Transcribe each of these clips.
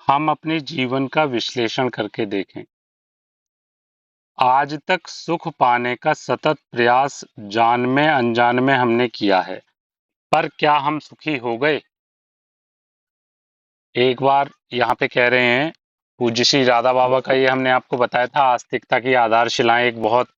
हम अपने जीवन का विश्लेषण करके देखें। आज तक सुख पाने का सतत प्रयास जान में अनजान में हमने किया है, पर क्या हम सुखी हो गए? एक बार यहाँ पे कह रहे हैं, पूज्य श्री राधा बाबा का ये हमने आपको बताया था, आस्तिकता की आधारशिलाएं एक बहुत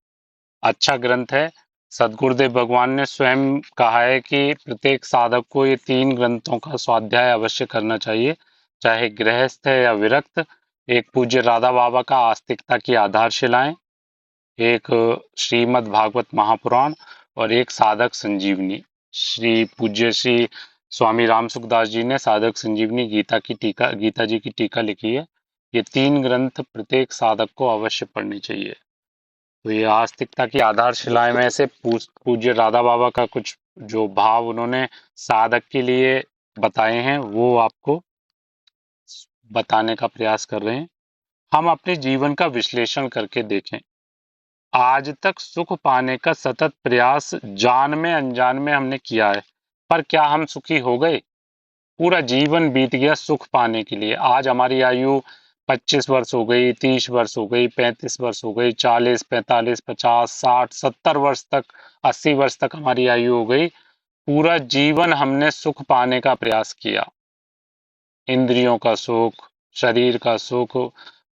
अच्छा ग्रंथ है। सदगुरुदेव भगवान ने स्वयं कहा है कि प्रत्येक साधक को ये 3 ग्रंथों का स्वाध्याय अवश्य करना चाहिए, चाहे गृहस्थ है या विरक्त। एक पूज्य राधा बाबा का आस्तिकता की आधारशिलाएं, एक श्रीमद् भागवत महापुराण और एक साधक संजीवनी। श्री पूज्य श्री स्वामी राम सुखदास जी ने साधक संजीवनी गीता जी की टीका लिखी है। ये 3 ग्रंथ प्रत्येक साधक को अवश्य पढ़ने चाहिए। तो ये आस्तिकता की आधारशिलाएं में से पूज्य राधा बाबा का कुछ जो भाव उन्होंने साधक के लिए बताए हैं वो आपको बताने का प्रयास कर रहे हैं। हम अपने जीवन का विश्लेषण करके देखें। आज तक सुख पाने का सतत प्रयास जान में अनजान में हमने किया है, पर क्या हम सुखी हो गए? पूरा जीवन बीत गया सुख पाने के लिए। आज हमारी आयु 25 वर्ष हो गई, 30 वर्ष हो गई, 35 वर्ष हो गई, 40, 45, 50, 60, 70 वर्ष तक, 80 वर्ष तक हमारी आयु हो गई। पूरा जीवन हमने सुख पाने का प्रयास किया। इंद्रियों का सुख, शरीर का सुख,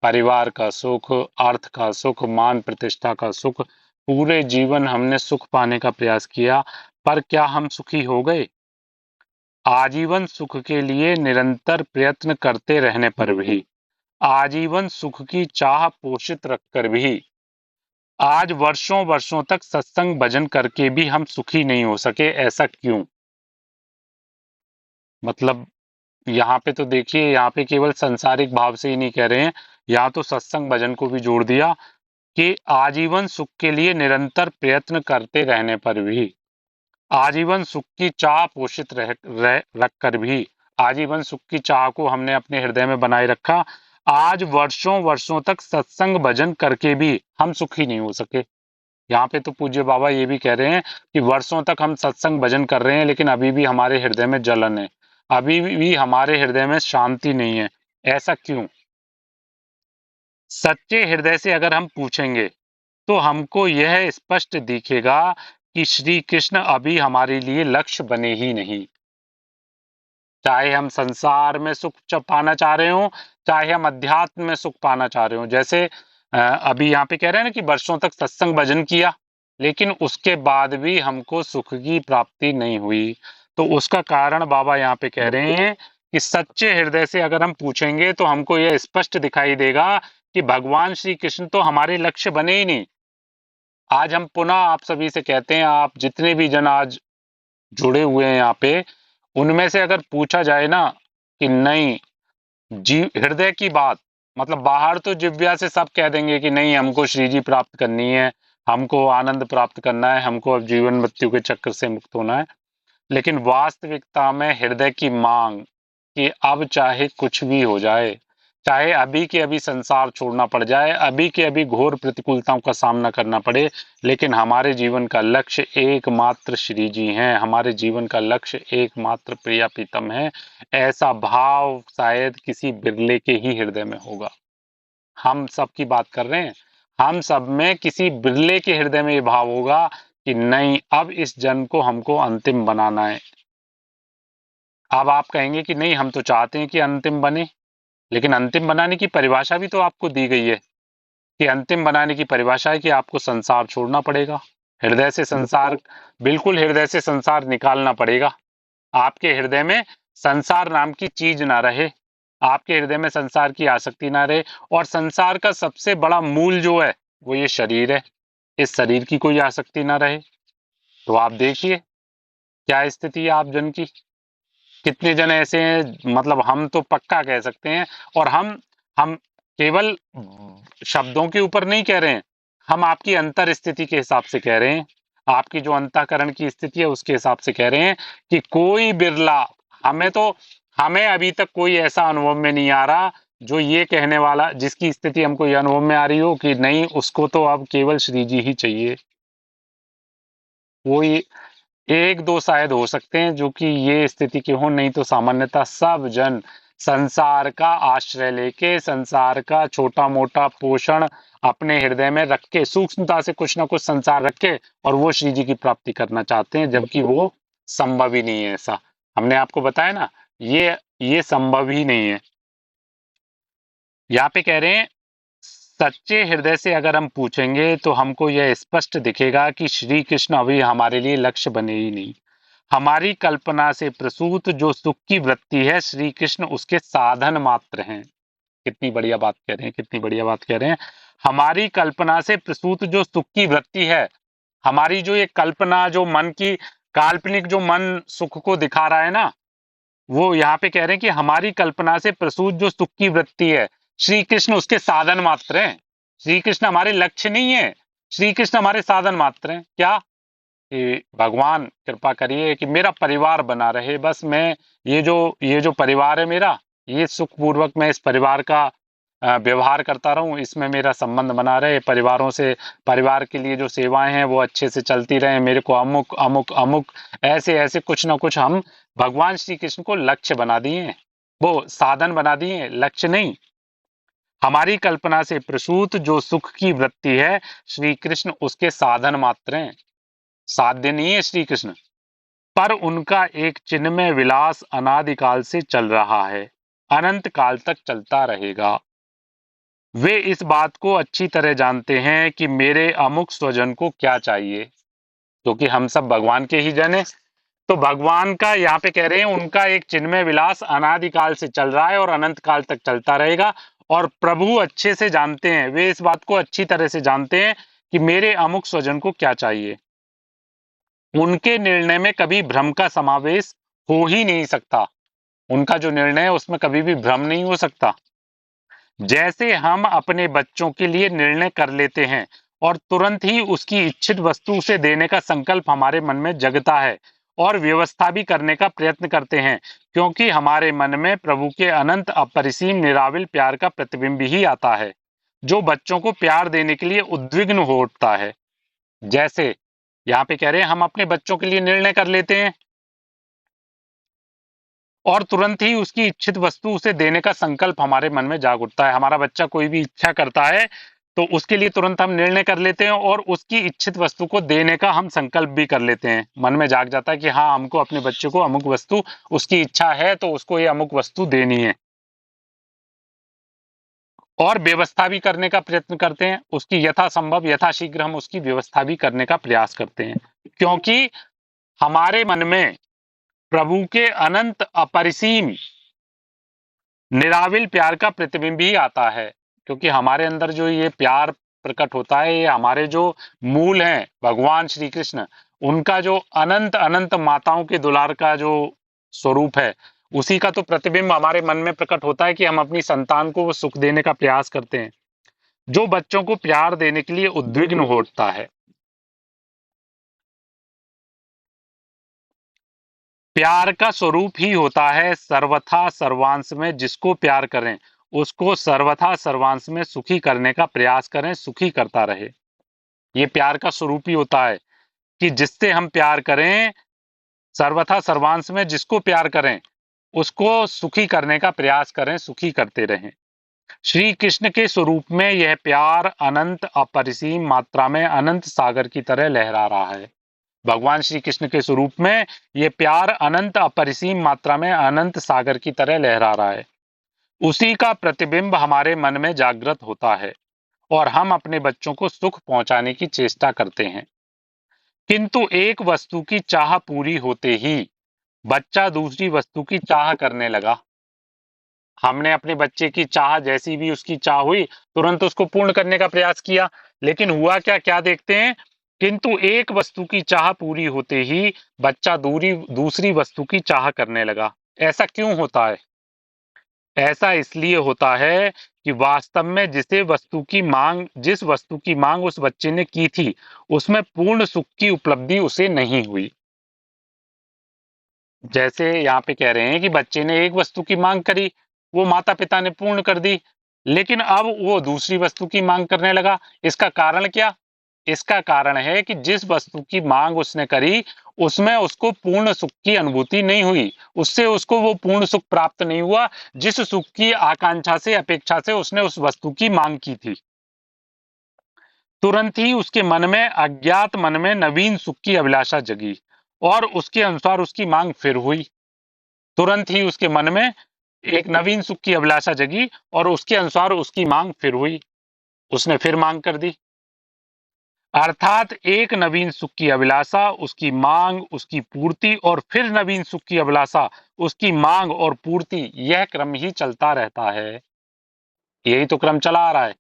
परिवार का सुख, अर्थ का सुख, मान प्रतिष्ठा का सुख, पूरे जीवन हमने सुख पाने का प्रयास किया, पर क्या हम सुखी हो गए? आजीवन सुख के लिए निरंतर प्रयत्न करते रहने पर भी, आजीवन सुख की चाह पोषित रखकर भी, आज वर्षों वर्षों तक सत्संग भजन करके भी हम सुखी नहीं हो सके, ऐसा क्यों? मतलब यहाँ पे तो देखिए, यहाँ पे केवल सांसारिक भाव से ही नहीं कह रहे हैं, यहाँ तो सत्संग भजन को भी जोड़ दिया कि आजीवन सुख के लिए निरंतर प्रयत्न करते रहने पर भी, आजीवन सुख की चाह पोषित रख कर भी, आजीवन सुख की चाह को हमने अपने हृदय में बनाए रखा। आज वर्षों वर्षों तक सत्संग भजन करके भी हम सुखी नहीं हो सके। यहाँ पे तो पूज्य बाबा ये भी कह रहे हैं कि वर्षों तक हम सत्संग भजन कर रहे हैं, लेकिन अभी भी हमारे हृदय में जलन है, अभी भी हमारे हृदय में शांति नहीं है। ऐसा क्यों? सच्चे हृदय से अगर हम पूछेंगे तो हमको यह स्पष्ट दिखेगा कि श्री कृष्ण अभी हमारे लिए लक्ष्य बने ही नहीं। चाहे हम संसार में सुख पाना चाह रहे हो, चाहे हम अध्यात्म में सुख पाना चाह रहे हो। जैसे अभी यहाँ पे कह रहे हैं ना कि वर्षों तक सत्संग भजन किया, लेकिन उसके बाद भी हमको सुख की प्राप्ति नहीं हुई। तो उसका कारण बाबा यहाँ पे कह रहे हैं कि सच्चे हृदय से अगर हम पूछेंगे तो हमको यह स्पष्ट दिखाई देगा कि भगवान श्री कृष्ण तो हमारे लक्ष्य बने ही नहीं। आज हम पुनः आप सभी से कहते हैं, आप जितने भी जन आज जुड़े हुए हैं यहाँ पे, उनमें से अगर पूछा जाए ना कि नहीं, जी हृदय की बात, मतलब बाहर तो जिव्या से सब कह देंगे कि नहीं, हमको श्री जी प्राप्त करनी है, हमको आनंद प्राप्त करना है, हमको अब जीवन मृत्यु के चक्र से मुक्त होना है। लेकिन वास्तविकता में हृदय की मांग कि अब चाहे कुछ भी हो जाए, चाहे अभी के अभी संसार छोड़ना पड़ जाए, अभी के अभी घोर प्रतिकूलताओं का सामना करना पड़े, लेकिन हमारे जीवन का लक्ष्य एकमात्र श्री जी हैं, हमारे जीवन का लक्ष्य एकमात्र प्रिया प्रीतम है। ऐसा भाव शायद किसी बिरले के ही हृदय में होगा। हम सब की बात कर रहे हैं, हम सब में किसी बिरले के हृदय में ये भाव होगा कि नहीं, अब इस जन्म को हमको अंतिम बनाना है। अब आप कहेंगे कि नहीं, हम तो चाहते हैं कि अंतिम बने, लेकिन अंतिम बनाने की परिभाषा भी तो आपको दी गई है कि अंतिम बनाने की परिभाषा है कि आपको संसार छोड़ना पड़ेगा, हृदय से संसार, बिल्कुल हृदय से संसार निकालना पड़ेगा। आपके हृदय में संसार नाम की चीज ना रहे, आपके हृदय में संसार की आसक्ति ना रहे। और संसार का सबसे बड़ा मूल जो है वो ये शरीर है, इस शरीर की कोई आसक्ति ना रहे। तो आप देखिए क्या स्थिति है आप जन की। कितने जन ऐसे हैं, मतलब हम तो पक्का कह सकते हैं, और हम केवल शब्दों के ऊपर नहीं कह रहे हैं, हम आपकी अंतर स्थिति के हिसाब से कह रहे हैं, आपकी जो अंतःकरण की स्थिति है उसके हिसाब से कह रहे हैं कि कोई बिरला, हमें अभी तक कोई ऐसा अनुभव में नहीं आ रहा जो ये कहने वाला, जिसकी स्थिति हमको ये अनुभव में आ रही हो कि नहीं, उसको तो अब केवल श्री जी ही चाहिए। कोई एक दो शायद हो सकते हैं जो कि ये स्थिति के हों, नहीं तो सामान्यतः सब जन संसार का आश्रय लेके, संसार का छोटा मोटा पोषण अपने हृदय में रख के, सूक्ष्मता से कुछ ना कुछ संसार रख के, और वो श्री जी की प्राप्ति करना चाहते हैं, जबकि वो संभव ही नहीं है। ऐसा हमने आपको बताया ना, ये संभव ही नहीं है। यहाँ पे कह रहे हैं, सच्चे हृदय से अगर हम पूछेंगे तो हमको यह स्पष्ट दिखेगा कि श्री कृष्ण अभी हमारे लिए लक्ष्य बने ही नहीं। हमारी कल्पना से प्रसूत जो सुख की वृत्ति है, श्री कृष्ण उसके साधन मात्र हैं। कितनी बढ़िया बात कह रहे हैं, कितनी बढ़िया बात कह रहे हैं। हमारी कल्पना से प्रसूत जो सुख की वृत्ति है, हमारी जो ये कल्पना, जो मन की काल्पनिक, जो मन सुख को दिखा रहा है ना, वो यहाँ पे कह रहे हैं कि हमारी कल्पना से प्रसूत जो सुख की वृत्ति है, श्री कृष्ण उसके साधन मात्र हैं। श्री कृष्ण हमारे लक्ष्य नहीं है, श्री कृष्ण हमारे साधन मात्र हैं। क्या कि भगवान कृपा करिए कि मेरा परिवार बना रहे, बस मैं ये जो परिवार है मेरा, ये सुखपूर्वक मैं इस परिवार का व्यवहार करता रहूं, इसमें मेरा संबंध बना रहे, परिवारों से, परिवार के लिए जो सेवाएं हैं वो अच्छे से चलती रहे, मेरे को अमुक अमुक अमुक ऐसे ऐसे कुछ ना कुछ हम भगवान श्री कृष्ण को लक्ष्य बना दिए हैं, वो साधन बना दिए हैं, लक्ष्य नहीं। हमारी कल्पना से प्रसूत जो सुख की वृत्ति है, श्री कृष्ण उसके साधन मात्र हैं, साध्य नहीं है श्री कृष्ण। पर उनका एक चिन्मय विलास अनादिकाल से चल रहा है, अनंत काल तक चलता रहेगा। वे इस बात को अच्छी तरह जानते हैं कि मेरे अमुक स्वजन को क्या चाहिए, क्योंकि हम सब भगवान के ही जन हैं। तो भगवान का यहाँ पे कह रहे हैं, उनका एक चिन्मय विलास अनादिकाल से चल रहा है और अनंत काल तक चलता रहेगा। और प्रभु अच्छे से जानते हैं, वे इस बात को अच्छी तरह से जानते हैं कि मेरे अमुक स्वजन को क्या चाहिए। उनके निर्णय में कभी भ्रम का समावेश हो ही नहीं सकता। उनका जो निर्णय है उसमें कभी भी भ्रम नहीं हो सकता। जैसे हम अपने बच्चों के लिए निर्णय कर लेते हैं और तुरंत ही उसकी इच्छित वस्तु उसे देने का संकल्प हमारे मन में जगता है और व्यवस्था भी करने का प्रयत्न करते हैं, क्योंकि हमारे मन में प्रभु के अनंत अपरिसीम निराविल प्यार का प्रतिबिंब ही आता है, जो बच्चों को प्यार देने के लिए उद्विग्न हो उठता है। जैसे यहाँ पे कह रहे हैं, हम अपने बच्चों के लिए निर्णय कर लेते हैं और तुरंत ही उसकी इच्छित वस्तु उसे देने का संकल्प हमारे मन में जाग उठता है। हमारा बच्चा कोई भी इच्छा करता है तो उसके लिए तुरंत हम निर्णय कर लेते हैं और उसकी इच्छित वस्तु को देने का हम संकल्प भी कर लेते हैं। मन में जाग जाता है कि हाँ, हमको अपने बच्चे को अमुक वस्तु, उसकी इच्छा है तो उसको ये अमुक वस्तु देनी है, और व्यवस्था भी करने का प्रयत्न करते हैं। उसकी यथासंभव, यथाशीघ्र हम उसकी व्यवस्था भी करने का प्रयास करते हैं, क्योंकि हमारे मन में प्रभु के अनंत अपरिसीम निराविल प्यार का प्रतिबिंब ही आता है। क्योंकि हमारे अंदर जो ये प्यार प्रकट होता है, ये हमारे जो मूल हैं भगवान श्री कृष्ण, उनका जो अनंत अनंत माताओं के दुलार का जो स्वरूप है, उसी का तो प्रतिबिंब हमारे मन में प्रकट होता है कि हम अपनी संतान को वो सुख देने का प्रयास करते हैं, जो बच्चों को प्यार देने के लिए उद्विग्न होता है। प्यार का स्वरूप ही होता है सर्वथा सर्वांश में जिसको प्यार करें, उसको सर्वथा सर्वांश में सुखी करने का प्रयास करें, सुखी करता रहे। ये प्यार का स्वरूप ही होता है कि जिससे हम प्यार करें, सर्वथा सर्वांश में जिसको प्यार करें, उसको सुखी करने का प्रयास करें, सुखी करते रहें। श्री कृष्ण के स्वरूप में यह प्यार अनंत अपरिसीम मात्रा में अनंत सागर की तरह लहरा रहा है। भगवान श्री कृष्ण के स्वरूप में यह प्यार अनंत अपरिसीम मात्रा में अनंत सागर की तरह लहरा रहा है। उसी का प्रतिबिंब हमारे मन में जागृत होता है और हम अपने बच्चों को सुख पहुंचाने की चेष्टा करते हैं। किंतु एक वस्तु की चाह पूरी होते ही बच्चा दूसरी वस्तु की चाह करने लगा। हमने अपने बच्चे की चाह, जैसी भी उसकी चाह हुई, तुरंत उसको पूर्ण करने का प्रयास किया, लेकिन हुआ क्या, क्या देखते हैं, किंतु एक वस्तु की चाह पूरी होते ही बच्चा दूसरी वस्तु की चाह करने लगा। ऐसा क्यों होता है? ऐसा इसलिए होता है कि वास्तव में जिस वस्तु की मांग उस बच्चे ने की थी, उसमें पूर्ण सुख की उपलब्धि उसे नहीं हुई। जैसे यहाँ पे कह रहे हैं कि बच्चे ने एक वस्तु की मांग करी, वो माता पिता ने पूर्ण कर दी, लेकिन अब वो दूसरी वस्तु की मांग करने लगा। इसका कारण क्या? इसका कारण है कि जिस वस्तु की मांग उसने करी, उसमें उसको पूर्ण सुख की अनुभूति नहीं हुई। उससे उसको वो पूर्ण सुख प्राप्त नहीं हुआ, जिस सुख की आकांक्षा से, अपेक्षा से उसने उस वस्तु की मांग की थी। तुरंत ही उसके मन में, अज्ञात मन में नवीन सुख की अभिलाषा जगी और उसके अनुसार उसकी मांग फिर हुई। तुरंत ही उसके मन में एक नवीन सुख की अभिलाषा जगी और उसके अनुसार उसकी मांग फिर हुई। उसने फिर मांग कर दी। अर्थात एक नवीन सुख की अभिलाषा, उसकी मांग, उसकी पूर्ति और फिर नवीन सुख की अभिलाषा, उसकी मांग और पूर्ति, यह क्रम ही चलता रहता है। यही तो क्रम चला आ रहा है।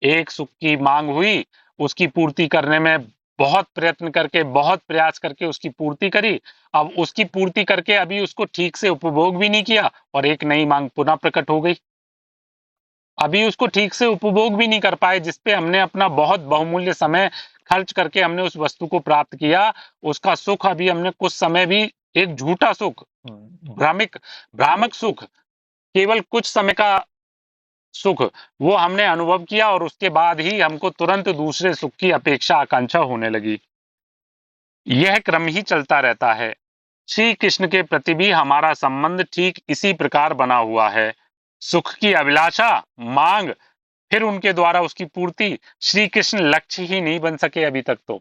एक सुख की मांग हुई, उसकी पूर्ति करने में बहुत प्रयत्न करके, बहुत प्रयास करके उसकी पूर्ति करी। अब उसकी पूर्ति करके अभी उसको ठीक से उपभोग भी नहीं किया और एक नई मांग पुनः प्रकट हो गई। अभी उसको ठीक से उपभोग भी नहीं कर पाए, जिसपे हमने अपना बहुत बहुमूल्य समय खर्च करके हमने उस वस्तु को प्राप्त किया। उसका सुख अभी हमने कुछ समय भी, एक झूठा सुख, भ्रामिक भ्रामक सुख, केवल कुछ समय का सुख, वो हमने अनुभव किया और उसके बाद ही हमको तुरंत दूसरे सुख की अपेक्षा, आकांक्षा होने लगी। यह क्रम ही चलता रहता है। श्री कृष्ण के प्रति भी हमारा संबंध ठीक इसी प्रकार बना हुआ है। सुख की अभिलाषा, मांग, फिर उनके द्वारा उसकी पूर्ति। श्री कृष्ण लक्ष्य ही नहीं बन सके अभी तक तो।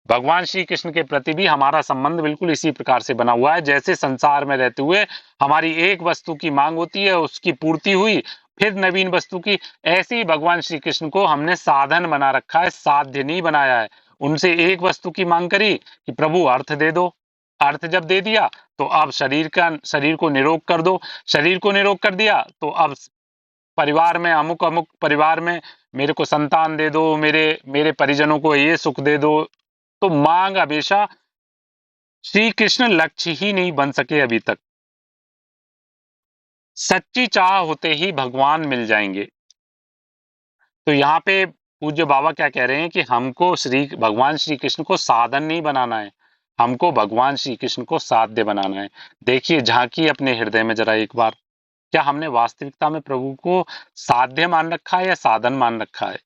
भगवान श्री कृष्ण के प्रति भी हमारा संबंध बिल्कुल इसी प्रकार से बना हुआ है। जैसे संसार में रहते हुए हमारी एक वस्तु की मांग होती है, उसकी पूर्ति हुई, फिर नवीन वस्तु की, ऐसे ही भगवान श्री कृष्ण को हमने साधन बना रखा है, साध्य नहीं बनाया है। उनसे एक वस्तु की मांग करी कि प्रभु अर्थ दे दो। अर्थ जब दे दिया तो अब शरीर को निरोग कर दो। शरीर को निरोग कर दिया तो अब परिवार में, अमुक अमुक परिवार में मेरे को संतान दे दो, मेरे मेरे परिजनों को ये सुख दे दो। तो मांग हमेशा, श्री कृष्ण लक्ष्य ही नहीं बन सके अभी तक। सच्ची चाह होते ही भगवान मिल जाएंगे। तो यहाँ पे पूज्य बाबा क्या कह रहे हैं कि हमको भगवान श्री कृष्ण को साधन नहीं बनाना है, हमको भगवान श्री कृष्ण को साध्य बनाना है। देखिए, झांकी अपने हृदय में जरा एक बार, क्या हमने वास्तविकता में प्रभु को साध्य मान रखा है या साधन मान रखा है?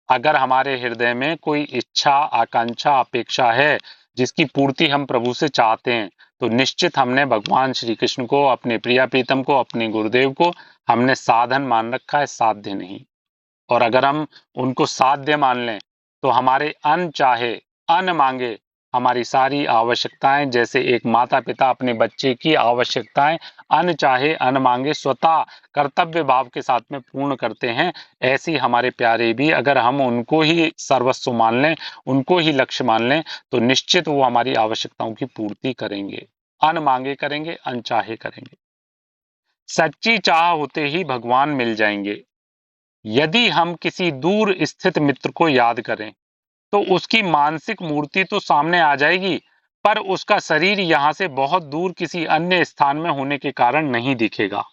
अगर हमारे हृदय में कोई इच्छा, आकांक्षा, अपेक्षा है जिसकी पूर्ति हम प्रभु से चाहते हैं, तो निश्चित हमने भगवान श्री कृष्ण को, अपने प्रिय प्रीतम को, अपने गुरुदेव को हमने साधन मान रखा है, साध्य नहीं। और अगर हम उनको साध्य मान लें तो हमारे अनचाहे, अनमांगे हमारी सारी आवश्यकताएं, जैसे एक माता पिता अपने बच्चे की आवश्यकताएं अनचाहे, अनमांगे स्वतः कर्तव्य भाव के साथ में पूर्ण करते हैं, ऐसे ही हमारे प्यारे भी, अगर हम उनको ही सर्वस्व मान लें, उनको ही लक्ष्य मान लें, तो निश्चित वो हमारी आवश्यकताओं की पूर्ति करेंगे। अनमांगे करेंगे, अनचाहे करेंगे। सच्ची चाह होते ही भगवान मिल जाएंगे। यदि हम किसी दूर स्थित मित्र को याद करें तो उसकी मानसिक मूर्ति तो सामने आ जाएगी, पर उसका शरीर यहां से बहुत दूर किसी अन्य स्थान में होने के कारण नहीं दिखेगा।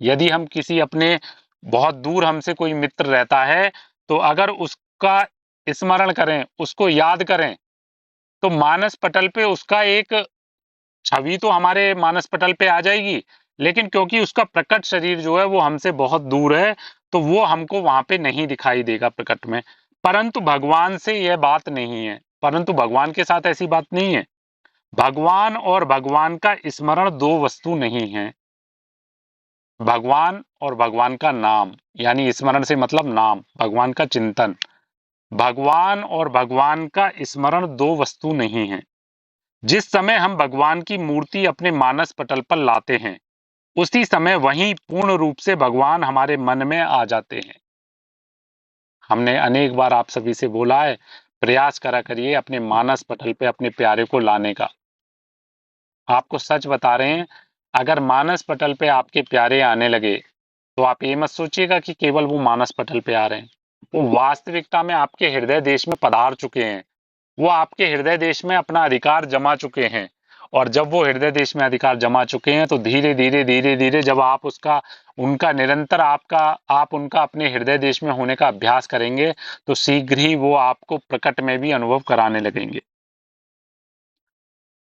यदि हम किसी अपने, बहुत दूर हमसे कोई मित्र रहता है, तो अगर उसका स्मरण करें, उसको याद करें, तो मानस पटल पे उसका एक छवि तो हमारे मानस पटल पे आ जाएगी, लेकिन क्योंकि उसका प्रकट शरीर जो है वो हमसे बहुत दूर है, तो वो हमको वहां पे नहीं दिखाई देगा प्रकट में। परंतु भगवान से यह बात नहीं है, परंतु भगवान के साथ ऐसी बात नहीं है। भगवान और भगवान का स्मरण दो वस्तु नहीं है। भगवान और भगवान का नाम, यानी स्मरण से मतलब नाम, भगवान का चिंतन। भगवान और भगवान का स्मरण दो वस्तु नहीं है। जिस समय हम भगवान की मूर्ति अपने मानस पटल पर लाते हैं, उसी समय वहीं पूर्ण रूप से भगवान हमारे मन में आ जाते हैं। हमने अनेक बार आप सभी से बोला है, प्रयास करा करिए अपने मानस पटल पे अपने प्यारे को लाने का। आपको सच बता रहे हैं, अगर मानस पटल पे आपके प्यारे आने लगे, तो आप ये मत सोचिएगा कि केवल वो मानस पटल पे आ रहे हैं। वो वास्तविकता में आपके हृदय देश में पधार चुके हैं। वो आपके हृदय देश में अपना अधिकार जमा चुके हैं। और जब वो हृदय देश में अधिकार जमा चुके हैं, तो धीरे धीरे धीरे धीरे जब आप उसका, उनका निरंतर आप उनका अपने हृदय देश में होने का अभ्यास करेंगे, तो शीघ्र ही वो आपको प्रकट में भी अनुभव कराने लगेंगे।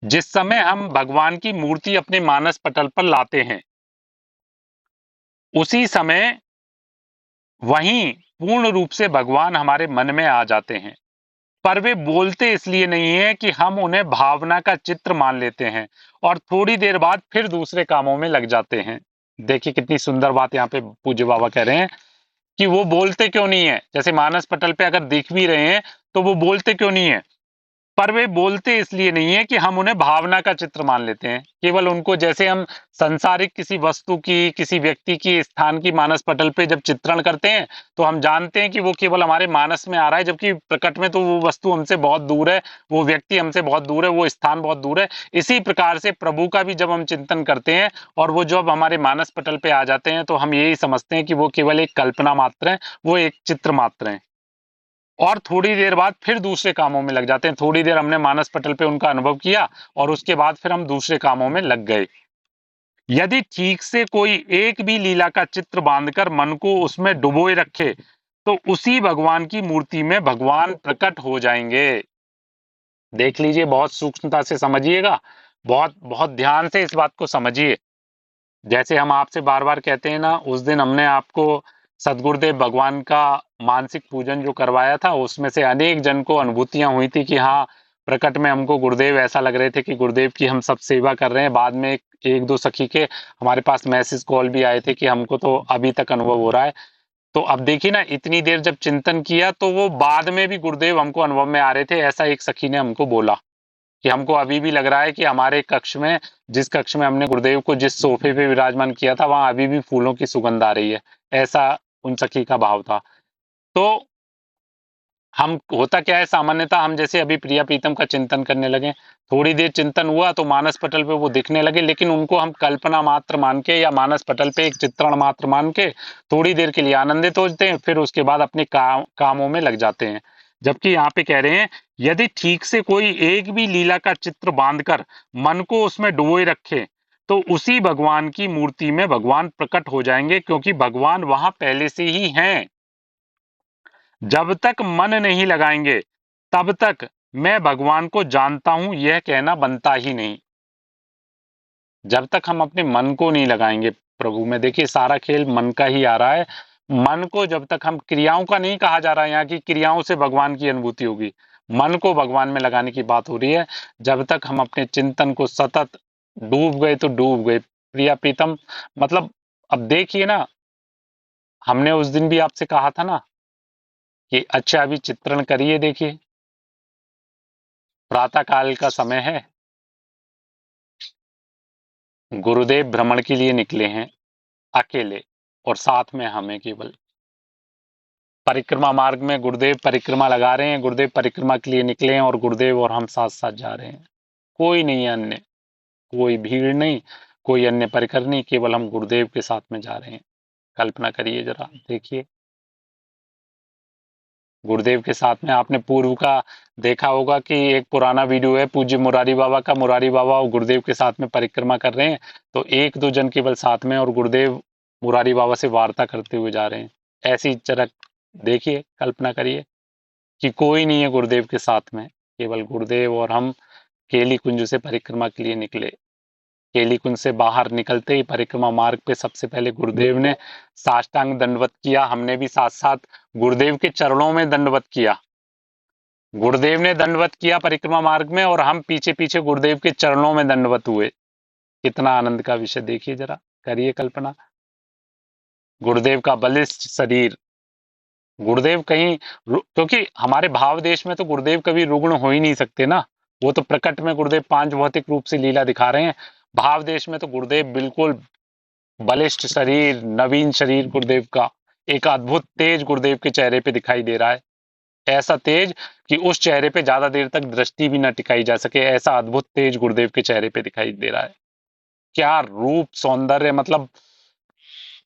जिस समय हम भगवान की मूर्ति अपने मानस पटल पर लाते हैं, उसी समय वहीं पूर्ण रूप से भगवान हमारे मन में आ जाते हैं, पर वे बोलते इसलिए नहीं है कि हम उन्हें भावना का चित्र मान लेते हैं और थोड़ी देर बाद फिर दूसरे कामों में लग जाते हैं। देखिए कितनी सुंदर बात यहाँ पे पूज्य बाबा कह रहे हैं कि वो बोलते क्यों नहीं है। जैसे मानस पटल पे अगर दिख भी रहे हैं तो वो बोलते क्यों नहीं है, पर वे बोलते इसलिए नहीं है कि हम उन्हें भावना का चित्र मान लेते हैं। केवल उनको, जैसे हम सांसारिक किसी वस्तु की, किसी व्यक्ति की, स्थान की मानस पटल पे जब चित्रण करते हैं तो हम जानते हैं कि वो केवल हमारे मानस में आ रहा है, जबकि प्रकट में तो वो वस्तु हमसे बहुत दूर है, वो व्यक्ति हमसे बहुत दूर है, वो स्थान बहुत दूर है। इसी प्रकार से प्रभु का भी जब हम चिंतन करते हैं और वो जब हमारे मानस पटल पे आ जाते हैं तो हम यही समझते हैं कि वो केवल एक कल्पना मात्र है, वो एक चित्र मात्र है, और थोड़ी देर बाद फिर दूसरे कामों में लग जाते हैं। थोड़ी देर हमने मानस पटल पे उनका अनुभव किया और उसके बाद फिर हम दूसरे कामों में लग गए। यदि ठीक से कोई एक भी लीला का चित्र बांधकर मन को उसमें डुबोए रखे तो उसी भगवान की मूर्ति में भगवान प्रकट हो जाएंगे। देख लीजिए, बहुत सूक्ष्मता से समझिएगा, बहुत बहुत ध्यान से इस बात को समझिए। जैसे हम आपसे बार बार कहते हैं ना, उस दिन हमने आपको सदगुरुदेव भगवान का मानसिक पूजन जो करवाया था, उसमें से अनेक जन को अनुभूतियां हुई थी कि हाँ, प्रकट में हमको गुरुदेव ऐसा लग रहे थे कि गुरुदेव की हम सब सेवा कर रहे हैं। बाद में एक दो सखी के हमारे पास मैसेज कॉल भी आए थे कि हमको तो अभी तक अनुभव हो रहा है। तो अब देखिए ना, इतनी देर जब चिंतन किया तो वो बाद में भी गुरुदेव हमको अनुभव में आ रहे थे, ऐसा एक सखी ने हमको बोला कि हमको अभी भी लग रहा है कि हमारे कक्ष में, जिस कक्ष में हमने गुरुदेव को जिस सोफे पे विराजमान किया था, वहां अभी भी फूलों की सुगंध आ रही है। ऐसा उन सखी का भाव था। तो हम, होता क्या है सामान्यतः, हम जैसे अभी प्रिया प्रीतम का चिंतन करने लगे, थोड़ी देर चिंतन हुआ तो मानस पटल पे वो दिखने लगे, लेकिन उनको हम कल्पना मात्र मान के या मानस पटल पे एक चित्रण मात्र मान के थोड़ी देर के लिए आनंदित होते हैं, फिर उसके बाद अपने कामों में लग जाते हैं। जबकि यहाँ पे कह रहे हैं, यदि ठीक से कोई एक भी लीला का चित्र बांधकर मन को उसमें डुबोए रखे तो उसी भगवान की मूर्ति में भगवान प्रकट हो जाएंगे, क्योंकि भगवान वहां पहले से ही हैं। जब तक मन नहीं लगाएंगे तब तक मैं भगवान को जानता हूं यह कहना बनता ही नहीं। जब तक हम अपने मन को नहीं लगाएंगे प्रभु में, देखिए सारा खेल मन का ही आ रहा है। मन को जब तक हम, क्रियाओं का नहीं कहा जा रहा है यहाँ की क्रियाओं से भगवान की अनुभूति होगी, मन को भगवान में लगाने की बात हो रही है। जब तक हम अपने चिंतन को सतत डूब गए तो डूब गए प्रिया प्रीतम। मतलब अब देखिए ना, हमने उस दिन भी आपसे कहा था ना कि अच्छा अभी चित्रण करिए, देखिए प्रातः काल का समय है, गुरुदेव भ्रमण के लिए निकले हैं अकेले, और साथ में हमें केवल परिक्रमा मार्ग में गुरुदेव परिक्रमा लगा रहे हैं, गुरुदेव परिक्रमा के लिए निकले हैं और गुरुदेव और हम साथ साथ जा रहे हैं। कोई नहीं है अन्य, कोई भीड़ नहीं, कोई अन्य परिकर नहीं, केवल हम गुरुदेव के साथ में जा रहे हैं। कल्पना करिए जरा, देखिए गुरुदेव के साथ में। आपने पूर्व का देखा होगा कि एक पुराना वीडियो है पूज्य मुरारी बाबा का, मुरारी बाबा और गुरुदेव के साथ में परिक्रमा कर रहे हैं, तो एक दो जन केवल साथ में और गुरुदेव मुरारी बाबा से वार्ता करते हुए जा रहे हैं। ऐसी चरक, देखिए कल्पना करिए कि कोई नहीं है गुरुदेव के साथ में, केवल गुरुदेव और हम केली कुंज से परिक्रमा के लिए निकले। केली कुंज से बाहर निकलते ही परिक्रमा मार्ग पे सबसे पहले गुरुदेव ने साष्टांग दंडवत किया, हमने भी साथ साथ गुरुदेव के चरणों में दंडवत किया। गुरुदेव ने दंडवत किया परिक्रमा मार्ग में और हम पीछे पीछे गुरुदेव के चरणों में दंडवत हुए। कितना आनंद का विषय, देखिए जरा, करिए कल्पना। गुरुदेव का बलिष्ठ शरीर, गुरुदेव कहीं, क्योंकि हमारे भाव देश में तो गुरुदेव कभी रुग्ण हो ही नहीं सकते ना, वो तो प्रकट में गुरुदेव पांच भौतिक रूप से लीला दिखा रहे हैं। भाव देश में तो गुरुदेव बिल्कुल बलिष्ठ शरीर, नवीन शरीर गुरुदेव का, एक अद्भुत तेज गुरुदेव के चेहरे पे दिखाई दे रहा है। ऐसा तेज कि उस चेहरे पे ज्यादा देर तक दृष्टि भी न टिकाई जा सके, ऐसा अद्भुत तेज गुरुदेव के चेहरे पे दिखाई दे रहा है। क्या रूप सौंदर्य, मतलब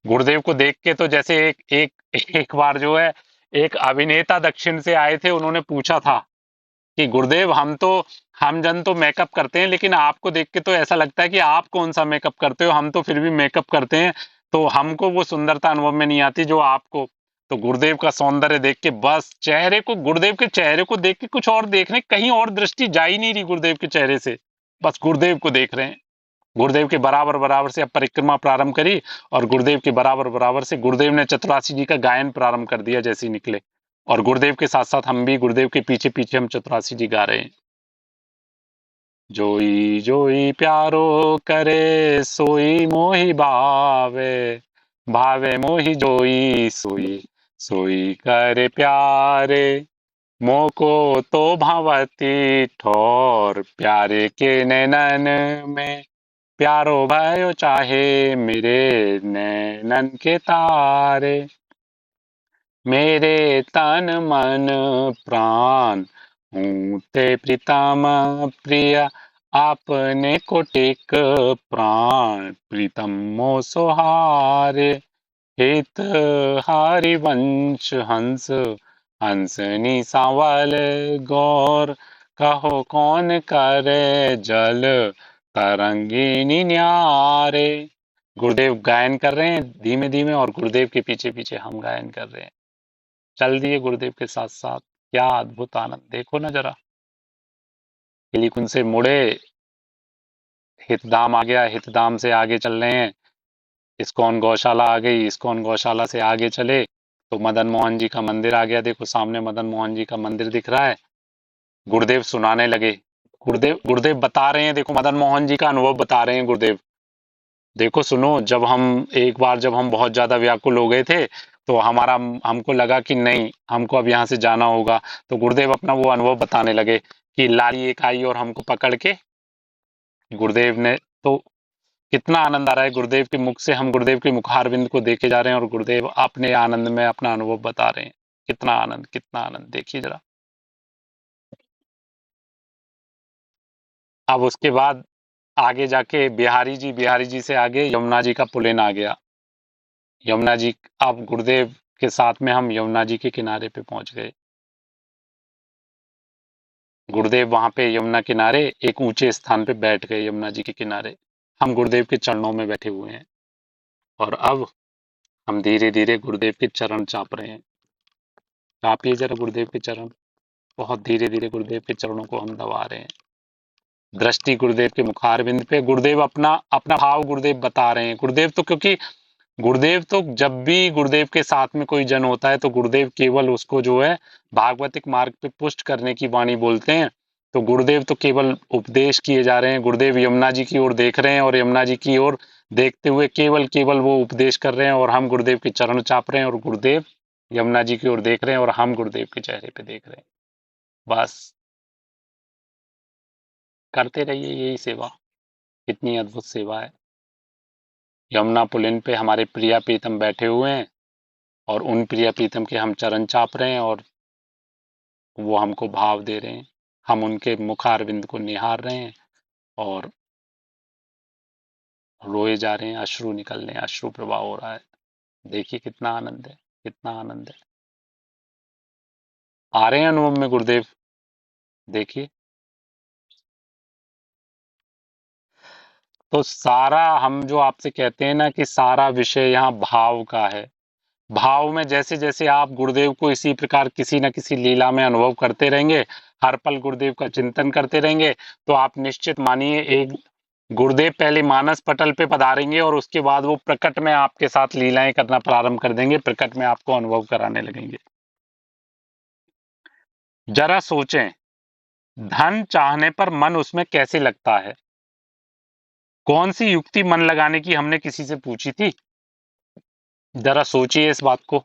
गुरुदेव को देख के तो जैसे एक बार जो है, एक अभिनेता दक्षिण से आए थे, उन्होंने पूछा था कि गुरुदेव हम जन तो मेकअप करते हैं, लेकिन आपको देख के तो ऐसा लगता है कि आप कौन सा मेकअप करते हो, हम तो फिर भी मेकअप करते हैं, तो हमको वो सुंदरता अनुभव में नहीं आती जो आपको। तो गुरुदेव का सौंदर्य देख के बस चेहरे को, गुरुदेव के चेहरे को देख के कुछ और देखने, कहीं और दृष्टि जा ही नहीं रही गुरुदेव के चेहरे से, बस गुरुदेव को देख रहे हैं। गुरुदेव के बराबर बराबर से अब परिक्रमा प्रारंभ करी और गुरुदेव के बराबर बराबर से गुरुदेव ने चतुरासी जी का गायन प्रारंभ कर दिया जैसे ही निकले। और गुरुदेव के साथ साथ हम भी गुरुदेव के पीछे पीछे हम चतुरासी जी गा रहे हैं। जोई जोई प्यारो करे सोई मोहि भावे, भावे मोहि जोई सोई, सोई करे प्यारे। मोको तो भवती ठोर, प्यारे के नैनन में प्यारो भयो चाहे मेरे नैनन के तारे। मेरे तन मन प्राण हूँ ते प्रीतम प्रिय, आपने को टेक प्राण प्रीतम मो सोहारे। हित हरिवंश हंस, हंसनी सांवल गौर, कहो कौन करे जल तरंगिनी न्यारे। गुरुदेव गायन कर रहे हैं धीमे धीमे और गुरुदेव के पीछे पीछे हम गायन कर रहे हैं। चल दिए गुरुदेव के साथ साथ। क्या अद्भुत आनंद, देखो ना जरा। किलीकुंज से मुड़े, हितधाम आ गया, हितधाम से आगे चल रहे हैं, इस्कॉन गौशाला आ गई, इस्कॉन गौशाला से आगे चले तो मदन मोहन जी का मंदिर आ गया। देखो सामने मदन मोहन जी का मंदिर दिख रहा है। गुरुदेव सुनाने लगे, गुरुदेव गुरुदेव बता रहे हैं, देखो मदन मोहन जी का अनुभव बता रहे हैं गुरुदेव। देखो सुनो, जब हम एक बार जब हम बहुत ज्यादा व्याकुल हो गए थे तो हमको लगा कि नहीं, हमको अब यहाँ से जाना होगा। तो गुरुदेव अपना वो अनुभव बताने लगे कि लाली एक आई और हमको पकड़ के गुरुदेव ने, तो कितना आनंद आ रहा है गुरुदेव के मुख से। हम गुरुदेव के मुखारविंद को देखे जा रहे हैं और गुरुदेव अपने आनंद में अपना अनुभव बता रहे हैं। कितना आनंद, कितना आनंद, देखिए जरा। अब उसके बाद आगे जाके बिहारी जी से आगे यमुना जी का पुलिन आ गया। यमुना जी, अब गुरुदेव के साथ में हम यमुना जी के किनारे पे पहुंच गए। गुरुदेव वहां पे यमुना किनारे एक ऊंचे स्थान पे बैठ गए, यमुना जी के किनारे। हम गुरुदेव के चरणों में बैठे हुए हैं और अब हम धीरे धीरे गुरुदेव के चरण चाप रहे हैं। चापिए जरा गुरुदेव के चरण। बहुत धीरे धीरे गुरुदेव के चरणों को हम दबा रहे हैं। दृष्टि गुरुदेव के मुखारविंद पे, गुरुदेव अपना अपना भाव गुरुदेव बता रहे हैं। गुरुदेव तो, क्योंकि गुरुदेव तो जब भी गुरुदेव के साथ में कोई जन होता है तो गुरुदेव केवल उसको जो है भागवतिक मार्ग पे पुष्ट करने की वाणी बोलते हैं। तो गुरुदेव तो केवल उपदेश किए जा रहे हैं। गुरुदेव यमुना जी की ओर देख रहे हैं और यमुना जी की ओर देखते हुए केवल केवल वो उपदेश कर रहे हैं और हम गुरुदेव के चरण चाप रहे हैं और गुरुदेव यमुना जी की ओर देख रहे हैं और हम गुरुदेव के चेहरे पे देख रहे हैं। बस करते रहिए यही सेवा। कितनी अद्भुत सेवा है। यमुना पुलिन पे हमारे प्रिया प्रीतम बैठे हुए हैं और उन प्रिया प्रीतम के हम चरण चाप रहे हैं और वो हमको भाव दे रहे हैं। हम उनके मुखारविंद को निहार रहे हैं और रोए जा रहे हैं, अश्रु निकल रहे हैं, अश्रु प्रवाह हो रहा है। देखिए कितना आनंद है, कितना आनंद है। आ रहे हैं अनुभव में गुरुदेव, देखिए। तो सारा हम जो आपसे कहते हैं ना कि सारा विषय यहाँ भाव का है। भाव में जैसे जैसे आप गुरुदेव को इसी प्रकार किसी न किसी लीला में अनुभव करते रहेंगे, हर पल गुरुदेव का चिंतन करते रहेंगे, तो आप निश्चित मानिए एक गुरुदेव पहले मानस पटल पे पधारेंगे और उसके बाद वो प्रकट में आपके साथ लीलाएं करना प्रारंभ कर देंगे, प्रकट में आपको अनुभव कराने लगेंगे। जरा सोचें, धन चाहने पर मन उसमें कैसे लगता है? कौन सी युक्ति मन लगाने की हमने किसी से पूछी थी? जरा सोचिए इस बात को।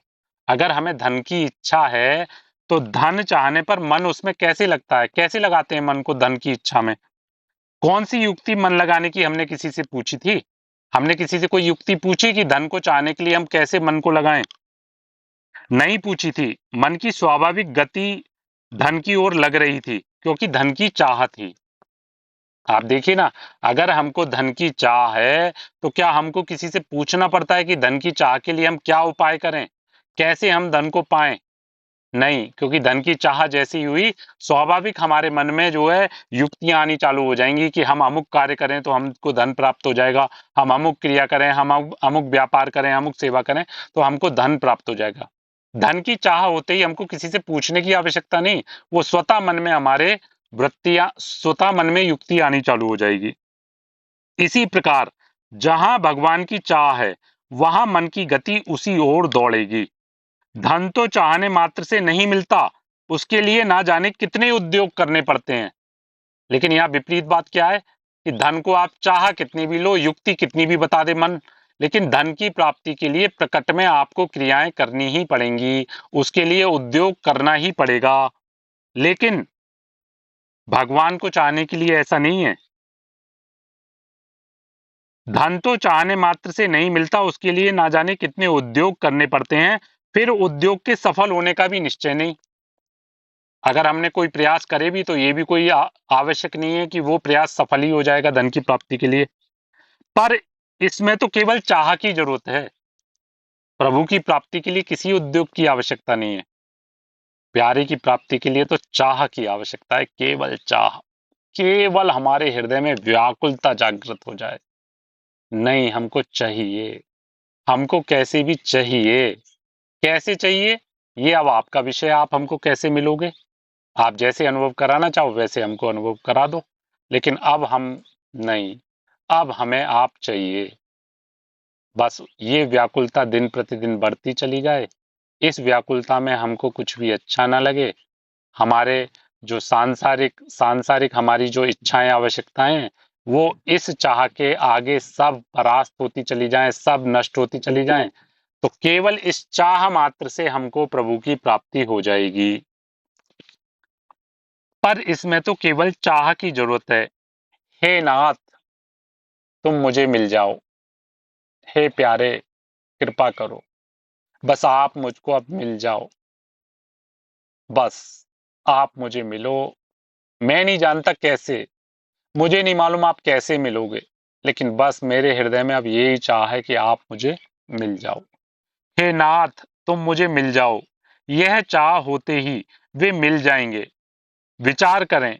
अगर हमें धन की इच्छा है तो धन चाहने पर मन उसमें कैसे लगता है? कैसे लगाते हैं मन को धन की इच्छा में? कौन सी युक्ति मन लगाने की हमने किसी से पूछी थी? हमने किसी से कोई युक्ति पूछी कि धन को चाहने के लिए हम कैसे मन को लगाएं? नहीं पूछी थी। मन की स्वाभाविक गति धन की ओर लग रही थी क्योंकि धन की चाह थी। आप देखिए ना, अगर हमको धन की चाह है तो क्या हमको किसी से पूछना पड़ता है कि धन की चाह के लिए हम क्या उपाय करें, कैसे हम धन को पाएं? नहीं, क्योंकि धन की चाह जैसी हुई, स्वाभाविक हमारे मन में जो है युक्तियां आनी चालू हो जाएंगी कि हम अमुक कार्य करें तो हमको धन प्राप्त हो जाएगा, हम अमुक क्रिया करें, हम अमुक व्यापार करें, अमुक सेवा करें तो हमको धन प्राप्त हो जाएगा। धन की चाह होते ही हमको किसी से पूछने की आवश्यकता नहीं, वो स्वतः मन में हमारे वृत्तियां, स्वतः मन में युक्ति आनी चालू हो जाएगी। इसी प्रकार जहां भगवान की चाह है वहां मन की गति उसी ओर दौड़ेगी। धन तो चाहने मात्र से नहीं मिलता, उसके लिए ना जाने कितने उद्योग करने पड़ते हैं। लेकिन यहाँ विपरीत बात क्या है कि धन को आप चाह कितनी भी लो, युक्ति कितनी भी बता दे मन, लेकिन धन की प्राप्ति के लिए प्रकट में आपको क्रियाएं करनी ही पड़ेंगी, उसके लिए उद्योग करना ही पड़ेगा। लेकिन भगवान को चाहने के लिए ऐसा नहीं है। धन तो चाहने मात्र से नहीं मिलता, उसके लिए ना जाने कितने उद्योग करने पड़ते हैं, फिर उद्योग के सफल होने का भी निश्चय नहीं। अगर हमने कोई प्रयास करे भी तो ये भी कोई आवश्यक नहीं है कि वो प्रयास सफल ही हो जाएगा धन की प्राप्ति के लिए। पर इसमें तो केवल चाह की जरूरत है। प्रभु की प्राप्ति के लिए किसी उद्योग की आवश्यकता नहीं है। प्यारे की प्राप्ति के लिए तो चाह की आवश्यकता है, केवल चाह। केवल हमारे हृदय में व्याकुलता जागृत हो जाए, नहीं हमको चाहिए, हमको कैसे भी चाहिए। कैसे चाहिए ये अब आपका विषय, आप हमको कैसे मिलोगे, आप जैसे अनुभव कराना चाहो वैसे हमको अनुभव करा दो। लेकिन अब हम नहीं, अब हमें आप चाहिए। बस ये व्याकुलता दिन प्रतिदिन बढ़ती चली जाए, इस व्याकुलता में हमको कुछ भी अच्छा ना लगे, हमारे जो सांसारिक सांसारिक हमारी जो इच्छाएं आवश्यकताएं हैं वो इस चाह के आगे सब परास्त होती चली जाएं, सब नष्ट होती चली जाएं, तो केवल इस चाह मात्र से हमको प्रभु की प्राप्ति हो जाएगी। पर इसमें तो केवल चाह की जरूरत है। हे नाथ तुम मुझे मिल जाओ, हे प्यारे कृपा करो, बस आप मुझको अब मिल जाओ, बस आप मुझे मिलो। मैं नहीं जानता कैसे, मुझे नहीं मालूम आप कैसे मिलोगे, लेकिन बस मेरे हृदय में अब यही चाह है कि आप मुझे मिल जाओ। हे नाथ तुम मुझे मिल जाओ, यह चाह होते ही वे मिल जाएंगे। विचार करें,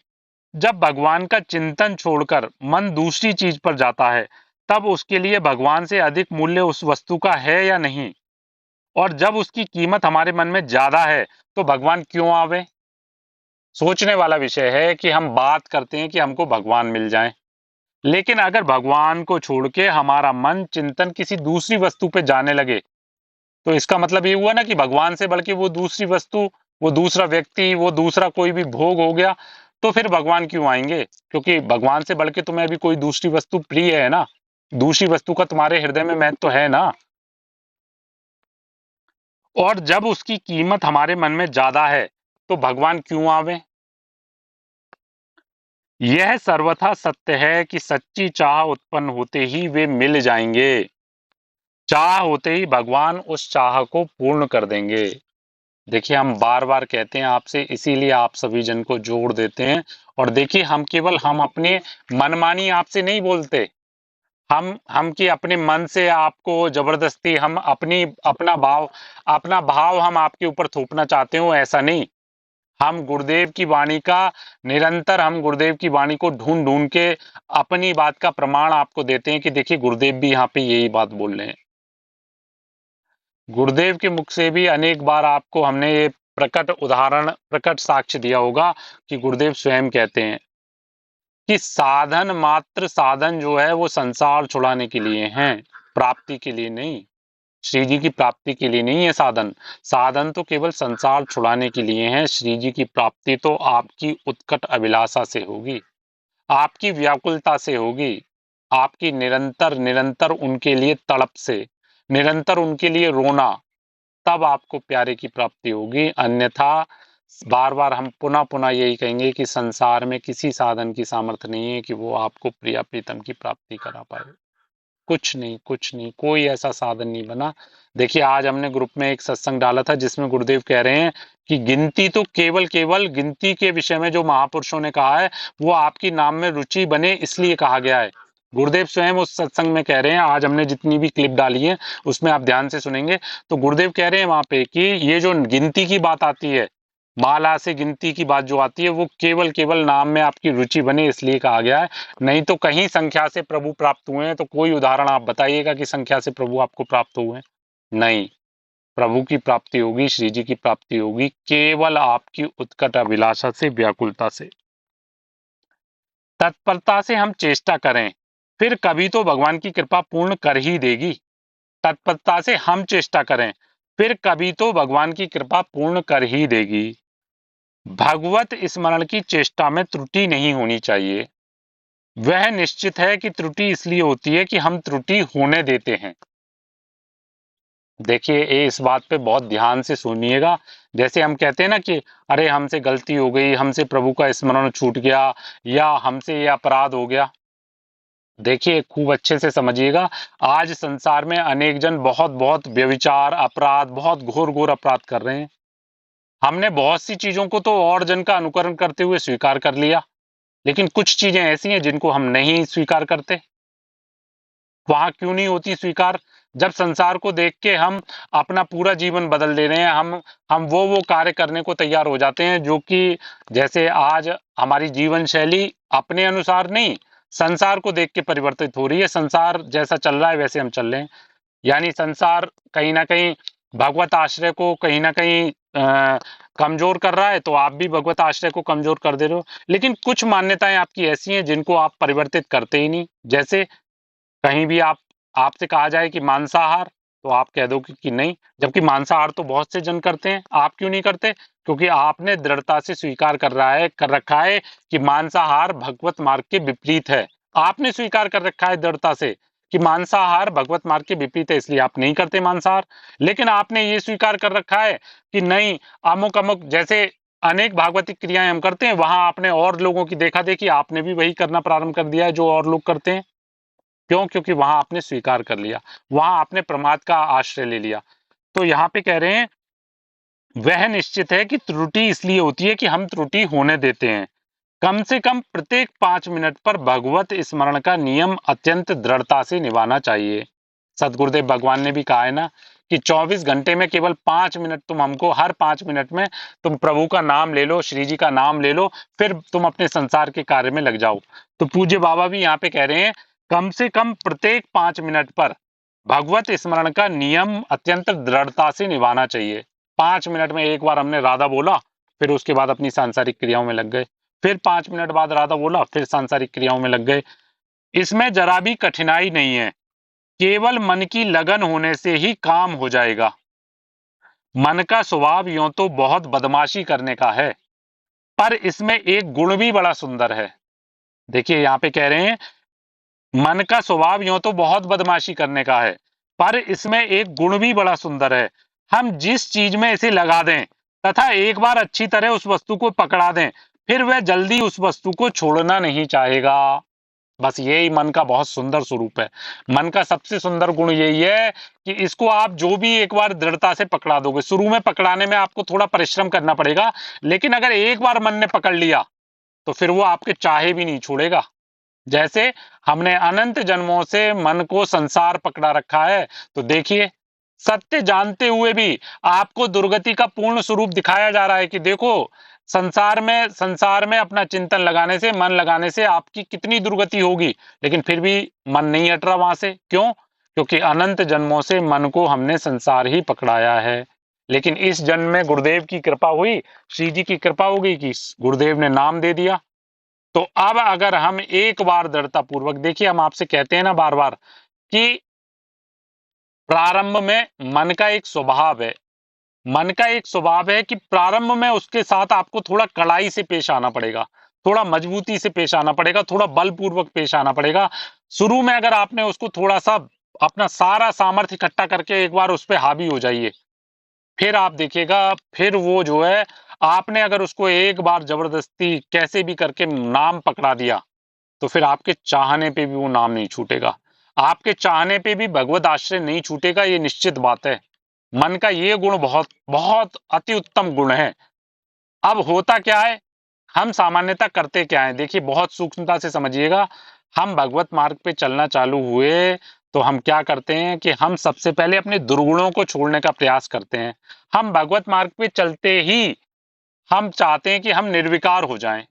जब भगवान का चिंतन छोड़कर मन दूसरी चीज पर जाता है तब उसके लिए भगवान से अधिक मूल्य उस वस्तु का है या नहीं। और जब उसकी कीमत हमारे मन में ज्यादा है तो भगवान क्यों आवे। सोचने वाला विषय है कि हम बात करते हैं कि हमको भगवान मिल जाएं, लेकिन अगर भगवान को छोड़ के हमारा मन चिंतन किसी दूसरी वस्तु पे जाने लगे तो इसका मतलब ये हुआ ना कि भगवान से बढ़ के वो दूसरी वस्तु, वो दूसरा व्यक्ति, वो दूसरा कोई भी भोग हो गया। तो फिर भगवान क्यों आएंगे, क्योंकि भगवान से बढ़ के तुम्हें अभी कोई दूसरी वस्तु प्रिय है ना, दूसरी वस्तु का तुम्हारे हृदय में महत्व तो है ना। और जब उसकी कीमत हमारे मन में ज्यादा है तो भगवान क्यों आवे। यह सर्वथा सत्य है कि सच्ची चाह उत्पन्न होते ही वे मिल जाएंगे, चाह होते ही भगवान उस चाह को पूर्ण कर देंगे। देखिए हम बार बार कहते हैं आपसे, इसीलिए आप सभी जन को जोड़ देते हैं। और देखिए हम अपने मनमानी आपसे नहीं बोलते, हम कि अपने मन से आपको जबरदस्ती हम अपना भाव हम आपके ऊपर थोपना चाहते हो, ऐसा नहीं। हम गुरुदेव की वाणी का निरंतर, हम गुरुदेव की वाणी को ढूंढ ढूंढ के अपनी बात का प्रमाण आपको देते हैं कि देखिए गुरुदेव भी यहाँ पे यही बात बोल रहे हैं। गुरुदेव के मुख से भी अनेक बार आपको हमने ये प्रकट उदाहरण, प्रकट साक्ष्य दिया होगा कि गुरुदेव स्वयं कहते हैं कि साधन मात्र, साधन जो है वो संसार छुड़ाने के लिए हैं, प्राप्ति के लिए नहीं। श्री जी की प्राप्ति के लिए नहीं है साधन, साधन तो केवल संसार छुड़ाने के लिए है। श्री जी की प्राप्ति तो आपकी उत्कट अभिलाषा से होगी, आपकी व्याकुलता से होगी, आपकी निरंतर निरंतर उनके लिए तड़प से, निरंतर उनके लिए रोना, तब आपको प्यारे की प्राप्ति होगी। अन्यथा बार बार हम पुनः पुनः यही कहेंगे कि संसार में किसी साधन की सामर्थ्य नहीं है कि वो आपको प्रिया प्रीतम की प्राप्ति करा पाए। कुछ नहीं, कुछ नहीं, कोई ऐसा साधन नहीं बना। देखिए आज हमने ग्रुप में एक सत्संग डाला था जिसमें गुरुदेव कह रहे हैं कि गिनती तो केवल केवल गिनती के विषय में जो महापुरुषों ने कहा है वो आपकी नाम में रुचि बने इसलिए कहा गया है। गुरुदेव स्वयं उस सत्संग में कह रहे हैं, आज हमने जितनी भी क्लिप डाली है उसमें आप ध्यान से सुनेंगे तो गुरुदेव कह रहे हैं वहां पे कि ये जो गिनती की बात आती है, माला से गिनती की बात जो आती है वो केवल केवल नाम में आपकी रुचि बने इसलिए कहा गया है। नहीं तो कहीं संख्या से प्रभु प्राप्त हुए हैं तो कोई उदाहरण आप बताइएगा कि संख्या से प्रभु आपको प्राप्त हुए हैं। नहीं, प्रभु की प्राप्ति होगी, श्री जी की प्राप्ति होगी केवल आपकी उत्कट अभिलाषा से, व्याकुलता से। तत्परता से हम चेष्टा करें, फिर कभी तो भगवान की कृपा पूर्ण कर ही देगी। तत्परता से हम चेष्टा करें, फिर कभी तो भगवान की कृपा पूर्ण कर ही देगी। भगवत स्मरण की चेष्टा में त्रुटि नहीं होनी चाहिए। वह निश्चित है कि त्रुटि इसलिए होती है कि हम त्रुटि होने देते हैं। देखिए, ये इस बात पे बहुत ध्यान से सुनिएगा। जैसे हम कहते हैं ना कि अरे हमसे गलती हो गई, हमसे प्रभु का स्मरण छूट गया या हमसे ये अपराध हो गया। देखिए, खूब अच्छे से समझिएगा। आज संसार में अनेक जन बहुत-बहुत व्यभिचार, अपराध, बहुत घोर-घोर अपराध कर रहे हैं। हमने बहुत सी चीज़ों को तो और जन का अनुकरण करते हुए स्वीकार कर लिया, लेकिन कुछ चीज़ें ऐसी हैं जिनको हम नहीं स्वीकार करते। वहाँ क्यों नहीं होती स्वीकार? जब संसार को देख के हम अपना पूरा जीवन बदल दे रहे हैं, हम वो कार्य करने को तैयार हो जाते हैं जो कि जैसे आज हमारी जीवन शैली अपने अनुसार नहीं, संसार को देख के परिवर्तित हो रही है। संसार जैसा चल रहा है वैसे हम चल रहे हैं। यानी संसार कहीं न कहीं भगवत आश्रय को कहीं न कहीं कमज़ोर कर रहा है, तो आप भी भगवत आश्रय को कमज़ोर कर दे रहे हो। लेकिन कुछ मान्यताएँ आपकी ऐसी हैं जिनको आप परिवर्तित करते ही नहीं। जैसे कहीं भी आपसे कहा जाए कि मांसाहार, तो आप कह दोगे कि नहीं, जबकि मांसाहार तो बहुत से जन करते हैं, आप क्यों नहीं करते? क्योंकि आपने दृढ़ता से स्वीकार कर रखा है कि मांसाहार भगवत मार्ग के विपरीत है। आपने स्वीकार कर रखा है दृढ़ता से कि मांसाहार भगवत मार्ग के विपरीत है, इसलिए आप नहीं करते मांसाहार। लेकिन आपने ये स्वीकार कर रखा है कि नहीं, अमुक-अमुक जैसे अनेक भागवतिक क्रियाएँ हम करते हैं, वहाँ आपने और लोगों की देखा-देखी आपने भी वही करना प्रारंभ कर दिया है जो और लोग करते हैं। क्यों? क्योंकि वहां आपने स्वीकार कर लिया, वहां आपने प्रमाद का आश्रय ले लिया। तो यहाँ पे कह रहे हैं, वह निश्चित है कि त्रुटि इसलिए होती है कि हम त्रुटि होने देते हैं। कम से कम प्रत्येक 5 मिनट पर भगवत स्मरण का नियम अत्यंत दृढ़ता से निभाना चाहिए। सदगुरुदेव भगवान ने भी कहा है ना कि 24 घंटे में केवल 5 मिनट तुम हमको, हर 5 मिनट में तुम प्रभु का नाम ले लो, श्री जी का नाम ले लो, फिर तुम अपने संसार के कार्य में लग जाओ। तो पूज्य बाबा भी यहाँ पे कह रहे हैं, कम से कम प्रत्येक 5 मिनट पर भगवत स्मरण का नियम अत्यंत दृढ़ता से निभाना चाहिए। 5 मिनट में एक बार हमने राधा बोला, फिर उसके बाद अपनी सांसारिक क्रियाओं में लग गए। फिर 5 मिनट बाद राधा बोला, फिर सांसारिक क्रियाओं में लग गए। इसमें जरा भी कठिनाई नहीं है। केवल मन की लगन होने से ही काम हो जाएगा। मन का स्वभाव यूं तो बहुत बदमाशी करने का है, पर इसमें एक गुण भी बड़ा सुंदर है। देखिए यहाँ पे कह रहे हैं, मन का स्वभाव यूं तो बहुत बदमाशी करने का है, पर इसमें एक गुण भी बड़ा सुंदर है। हम जिस चीज में इसे लगा दें तथा एक बार अच्छी तरह उस वस्तु को पकड़ा दें, फिर वह जल्दी उस वस्तु को छोड़ना नहीं चाहेगा। बस यही मन का बहुत सुंदर स्वरूप है। मन का सबसे सुंदर गुण यही है कि इसको आप जो भी एक बार दृढ़ता से पकड़ा दोगे, शुरू में पकड़ाने में आपको थोड़ा परिश्रम करना पड़ेगा, लेकिन अगर एक बार मन ने पकड़ लिया तो फिर वो आपके चाहे भी नहीं छोड़ेगा। जैसे हमने अनंत जन्मों से मन को संसार पकड़ा रखा है, तो देखिए, सत्य जानते हुए भी आपको दुर्गति का पूर्ण स्वरूप दिखाया जा रहा है कि देखो, संसार में अपना चिंतन लगाने से, मन लगाने से आपकी कितनी दुर्गति होगी, लेकिन फिर भी मन नहीं हट रहा वहां से। क्यों? क्योंकि अनंत जन्मों से मन को हमने संसार ही पकड़ाया है। लेकिन इस जन्म में गुरुदेव की कृपा हुई, श्री जी की कृपा हो गई कि गुरुदेव ने नाम दे दिया। तो अब अगर हम एक बार दृढ़ता पूर्वक, देखिए हम आपसे कहते हैं ना बार बार कि प्रारंभ में मन का एक स्वभाव है, मन का एक स्वभाव है कि प्रारंभ में उसके साथ आपको थोड़ा कड़ाई से पेश आना पड़ेगा, थोड़ा मजबूती से पेश आना पड़ेगा, थोड़ा बलपूर्वक पेश आना पड़ेगा। शुरू में अगर आपने उसको थोड़ा सा अपना सारा सामर्थ्य इकट्ठा करके एक बार उस पर हावी हो जाइए, फिर आप देखिएगा, फिर वो जो है, आपने अगर उसको एक बार जबरदस्ती कैसे भी करके नाम पकड़ा दिया, तो फिर आपके चाहने पे भी वो नाम नहीं छूटेगा। आपके चाहने पे भी भगवत आश्रय नहीं छूटेगा, ये निश्चित बात है। मन का ये गुण बहुत बहुत अति उत्तम गुण है। अब होता क्या है, हम सामान्यतः करते क्या है, देखिए बहुत सूक्ष्मता से समझिएगा। हम भगवत मार्ग पे चलना चालू हुए तो हम क्या करते हैं कि हम सबसे पहले अपने दुर्गुणों को छोड़ने का प्रयास करते हैं। हम भगवत मार्ग पे चलते ही हम चाहते हैं कि हम निर्विकार हो जाएं।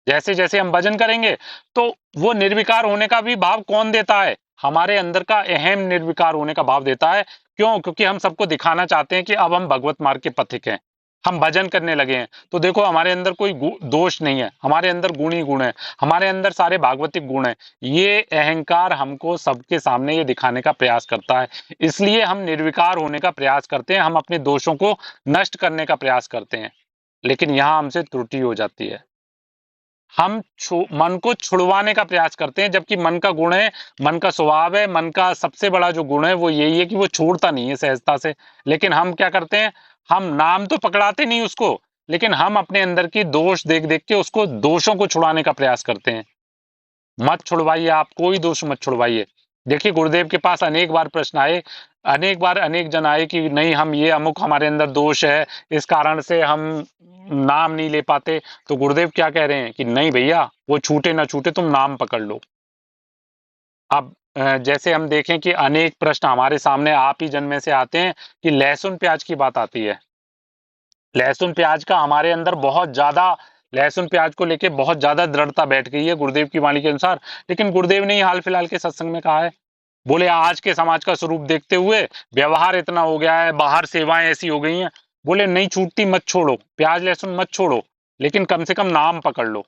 जैसे जैसे हम भजन करेंगे तो वो निर्विकार होने का भी भाव कौन देता है? हमारे अंदर का अहम निर्विकार होने का भाव देता है। क्यों? क्योंकि हम सबको दिखाना चाहते हैं कि अब हम भगवत मार्ग के पथिक हैं। हम भजन करने लगे हैं, तो देखो हमारे अंदर कोई दोष नहीं है, हमारे अंदर गुण ही गुण है, हमारे अंदर सारे भागवतिक गुण है। ये अहंकार हमको सबके सामने ये दिखाने का प्रयास करता है, इसलिए हम निर्विकार होने का प्रयास करते हैं, हम अपने दोषों को नष्ट करने का प्रयास करते हैं। लेकिन यहां हमसे त्रुटि हो जाती है, हम मन को छुड़वाने का प्रयास करते हैं, जबकि मन का गुण है, मन का स्वभाव है, मन का सबसे बड़ा जो गुण है वो यही है कि वो छोड़ता नहीं है सहजता से। लेकिन हम क्या करते हैं, हम नाम तो पकड़ाते नहीं उसको, लेकिन हम अपने अंदर की दोष देख देख के उसको दोषों को छुड़ाने का प्रयास करते हैं। मत छुड़वाइए, आप कोई दोष मत छुड़वाइए। देखिए गुरुदेव के पास अनेक बार प्रश्न आए, अनेक बार अनेक जन आए कि नहीं हम ये अमुक हमारे अंदर दोष है, इस कारण से हम नाम नहीं ले पाते। तो गुरुदेव क्या कह रहे हैं कि नहीं भैया, वो छूटे ना छूटे, तुम नाम पकड़ लो। अब जैसे हम देखें कि अनेक प्रश्न हमारे सामने आप ही जन में से आते हैं कि लहसुन प्याज की बात आती है। लहसुन प्याज का हमारे अंदर बहुत ज्यादा, लहसुन प्याज को लेके बहुत ज्यादा दृढ़ता बैठ गई है गुरुदेव की वाणी के अनुसार। लेकिन गुरुदेव ने हाल फिलहाल के सत्संग में कहा है, बोले आज के समाज का स्वरूप देखते हुए व्यवहार इतना हो गया है, बाहर सेवाएं ऐसी हो गई हैं, बोले नहीं छूटती मत छोड़ो, प्याज लहसुन मत छोड़ो, लेकिन कम से कम नाम पकड़ लो।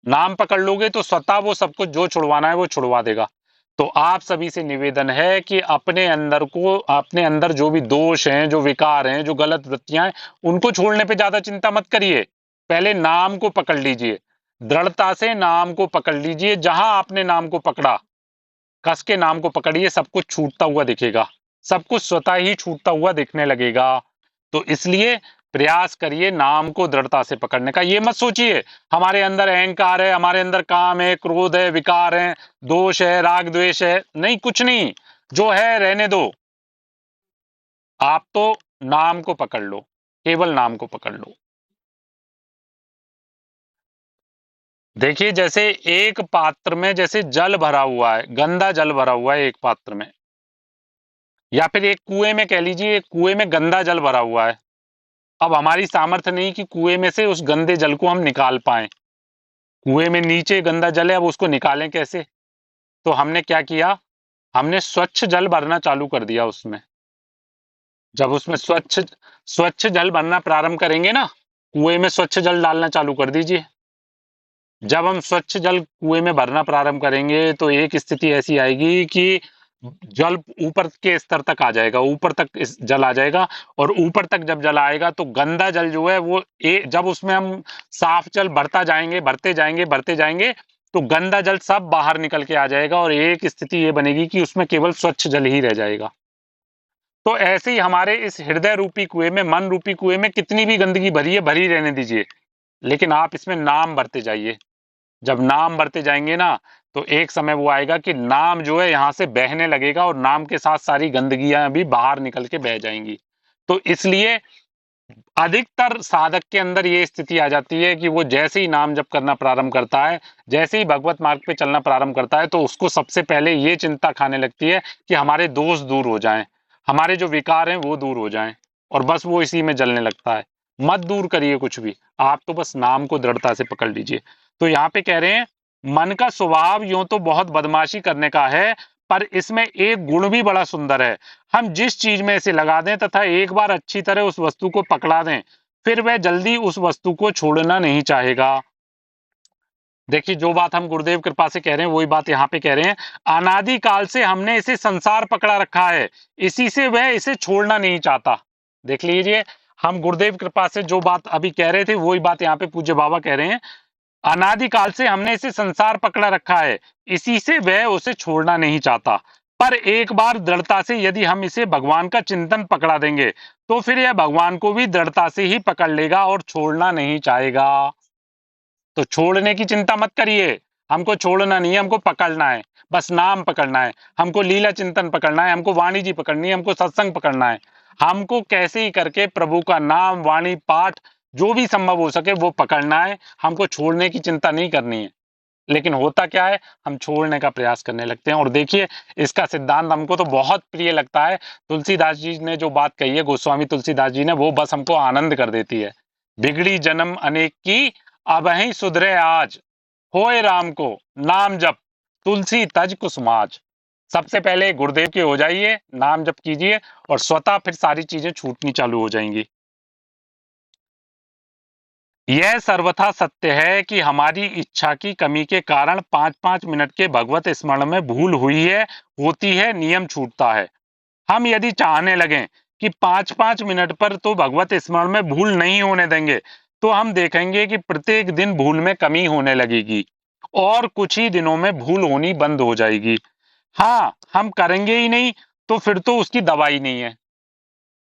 नाम पकड़ लोगे तो स्वतः वो सब कुछ जो छुड़वाना है वो छुड़वा देगा। तो आप सभी से निवेदन है कि अपने अंदर को, अपने अंदर जो भी दोष हैं, जो विकार हैं, जो गलत वृत्तियां हैं, उनको छोड़ने पे ज्यादा चिंता मत करिए। पहले नाम को पकड़ लीजिए, दृढ़ता से नाम को पकड़ लीजिए। जहां आपने नाम को पकड़ा, कस के नाम को पकड़िए, सब कुछ छूटता हुआ दिखेगा, सब कुछ स्वतः ही छूटता हुआ दिखने लगेगा। तो इसलिए प्रयास करिए नाम को दृढ़ता से पकड़ने का। ये मत सोचिए हमारे अंदर अहंकार है, हमारे अंदर काम है, क्रोध है, विकार है, दोष है, राग द्वेष है, नहीं, कुछ नहीं, जो है रहने दो। आप तो नाम को पकड़ लो, केवल नाम को पकड़ लो। देखिए जैसे एक पात्र में जैसे जल भरा हुआ है, गंदा जल भरा हुआ है एक पात्र में, या फिर एक कुएं में कह लीजिए, एक कुएं में गंदा जल भरा हुआ है। अब हमारी सामर्थ्य नहीं कि कुएं में से उस गंदे जल को हम निकाल पाए, कुएं में नीचे गंदा जल है, अब उसको निकालें कैसे? तो हमने क्या किया, हमने स्वच्छ जल भरना चालू कर दिया उसमें। जब उसमें स्वच्छ स्वच्छ जल भरना प्रारंभ करेंगे ना, कुएं में स्वच्छ जल डालना चालू कर दीजिए। जब हम स्वच्छ जल कुएं में भरना प्रारंभ करेंगे तो एक स्थिति ऐसी आएगी कि जल ऊपर के स्तर तक आ जाएगा, ऊपर तक जल आ जाएगा, और ऊपर तक जब जल आएगा तो गंदा जल जो है वो जब उसमें हम साफ जल भरता जाएंगे, भरते जाएंगे, भरते जाएंगे, तो गंदा जल सब बाहर निकल के आ जाएगा और एक स्थिति ये बनेगी कि उसमें केवल स्वच्छ जल ही रह जाएगा। तो ऐसे ही हमारे इस हृदय रूपी कुएं में, मन रूपी कुएं में कितनी भी गंदगी भरी है, भरी रहने दीजिए, लेकिन आप इसमें नाम भरते जाइए। जब नाम बढ़ते जाएंगे ना, तो एक समय वो आएगा कि नाम जो है यहां से बहने लगेगा और नाम के साथ सारी गंदगियां भी बाहर निकल के बह जाएंगी। तो इसलिए अधिकतर साधक के अंदर ये स्थिति आ जाती है कि वो जैसे ही नाम जप करना प्रारंभ करता है, जैसे ही भगवत मार्ग पे चलना प्रारंभ करता है, तो उसको सबसे पहले ये चिंता खाने लगती है कि हमारे दोष दूर हो जाएं, हमारे जो विकार हैं वो दूर हो जाएं, और बस वो इसी में जलने लगता है। मत दूर करिए कुछ भी, आप तो बस नाम को दृढ़ता से पकड़ लीजिए। तो यहाँ पे कह रहे हैं, मन का स्वभाव यूं तो बहुत बदमाशी करने का है, पर इसमें एक गुण भी बड़ा सुंदर है। हम जिस चीज में इसे लगा दें तथा एक बार अच्छी तरह उस वस्तु को पकड़ा दें, फिर वह जल्दी उस वस्तु को छोड़ना नहीं चाहेगा। देखिए जो बात हम गुरुदेव कृपा से कह रहे हैं वही बात यहाँ पे कह रहे हैं, अनादि काल से हमने इसे संसार पकड़ा रखा है, इसी से वह इसे छोड़ना नहीं चाहता। देख लीजिए, हम गुरुदेव कृपा से जो बात अभी कह रहे थे वही बात यहाँ पे पूज्य बाबा कह रहे हैं, अनादि काल से हमने इसे संसार पकड़ा रखा है, इसी से वह उसे छोड़ना नहीं चाहता। पर एक बार दृढ़ता से यदि हम इसे भगवान का चिंतन पकड़ा देंगे, तो फिर यह भगवान को भी दृढ़ता से ही पकड़ लेगा और छोड़ना नहीं चाहेगा। तो छोड़ने की चिंता मत करिए, हमको छोड़ना नहीं है, हमको पकड़ना है, बस नाम पकड़ना है, हमको लीला चिंतन पकड़ना है, हमको वाणी जी पकड़नी है, हमको सत्संग पकड़ना है। हमको कैसे ही करके प्रभु का नाम, वाणी, पाठ जो भी संभव हो सके वो पकड़ना है, हमको छोड़ने की चिंता नहीं करनी है। लेकिन होता क्या है, हम छोड़ने का प्रयास करने लगते हैं। और देखिए इसका सिद्धांत हमको तो बहुत प्रिय लगता है, तुलसीदास जी ने जो बात कही है, गोस्वामी तुलसीदास जी ने, वो बस हमको आनंद कर देती है। बिगड़ी जन्म अनेक की, अब ही सुधरे आज, होए राम को नाम जप, तुलसी तज कुसुमाज। सबसे पहले गुरुदेव के हो जाइए, नाम जप कीजिए, और स्वतः फिर सारी चीजें छूटनी चालू हो जाएंगी। यह सर्वथा सत्य है कि हमारी इच्छा की कमी के कारण 5-5 मिनट के भगवत स्मरण में भूल हुई है, होती है, नियम छूटता है। हम यदि चाहने लगें कि 5-5 मिनट पर तो भगवत स्मरण में भूल नहीं होने देंगे, तो हम देखेंगे कि प्रत्येक दिन भूल में कमी होने लगेगी और कुछ ही दिनों में भूल होनी बंद हो जाएगी। हाँ, हम करेंगे ही नहीं, तो फिर तो उसकी दवाई नहीं है।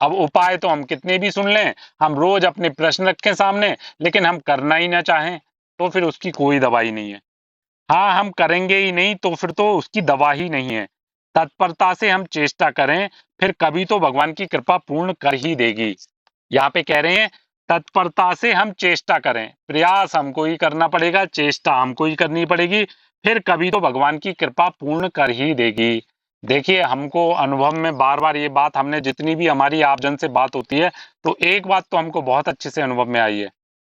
अब उपाय तो हम कितने भी सुन लें, हम रोज अपने प्रश्न रखें सामने, लेकिन हम करना ही ना चाहें, तो फिर उसकी कोई दवाई नहीं है। हाँ, हम करेंगे ही नहीं तो फिर तो उसकी दवा ही नहीं है। तत्परता से हम चेष्टा करें, फिर कभी तो भगवान की कृपा पूर्ण कर ही देगी। यहाँ पे कह रहे हैं, तत्परता से हम चेष्टा करें, प्रयास हमको ही करना पड़ेगा, चेष्टा हमको ही करनी पड़ेगी, फिर कभी तो भगवान की कृपा पूर्ण कर ही देगी। देखिए, हमको अनुभव में बार-बार ये बात हमने जितनी भी हमारी आपजन से बात होती है, तो एक बात तो हमको बहुत अच्छे से अनुभव में आई है,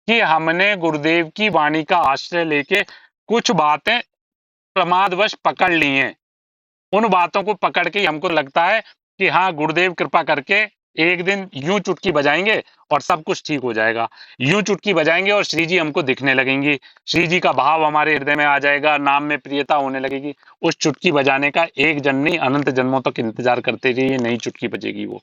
कि हमने गुरुदेव की वाणी का आश्रय लेके कुछ बातें प्रमादवश पकड़ ली हैं। उन बातों को पकड़ के ही हमको लगता है कि हाँ, गुरुदेव कृपा करके एक दिन यूं चुटकी बजाएंगे और सब कुछ ठीक हो जाएगा। यूं चुटकी बजाएंगे और श्री जी हमको दिखने लगेंगी। श्री जी का भाव हमारे हृदय में आ जाएगा, नाम में प्रियता होने लगेगी। उस चुटकी बजाने का एक जन्म नहीं, अनंत जन्मों तक इंतजार करते रहिए, नई चुटकी बजेगी वो।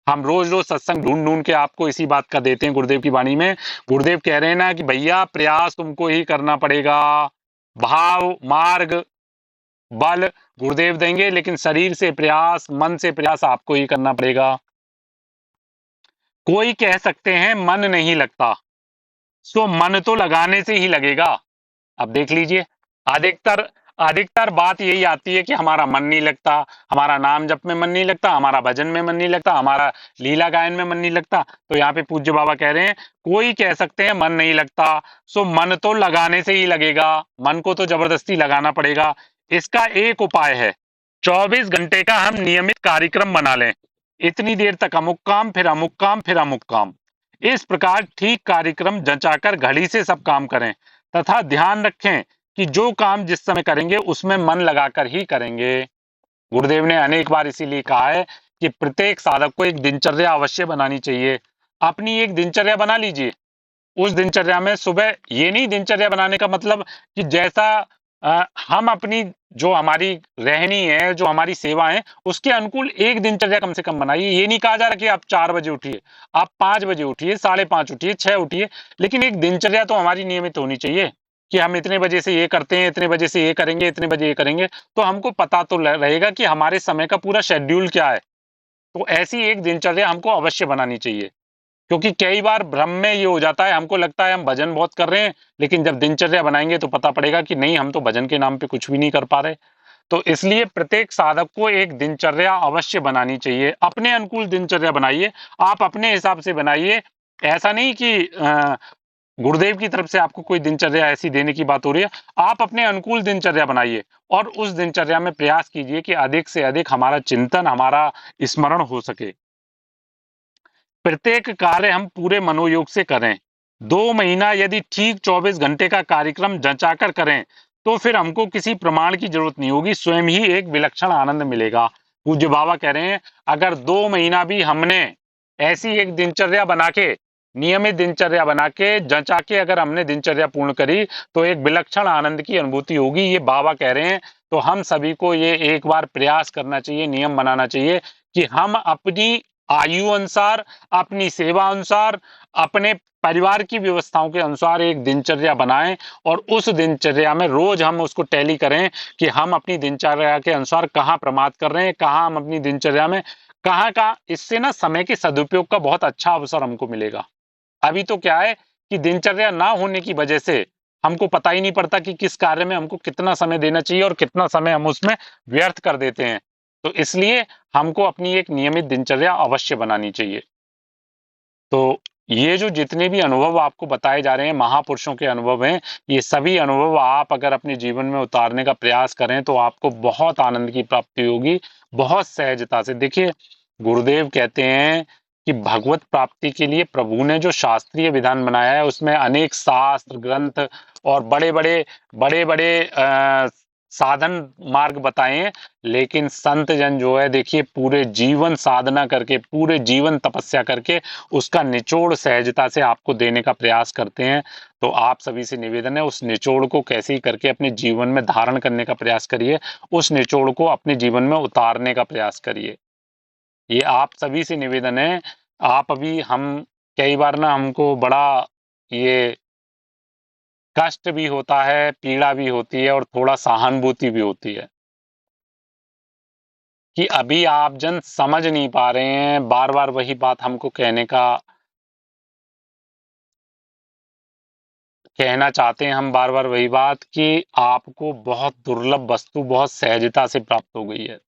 हम रोज-रोज सत्संग ढूँढ-ढूँढ के आपको इसी बात का देते हैं गुरुदेव की वाणी में। गुरुदेव कह रहे हैं ना कि भैया प्रयास तुमको ही करना पड़ेगा। भाव, मार्ग, बल गुरुदेव देंगे, लेकिन शरीर से प्रयास, मन से प्रयास आपको ही करना पड़ेगा। कोई कह सकते हैं मन नहीं लगता, सो मन तो लगाने से ही लगेगा। अब देख लीजिए, अधिकतर अधिकतर बात यही आती है कि हमारा मन नहीं लगता, हमारा नाम जप में मन नहीं लगता, हमारा भजन में मन नहीं लगता, हमारा लीला गायन में मन नहीं लगता। तो यहाँ पे पूज्य बाबा कह रहे हैं, कोई कह सकते हैं मन नहीं लगता, सो मन तो लगाने से ही लगेगा, मन को तो जबरदस्ती लगाना पड़ेगा। इसका एक उपाय है, 24 घंटे का हम नियमित कार्यक्रम बना लें। इतनी देर तक अमुक काम, फिर अमुक काम, फिर अमुक काम। इस प्रकार ठीक कार्यक्रम जचाकर घड़ी से सब काम करें, तथा ध्यान रखें कि जो काम जिस समय करेंगे उसमें मन लगाकर ही करेंगे। गुरुदेव ने अनेक बार इसीलिए कहा है कि प्रत्येक साधक को एक दिनचर्या अवश्य बनानी चाहिए। अपनी एक दिनचर्या बना लीजिए। उस दिनचर्या में सुबह, ये नहीं दिनचर्या बनाने का मतलब कि जैसा हम अपनी जो हमारी रहनी है, जो हमारी सेवा है, उसके अनुकूल एक दिनचर्या कम से कम बनाइए। ये नहीं कहा जा रहा कि आप 4 बजे उठिए, आप 5 बजे उठिए, 5:30 उठिए, 6 उठिए, लेकिन एक दिनचर्या तो हमारी नियमित होनी चाहिए कि हम इतने बजे से ये करते हैं, इतने बजे से ये करेंगे, इतने बजे ये करेंगे। तो हमको पता तो रहेगा कि हमारे समय का पूरा शेड्यूल क्या है। तो ऐसी एक दिनचर्या हमको अवश्य बनानी चाहिए। क्योंकि कई बार भ्रम में ये हो जाता है, हमको लगता है हम भजन बहुत कर रहे हैं, लेकिन जब दिनचर्या बनाएंगे तो पता पड़ेगा कि नहीं, हम तो भजन के नाम पे कुछ भी नहीं कर पा रहे। तो इसलिए प्रत्येक साधक को एक दिनचर्या अवश्य बनानी चाहिए। अपने अनुकूल दिनचर्या बनाइए, आप अपने हिसाब से बनाइए। ऐसा नहीं कि गुरुदेव की तरफ से आपको कोई दिनचर्या ऐसी देने की बात हो रही है। आप अपने अनुकूल दिनचर्या बनाइए और उस दिनचर्या में प्रयास कीजिए कि अधिक से अधिक हमारा चिंतन, हमारा स्मरण हो सके। प्रत्येक कार्य हम पूरे मनोयोग से करें। 2 महीना यदि ठीक 24 घंटे का कार्यक्रम जचाकर करें, तो फिर हमको किसी प्रमाण की जरूरत नहीं होगी, स्वयं ही एक विलक्षण आनंद मिलेगा। पूज्य बाबा कह रहे हैं, अगर 2 महीना भी हमने ऐसी एक दिनचर्या बना के, नियमित दिनचर्या बना के, जचा के अगर हमने दिनचर्या पूर्ण करी, तो एक विलक्षण आनंद की अनुभूति होगी। ये बाबा कह रहे हैं। तो हम सभी को ये एक बार प्रयास करना चाहिए, नियम बनाना चाहिए कि हम अपनी आयु अनुसार, अपनी सेवा अनुसार, अपने परिवार की व्यवस्थाओं के अनुसार एक दिनचर्या बनाएं और उस दिनचर्या में रोज हम उसको टैली करें कि हम अपनी दिनचर्या के अनुसार कहाँ प्रमाद कर रहे हैं, कहाँ हम अपनी दिनचर्या में कहाँ इससे ना समय के सदुपयोग का बहुत अच्छा अवसर हमको मिलेगा। अभी तो क्या है कि दिनचर्या ना होने की वजह से हमको पता ही नहीं पड़ता कि किस कार्य में हमको कितना समय देना चाहिए और कितना समय हम उसमें व्यर्थ कर देते हैं। तो इसलिए हमको अपनी एक नियमित दिनचर्या अवश्य बनानी चाहिए। तो ये जो जितने भी अनुभव आपको बताए जा रहे हैं, महापुरुषों के अनुभव हैं, ये सभी अनुभव आप अगर अपने जीवन में उतारने का प्रयास करें तो आपको बहुत आनंद की प्राप्ति होगी, बहुत सहजता से। देखिए, गुरुदेव कहते हैं कि भगवत प्राप्ति के लिए प्रभु ने जो शास्त्रीय विधान बनाया है, उसमें अनेक शास्त्र, ग्रंथ और बड़े-बड़े साधन मार्ग बताए हैं, लेकिन संत जन जो है देखिए पूरे जीवन साधना करके, पूरे जीवन तपस्या करके उसका निचोड़ सहजता से आपको देने का प्रयास करते हैं। तो आप सभी से निवेदन है, उस निचोड़ को कैसे ही करके अपने जीवन में धारण करने का प्रयास करिए, उस निचोड़ को अपने जीवन में उतारने का प्रयास करिए। ये आप सभी से निवेदन है। आप अभी हम कई बार ना हमको बड़ा ये कष्ट भी होता है, पीड़ा भी होती है और थोड़ा सहानुभूति भी होती है कि अभी आप जन समझ नहीं पा रहे हैं, बार-बार वही बात हमको कहना चाहते हैं हम बार-बार वही बात कि आपको बहुत दुर्लभ वस्तु बहुत सहजता से प्राप्त हो गई है।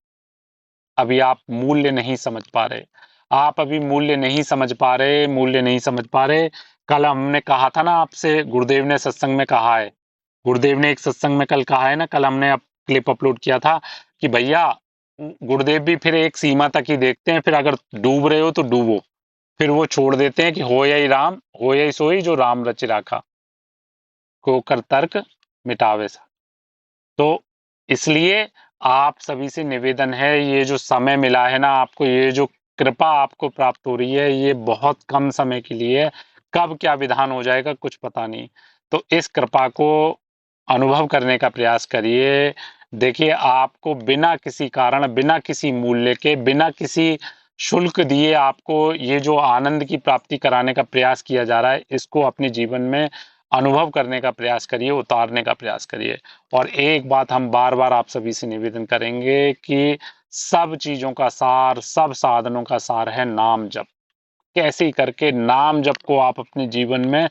अभी आप मूल्य नहीं समझ पा रहे। आप अभी मूल्य नहीं समझ पा रहे, मूल्य नहीं समझ पा रहे। कल हमने कहा था ना आपसे, गुरुदेव ने सत्संग में कहा है, गुरुदेव ने एक सत्संग में कल कहा है ना, कल हमने क्लिप अपलोड किया था कि भैया गुरुदेव भी फिर एक सीमा तक ही देखते हैं, फिर अगर डूब रहे हो तो डूबो, फिर वो छोड़ देते हैं कि हो यही राम, हो यही सोई जो राम रच राखा, को कर तर्क मिटावे सा। तो इसलिए आप सभी से निवेदन है, ये जो समय मिला है ना आपको, ये जो कृपा आपको प्राप्त हो रही है, ये बहुत कम समय के लिए है। कब क्या विधान हो जाएगा कुछ पता नहीं। तो इस कृपा को अनुभव करने का प्रयास करिए। देखिए आपको बिना किसी कारण, बिना किसी मूल्य के, बिना किसी शुल्क दिए आपको ये जो आनंद की प्राप्ति कराने का प्रयास किया जा रहा है, इसको अपने जीवन में अनुभव करने का प्रयास करिए, उतारने का प्रयास करिए। और एक बात हम बार-बार आप सभी से निवेदन करेंगे कि सब चीज़ों का सार, सब साधनों का सार है नाम जप। कैसे ही करके नाम जप को आप अपने जीवन में,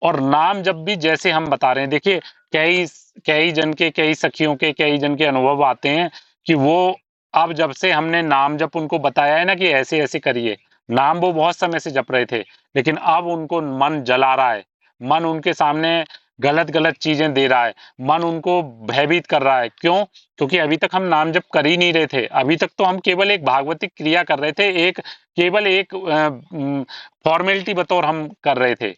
और नाम जप भी जैसे हम बता रहे हैं, देखिए कई कई जन के, कई सखियों के, कई जन के अनुभव आते हैं कि वो अब जब से हमने नाम जप उनको बताया है ना कि ऐसे-ऐसे करिए, नाम वो बहुत समय से जप रहे थे, लेकिन अब उनको मन जला रहा है, मन उनके सामने गलत-गलत चीज़ें दे रहा है, मन उनको भयभीत कर रहा है। क्यों? क्योंकि अभी तक हम नाम जप कर ही नहीं रहे थे। अभी तक तो हम केवल एक भागवतिक क्रिया कर रहे थे, एक केवल एक फॉर्मेलिटी बतौर हम कर रहे थे।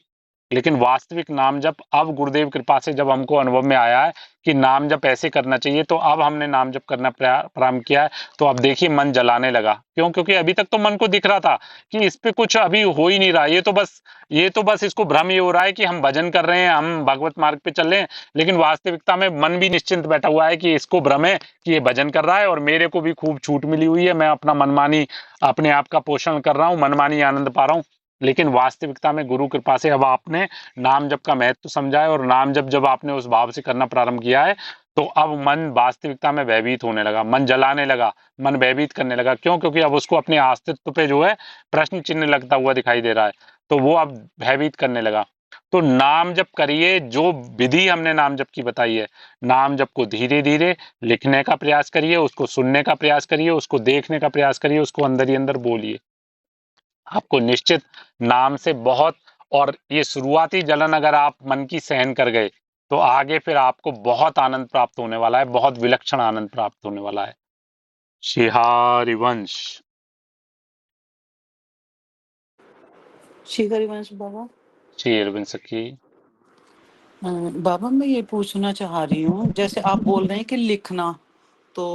लेकिन वास्तविक नाम जप अब गुरुदेव कृपा से जब हमको अनुभव में आया है कि नाम जप ऐसे करना चाहिए, तो अब हमने नाम जप करना प्रारंभ किया है। तो अब देखिए मन जलाने लगा। क्यों? क्योंकि अभी तक तो मन को दिख रहा था कि इस पे कुछ अभी हो ही नहीं रहा। ये तो बस इसको भ्रम ये हो रहा है कि हम भजन कर रहे हैं, हम भगवत मार्ग पे चल रहे हैं, लेकिन वास्तविकता में मन भी निश्चिंत बैठा हुआ है कि इसको भ्रम है कि ये भजन कर रहा है और मेरे को भी खूब छूट मिली हुई है, मैं अपना मनमानी अपने आप का पोषण कर रहा हूँ, मनमानी आनंद पा रहा हूँ। लेकिन वास्तविकता में गुरु कृपा से अब आपने नाम जप का महत्व समझा है, और नाम जप जब आपने उस भाव से करना प्रारंभ किया है, तो अब मन वास्तविकता में भयभीत होने लगा, मन जलाने लगा, मन भयभीत करने लगा। क्यों? क्योंकि अब उसको अपने अस्तित्व पे जो है प्रश्न चिन्ह लगता हुआ दिखाई दे रहा है, तो वो अब भयभीत करने लगा। तो नाम जप करिए, जो विधि हमने नाम जप की बताई है, नाम जप को धीरे धीरे लिखने का प्रयास करिए, उसको सुनने का प्रयास करिए, उसको देखने का प्रयास करिए, उसको अंदर ही अंदर बोलिए। आपको निश्चित नाम से बहुत, और ये शुरुआती जलन अगर आप मन की सहन कर गए, तो आगे फिर आपको बहुत आनंद प्राप्त होने वाला है, बहुत विलक्षण आनंद प्राप्त होने वाला है। श्री हरिवंश। श्री हरिवंश बाबा। श्री अरविंद सखी। बाबा मैं ये पूछना चाह रही हूँ, जैसे आप बोल रहे हैं कि लिखना, तो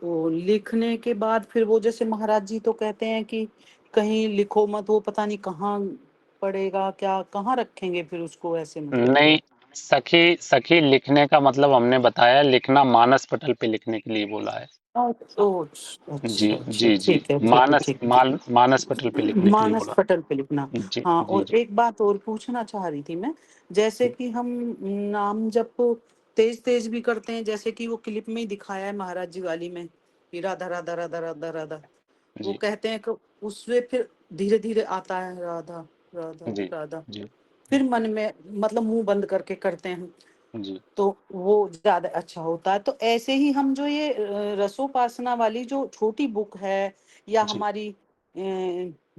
वो लिखने के बाद फिर वो जैसे महाराज जी तो कहते हैं कि कहीं लिखो मत, वो पता नहीं कहाँ पड़ेगा, क्या कहाँ रखेंगे फिर उसको, ऐसे मतलब नहीं, क्या? सखी सखी लिखने का मतलब हमने बताया, लिखना मानस पटल पे लिखने के लिए बोला है। ओ, जी अच्छा अच्छा, जी जी। ठीक है ठीक है मानस ठीक है। मानस पटल पे लिखने के लिए मानस बोला। पटल पे लिखना। जी हाँ, जी और जी। एक बात और पूछना चाह रही थी मैं, जैसे कि हम नाम जब तेज तेज भी करते हैं, जैसे कि वो क्लिप में ही दिखाया है महाराज जी वाली में कि राधा राधा राधा राधा राधा, वो जी कहते हैं कि उससे फिर धीरे धीरे आता है राधा राधा जी राधा, जी फिर मन में मतलब मुंह बंद करके करते हैं, जी तो वो ज्यादा अच्छा होता है। तो ऐसे ही हम जो ये रसोपासना वाली जो छोटी बुक है, या जी हमारी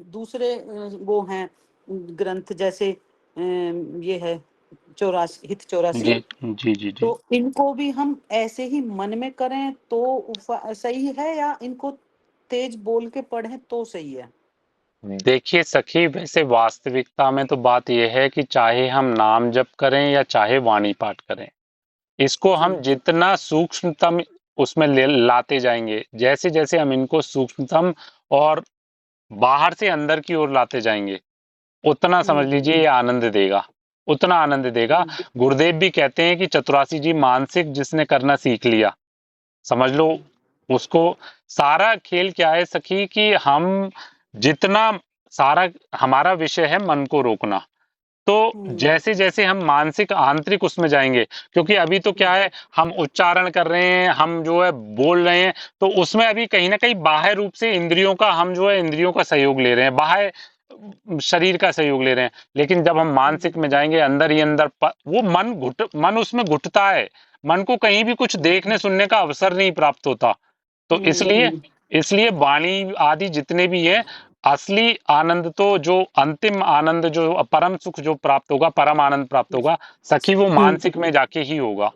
दूसरे वो हैं ग्रंथ, जैसे ये है 84 हित 84, जी जी जी जी। तो इनको भी हम ऐसे ही मन में करें तो सही है, या इनको तेज बोल के पढ़ें तो सही है? देखिए सखी, वैसे वास्तविकता में तो बात यह है कि चाहे हम नाम जप करें या चाहे वाणी पाठ करें, इसको हम जी जितना सूक्ष्मतम उसमें लाते जाएंगे, जैसे जैसे हम इनको सूक्ष्मतम और बाहर से अंदर की ओर लाते जाएंगे, उतना समझ हम्म लीजिए ये आनंद देगा, उतना आनंद देगा। हम्म गुरुदेव भी कहते हैं कि चतुरासी जी मानसिक जिसने करना सीख लिया, समझ लो उसको। सारा खेल क्या है सखी कि हम जितना, सारा हमारा विषय है मन को रोकना। तो हम्म जैसे जैसे हम मानसिक आंतरिक उसमें जाएंगे, क्योंकि अभी तो क्या है, हम उच्चारण कर रहे हैं, हम जो है बोल रहे हैं, तो उसमें अभी कहीं ना कहीं बाह्य रूप से इंद्रियों का, हम जो है इंद्रियों का सहयोग ले रहे हैं, बाह्य शरीर का सहयोग ले रहे हैं। लेकिन जब हम मानसिक में जाएंगे, अंदर ही अंदर वो मन उसमें घुटता है, मन को कहीं भी कुछ देखने सुनने का अवसर नहीं प्राप्त होता। तो इसलिए हम्म इसलिए वाणी आदि जितने भी है, असली आनंद तो जो अंतिम आनंद, जो परम सुख जो प्राप्त होगा, परम आनंद प्राप्त होगा सखी, वो हम्म मानसिक में जाके ही होगा।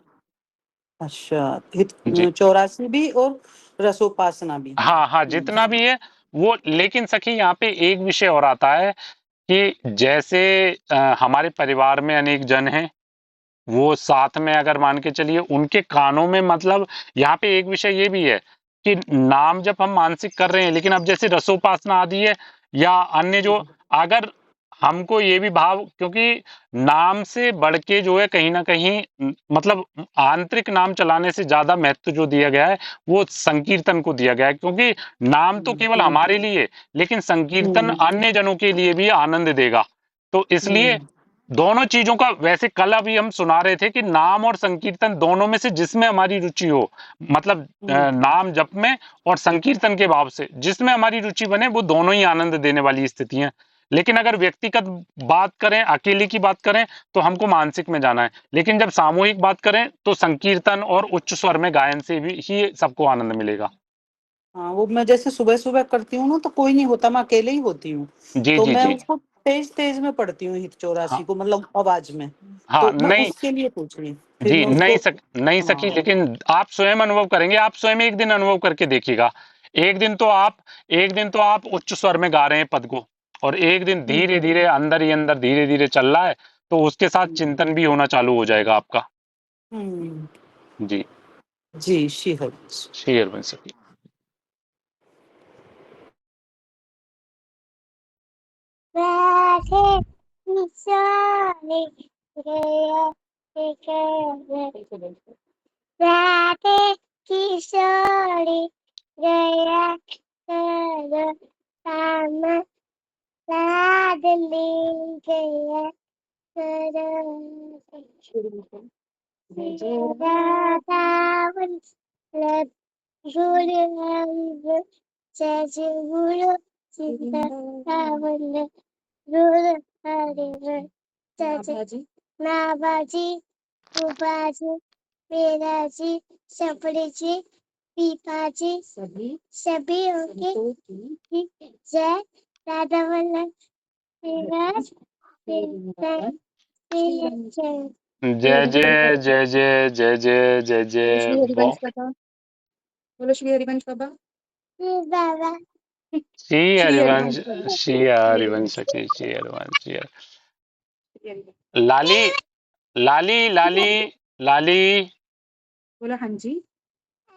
अच्छा, जी 84 भी और रसोपासना भी। हाँ हाँ, जितना भी है वो। लेकिन सखी यहाँ पे एक विषय और आता है कि जैसे हमारे परिवार में अनेक जन हैं, वो साथ में अगर मान के चलिए उनके कानों में, मतलब यहाँ पे एक विषय ये भी है कि नाम जब हम मानसिक कर रहे हैं, लेकिन अब जैसे रसोपासना आदि है या अन्य जो, अगर हमको ये भी भाव, क्योंकि नाम से बढ़ के जो है कहीं ना कहीं मतलब आंतरिक नाम चलाने से ज्यादा महत्व जो दिया गया है वो संकीर्तन को दिया गया है, क्योंकि नाम तो केवल हमारे लिए, लेकिन संकीर्तन हम्म अन्य जनों के लिए भी आनंद देगा। तो इसलिए हम्म दोनों चीजों का, वैसे कल अभी हम सुना रहे थे कि नाम और संकीर्तन दोनों में से जिसमें हमारी रुचि हो, मतलब हम्म नाम जप में और संकीर्तन के भाव से जिसमें हमारी रुचि बने, वो दोनों ही आनंद देने वाली स्थिति है। लेकिन अगर व्यक्तिगत बात करें, अकेले की बात करें, तो हमको मानसिक में जाना है। लेकिन जब सामूहिक बात करें तो संकीर्तन और उच्च स्वर में गायन से भी ही सबको आनंद मिलेगा। हाँ, वो मैं जैसे सुबह सुबह करती हूँ ना, तो कोई नहीं होता, मैं अकेले ही होती हूँ। जी तो जी मैं जी। उसको तेज तेज में पढ़ती हूँ, हित हाँ 84 को, मतलब आवाज में। हाँ, तो मैं नहीं उसके लिए पूछ रही हूँ, फिर जी, मैं उसको। नहीं सकी, हाँ लेकिन आप स्वयं अनुभव करेंगे, आप स्वयं एक दिन अनुभव करके देखिएगा। एक दिन तो आप एक दिन तो आप उच्च स्वर में गा रहे हैं पद को, और एक दिन हम्म धीरे धीरे अंदर ही अंदर धीरे धीरे चल रहा है, तो उसके साथ हम्म चिंतन भी होना चालू हो जाएगा आपका। हम्म, जी। जी श्री हरि। शेयर बन सके। राधे किशोरी गया राधे किशोरी गया करो काम लाडली गया करो राधा वल्लभ गुरु जय जय गुरु सीता वल्लभ गुरु हरि जय जय नाभाजी उबाजी मेराजी सपड़ेजी पीपाजी सभी होंगे जय राधा वल्लभ श्रीराज जय जय जय जय जय जय जय जय जय श्री हरिवंश कथा बोलो श्री हरिवंश बाबा बाबा श्री श्री हरिवंश, हरिवंश बाबा श्री श्री हरिवंश हरिवंश की, श्री हरिवंश, श्री हरिवंश लाली लाली लाली लाली, बोलो हाँ जी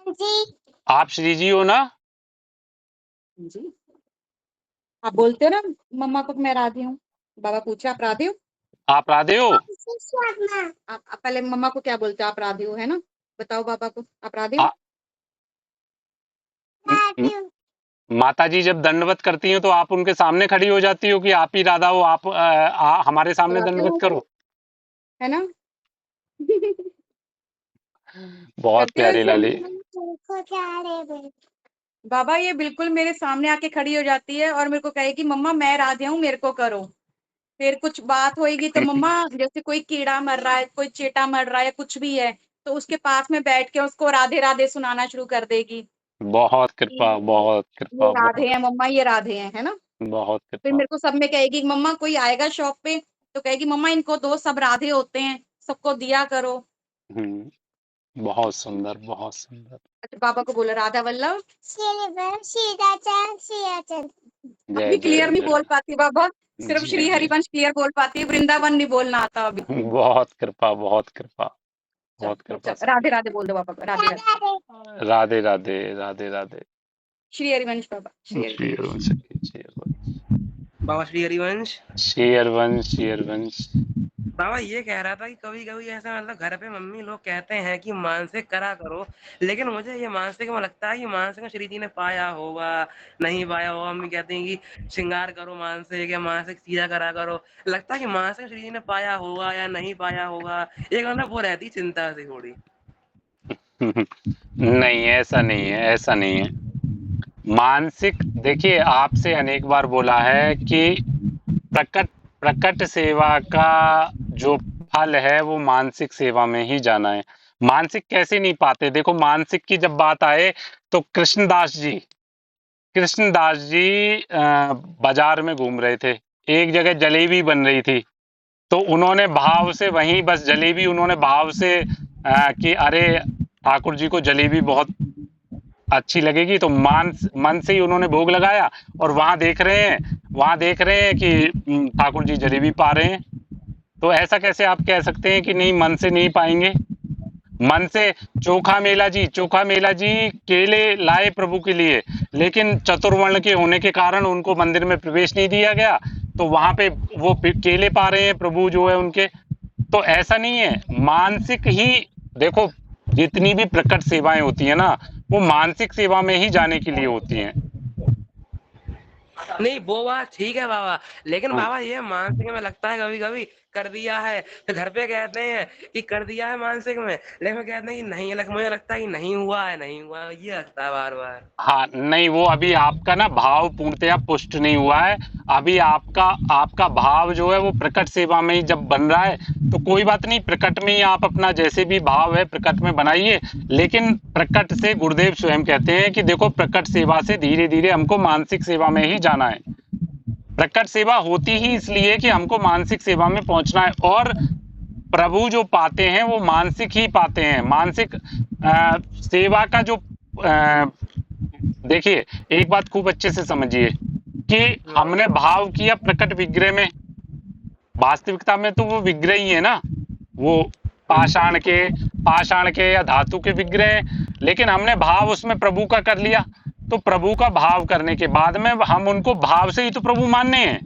जी आप श्री जी हो ना? हाँ जी आप बोलते हो ना मम्मा को मैं राधे हूँ बाबा पूछे आप राधे हो आप राधे हो? आप पहले मम्मा को क्या बोलते हो आप राधे हो है ना बताओ बाबा को आप राधे हो आ, माता जी जब दंडवत करती हैं तो आप उनके सामने खड़ी हो जाती हो कि आप ही राधा हो, आप हमारे सामने कराते दंडवत हो करो? है ना बहुत करते हो प्यारी ऐसे लाली। बाबा ये बिल्कुल मेरे सामने आके खड़ी हो जाती है और मेरे को कहेगी मम्मा मैं राधे हूँ मेरे को करो फिर कुछ बात होएगी तो मम्मा जैसे कोई कीड़ा मर रहा है कोई चींटा मर रहा है कुछ भी है तो उसके पास में बैठ के उसको राधे राधे सुनाना शुरू कर देगी बहुत कि कृपा, बहुत ये कृपा, राधे बहुत हैं मम्मा ये राधे हैं है ना बहुत फिर कृपा। मेरे को सब में कहेगी मम्मा कोई आएगा शॉप पे तो कहेगी मम्मा इनको दो सब राधे होते हैं सबको दिया करो बहुत सुंदर, बहुत सुंदर। अच्छा बाबा को बोला राधा वल्लभ जय अभी जय क्लियर नहीं जय। बोल पाती बाबा सिर्फ जी श्री जी। हरिवंश क्लियर बोल पाती है वृंदावन नहीं बोलना आता अभी बहुत कृपा, बहुत कृपा। बहुत कृपा चल राधे राधे बोल दो पापा को, राधे राधे। राधे राधे राधे राधे। श्री हरिवंश बाबा, श्री हरिवंश। श्री हरिवंश सखी, श्री हरिवंश, बाबा श्री हरिवंश। श्री हरिवंश, श्री हरिवंश। बाबा ये कह रहा था कि कभी कभी ऐसा मतलब घर पे मम्मी लोग कहते हैं कि मानसिक करा करो, लेकिन मुझे ये मानसिक में लगता है कि मानसिक में श्री जी ने पाया होगा, नहीं पाया होगा। मम्मी कहती हैं कि श्रृंगार करो मानसिक, या मानसिक सीधा करा करो। लगता है कि मानसिक श्री जी ने पाया होगा या नहीं पाया होगा, एक मतलब वो रहती चिंता से थोड़ी। नहीं, ऐसा नहीं है, ऐसा नहीं है। मानसिक, देखिए आपसे अनेक बार बोला है कि प्रकट प्रकट सेवा का जो फल है वो मानसिक सेवा में ही जाना है। मानसिक कैसे नहीं पाते? देखो, मानसिक की जब बात आए तो कृष्णदास जी बाजार में घूम रहे थे, एक जगह जलेबी बन रही थी, तो उन्होंने भाव से वहीं बस जलेबी उन्होंने भाव से कि अरे ठाकुर जी को जलेबी बहुत अच्छी लगेगी, तो मन से ही उन्होंने भोग लगाया, और वहां देख रहे हैं कि ठाकुर जी जलेबी पा रहे हैं। तो ऐसा कैसे आप कह सकते हैं कि नहीं, मन से नहीं पाएंगे? मन से चोखा मेला जी केले लाए प्रभु के लिए, लेकिन चतुर्वर्ण के होने के कारण उनको मंदिर में प्रवेश नहीं दिया गया, तो वहां पे वो केले पा रहे हैं प्रभु जो है उनके। तो ऐसा नहीं है, मानसिक ही देखो, जितनी भी प्रकट सेवाएं होती है ना, वो मानसिक सेवा में ही जाने के लिए होती हैं। नहीं वो बात ठीक है बाबा, लेकिन हाँ। बाबा ये मानसिक में लगता है कभी कभी कर दिया है, तो घर पे कहते हैं कि कर दिया है मानसिक में, लेकिन कहते हैं कि नहीं, मुझे लगता है कि नहीं हुआ है, नहीं हुआ है, ये लगता है बार बार। हाँ, नहीं, वो अभी आपका ना भाव पूर्णतया पुष्ट नहीं हुआ है। अभी आपका भाव जो है वो प्रकट सेवा में ही जब बन रहा है, तो कोई बात नहीं, प्रकट में ही आप अपना जैसे भी भाव है प्रकट में बनाइए। लेकिन प्रकट से गुरुदेव स्वयं कहते हैं कि देखो, प्रकट सेवा से धीरे धीरे हमको मानसिक सेवा में ही जाना है। प्रकट सेवा होती ही इसलिए कि हमको मानसिक सेवा में पहुंचना है, और प्रभु जो पाते हैं वो मानसिक ही पाते हैं। मानसिक सेवा का जो देखिए, एक बात खूब अच्छे से समझिए कि हमने भाव किया प्रकट विग्रह में, वास्तविकता में तो वो विग्रह ही है ना, वो पाषाण के या धातु के विग्रह हैं, लेकिन हमने भाव उसमें प्रभु का कर लिया। तो प्रभु का भाव करने के बाद में हम उनको भाव से ही तो प्रभु मानने हैं।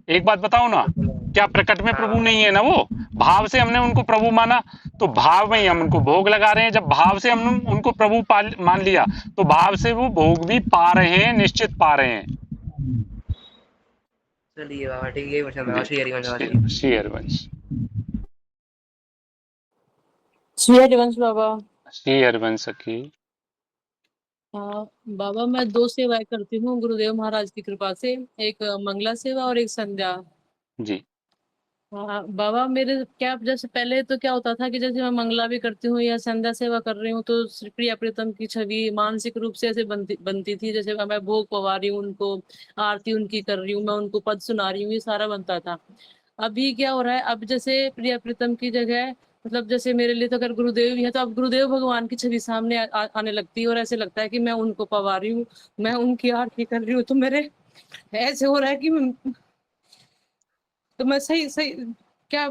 एक बात बताओ ना, क्या प्रकट में प्रभु नहीं है ना? वो भाव से हमने उनको प्रभु माना, तो भाव में ही हम उनको भोग लगा रहे हैं। जब भाव से हमने उनको प्रभु मान लिया, तो भाव से वो भोग भी पा रहे हैं, निश्चित पा रहे हैं। चलिए बाबा ठीक है, श्री हरिवंश बाबा, श्री हरिवंश, श्री हरिवंश बाबा। श्री हरिवंश सखी। हाँ बाबा, मैं 2 सेवाएं करती हूँ गुरुदेव महाराज की कृपा से, एक मंगला सेवा और एक संध्या जी। हाँ बाबा, मेरे क्या जैसे पहले तो क्या होता था कि जैसे मैं मंगला भी करती हूँ या संध्या सेवा कर रही हूँ, तो श्री प्रिया प्रीतम की छवि मानसिक रूप से ऐसे बनती थी, जैसे मैं भोग पवा रही हूँ उनको, आरती उनकी कर रही हूँ, मैं उनको पद सुना रही हूँ, ये सारा बनता था। अभी क्या हो रहा है, अब जैसे प्रिया प्रीतम की जगह मतलब जैसे मेरे लिए तो अगर गुरुदेव भी है, तो अब गुरुदेव भगवान की छवि सामने आने लगती है, और ऐसे लगता है कि मैं उनको पवा रही हूँ, मैं उनकी आरती कर रही हूँ। तो मेरे ऐसे हो रहा है कि तो मैं सही क्या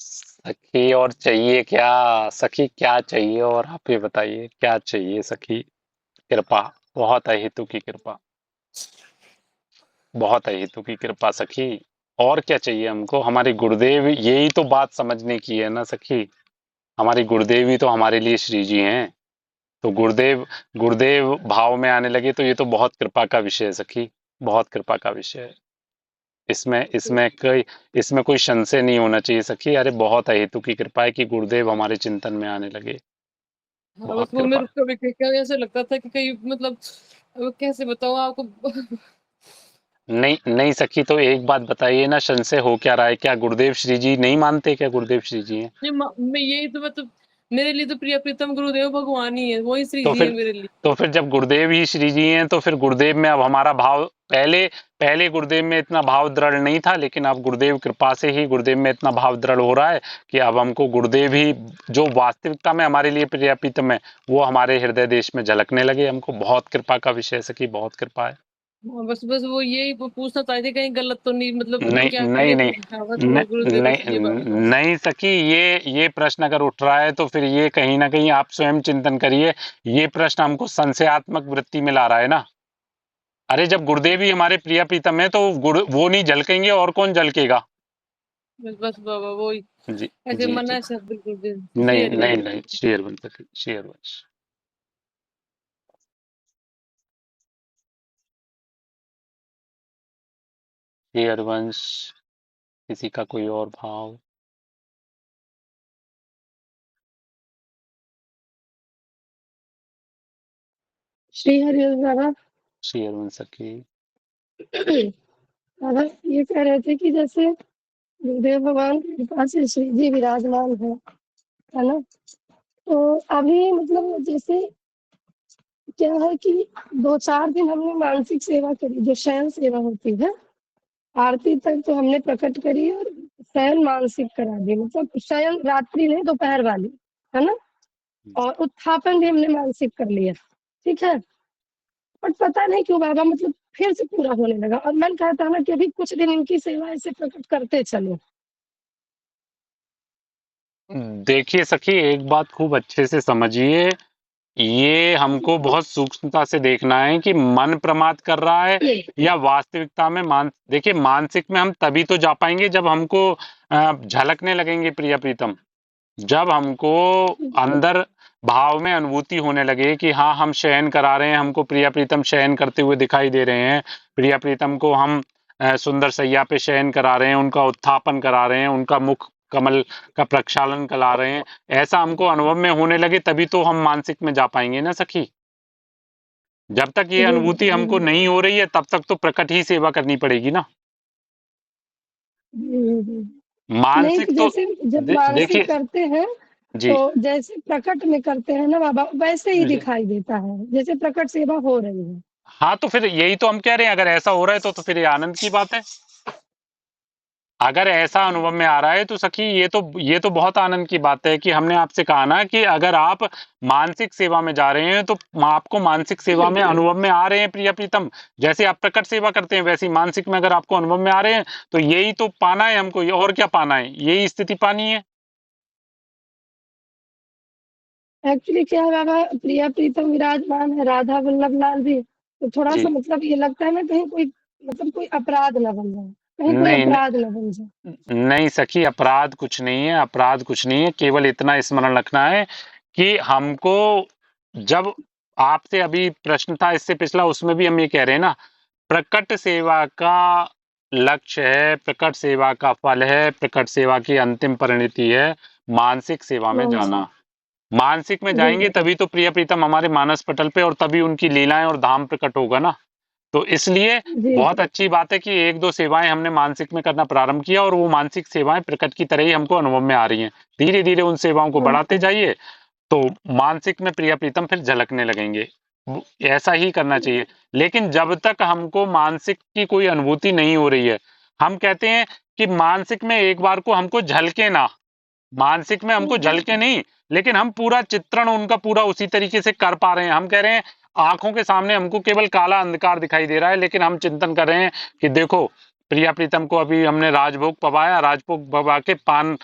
सखी और चाहिए क्या? सखी क्या चाहिए? और आप ये बताइए क्या चाहिए सखी? कृपा, बहुत है हेतु की कृपा, बहुत है हेतु की कृपा सखी। और क्या चाहिए हमको? हमारे गुरुदेव, यही तो बात समझने की है ना सखी। हमारे गुरुदेव ही तो हमारे लिए श्री जी हैं। तो गुरुदेव भाव में आने लगे तो ये तो बहुत कृपा का विषय है सखी, बहुत कृपा का विषय है। इसमें कोई संशय नहीं होना चाहिए सखी। अरे बहुत है हेतु की कृपा है कि गुरुदेव हमारे चिंतन में आने लगे। हाँ, बस वो मेरे को क्या ऐसे लगता था कि कहीं मतलब कैसे बताऊं आपको नहीं सखी, तो एक बात बताइए ना, संशय हो क्या रहा है? क्या गुरुदेव श्री जी नहीं मानते? क्या गुरुदेव श्री जी हैं? मैं यही तो मतलब मेरे लिए तो प्रिय प्रीतम गुरुदेव भगवान ही है, वही श्री तो जी है फिर मेरे लिए। तो फिर जब गुरुदेव ही श्री जी हैं, तो फिर गुरुदेव में अब हमारा भाव, पहले गुरुदेव में इतना भाव दृढ़ नहीं था, लेकिन अब गुरुदेव कृपा से ही गुरुदेव में इतना भाव दृढ़ हो रहा है कि अब हमको गुरुदेव ही जो वास्तविकता में हमारे लिए प्रिय प्रीतम है, वो हमारे हृदय देश में झलकने लगे। हमको बहुत कृपा का विषय सखी, बहुत कृपा है। बस बस वो यही पूछना चाहते थे, कहीं गलत तो नहीं, मतलब नहीं क्या नहीं क्लियर नहीं नहीं था, बस वो नहीं गुरुदेव बस ये बात नहीं था। नहीं सकी। ये प्रश्न अगर उठ रहा है तो फिर ये कहीं ना कहीं आप स्वयं चिंतन करिए। ये प्रश्न हमको संशयात्मक वृत्ति में ला रहा है ना। अरे जब गुरुदेव ही हमारे प्रिय प्रीतम है तो वो नहीं झलकेंगे और कौन झलकेगा। बस बस बाबा वो जी ऐसे जी मना जी। है सब, बिल्कुल भी नहीं शेयर नहीं नहीं नहीं, करते। शेयर बन सके, शेयर वंश। शेयर वंश, किसी का कोई और भाव। श्री हरि बाबा। शेयर बन सके। बाबा ये कह रहे थे कि जैसे गुरुदेव भगवान की कृपा से श्री जी विराजमान है ना। तो अभी मतलब जैसे क्या है कि 2-4 दिन हमने मानसिक सेवा करी, जो शयन सेवा होती है। आरती तक तो हमने प्रकट करी और शयन मानसिक करा दी, मतलब शयन रात्रि नहीं, दोपहर वाली, है ना। और उत्थापन भी हमने मानसिक कर लिया, ठीक है। बट पता नहीं क्यों बाबा मतलब फिर से पूरा होने लगा, और मन कहता है ना कि अभी कुछ दिन इनकी सेवा ऐसे प्रकट करते चलो। देखिए सखी, एक बात खूब अच्छे से समझिए। ये हमको बहुत सूक्ष्मता से देखना है कि मन प्रमाद कर रहा है या वास्तविकता में देखिए, मानसिक में हम तभी तो जा पाएंगे जब हमको झलकने लगेंगे प्रिय प्रीतम। जब हमको अंदर भाव में अनुभूति होने लगे कि हाँ, हम शयन करा रहे हैं, हमको प्रिय प्रीतम शयन करते हुए दिखाई दे रहे हैं, प्रिय प्रीतम को हम सुंदर सैया पे शयन करा रहे हैं, उनका उत्थापन करा रहे हैं, उनका मुख कमल का प्रक्षालन करा रहे हैं। ऐसा हमको अनुभव में होने लगे तभी तो हम मानसिक में जा पाएंगे ना सखी। जब तक ये जी अनुभूति हमको जी नहीं हो रही है तब तक तो प्रकट ही सेवा करनी पड़ेगी ना। जी जी। नहीं मानसिक तो तो जैसे जब मानसिक देखिए करते हैं जी तो जैसे प्रकट में करते हैं ना बाबा, वैसे ही जी। दिखाई देता है जैसे प्रकट सेवा हो रही है। हाँ, तो फिर यही तो हम कह रहे हैं, अगर ऐसा हो रहा है तो फिर ये आनंद की बात है। अगर ऐसा अनुभव में आ रहा है तो सखी ये तो बहुत आनंद की बात है कि हमने आपसे कहा ना कि अगर आप मानसिक सेवा में जा रहे हैं तो आपको मानसिक सेवा में अनुभव में आ रहे हैं प्रिय प्रीतम। जैसे आप प्रकट सेवा करते हैं वैसे ही मानसिक में अगर आपको अनुभव में आ रहे हैं तो यही तो पाना है हमको, और क्या पाना है, यही स्थिति पानी है। एक्चुअली क्या है बाबा, प्रिया प्रीतम विराजमान है, राधा वल्लभ लाल भी, तो थोड़ा सा जी। मतलब ये लगता है ना कहीं कोई मतलब कोई अपराध न बन जाए, कहीं कोई नहीं अपराध न बन जाए। नहीं सखी, अपराध कुछ नहीं है, अपराध कुछ नहीं है। केवल इतना स्मरण रखना है कि हमको, जब आपसे अभी प्रश्न था इससे पिछला, उसमें भी हम ये कह रहे हैं ना, प्रकट सेवा का लक्ष्य है, प्रकट सेवा का फल है, प्रकट सेवा की अंतिम परिणति है मानसिक सेवा में हाँ, जाना। मानसिक में जी जाएंगे तभी तो प्रिय प्रीतम हमारे मानस पटल पे, और तभी उनकी लीलाएं और धाम प्रकट होगा ना। तो इसलिए जी बहुत अच्छी बात है कि एक दो सेवाएं हमने मानसिक में करना प्रारंभ किया और वो मानसिक सेवाएं प्रकट की तरह ही हमको अनुभव में आ रही हैं। धीरे धीरे उन सेवाओं को हाँ, बढ़ाते जाइए तो मानसिक में प्रिय प्रीतम फिर झलकने लगेंगे। ऐसा ही करना चाहिए। लेकिन जब तक हमको मानसिक की कोई अनुभूति नहीं हो रही है, हम कहते हैं कि मानसिक में एक बार को हमको झलके ना, मानसिक में हमको झलके नहीं, लेकिन हम पूरा चित्रण उनका पूरा उसी तरीके से कर पा रहे हैं। हम कह रहे हैं आंखों के सामने हमको केवल काला अंधकार दिखाई दे रहा है, लेकिन हम चिंतन कर रहे हैं कि देखो, प्रिया प्रीतम को अभी हमने राजभोग पवाया, राजभोग पवा के पान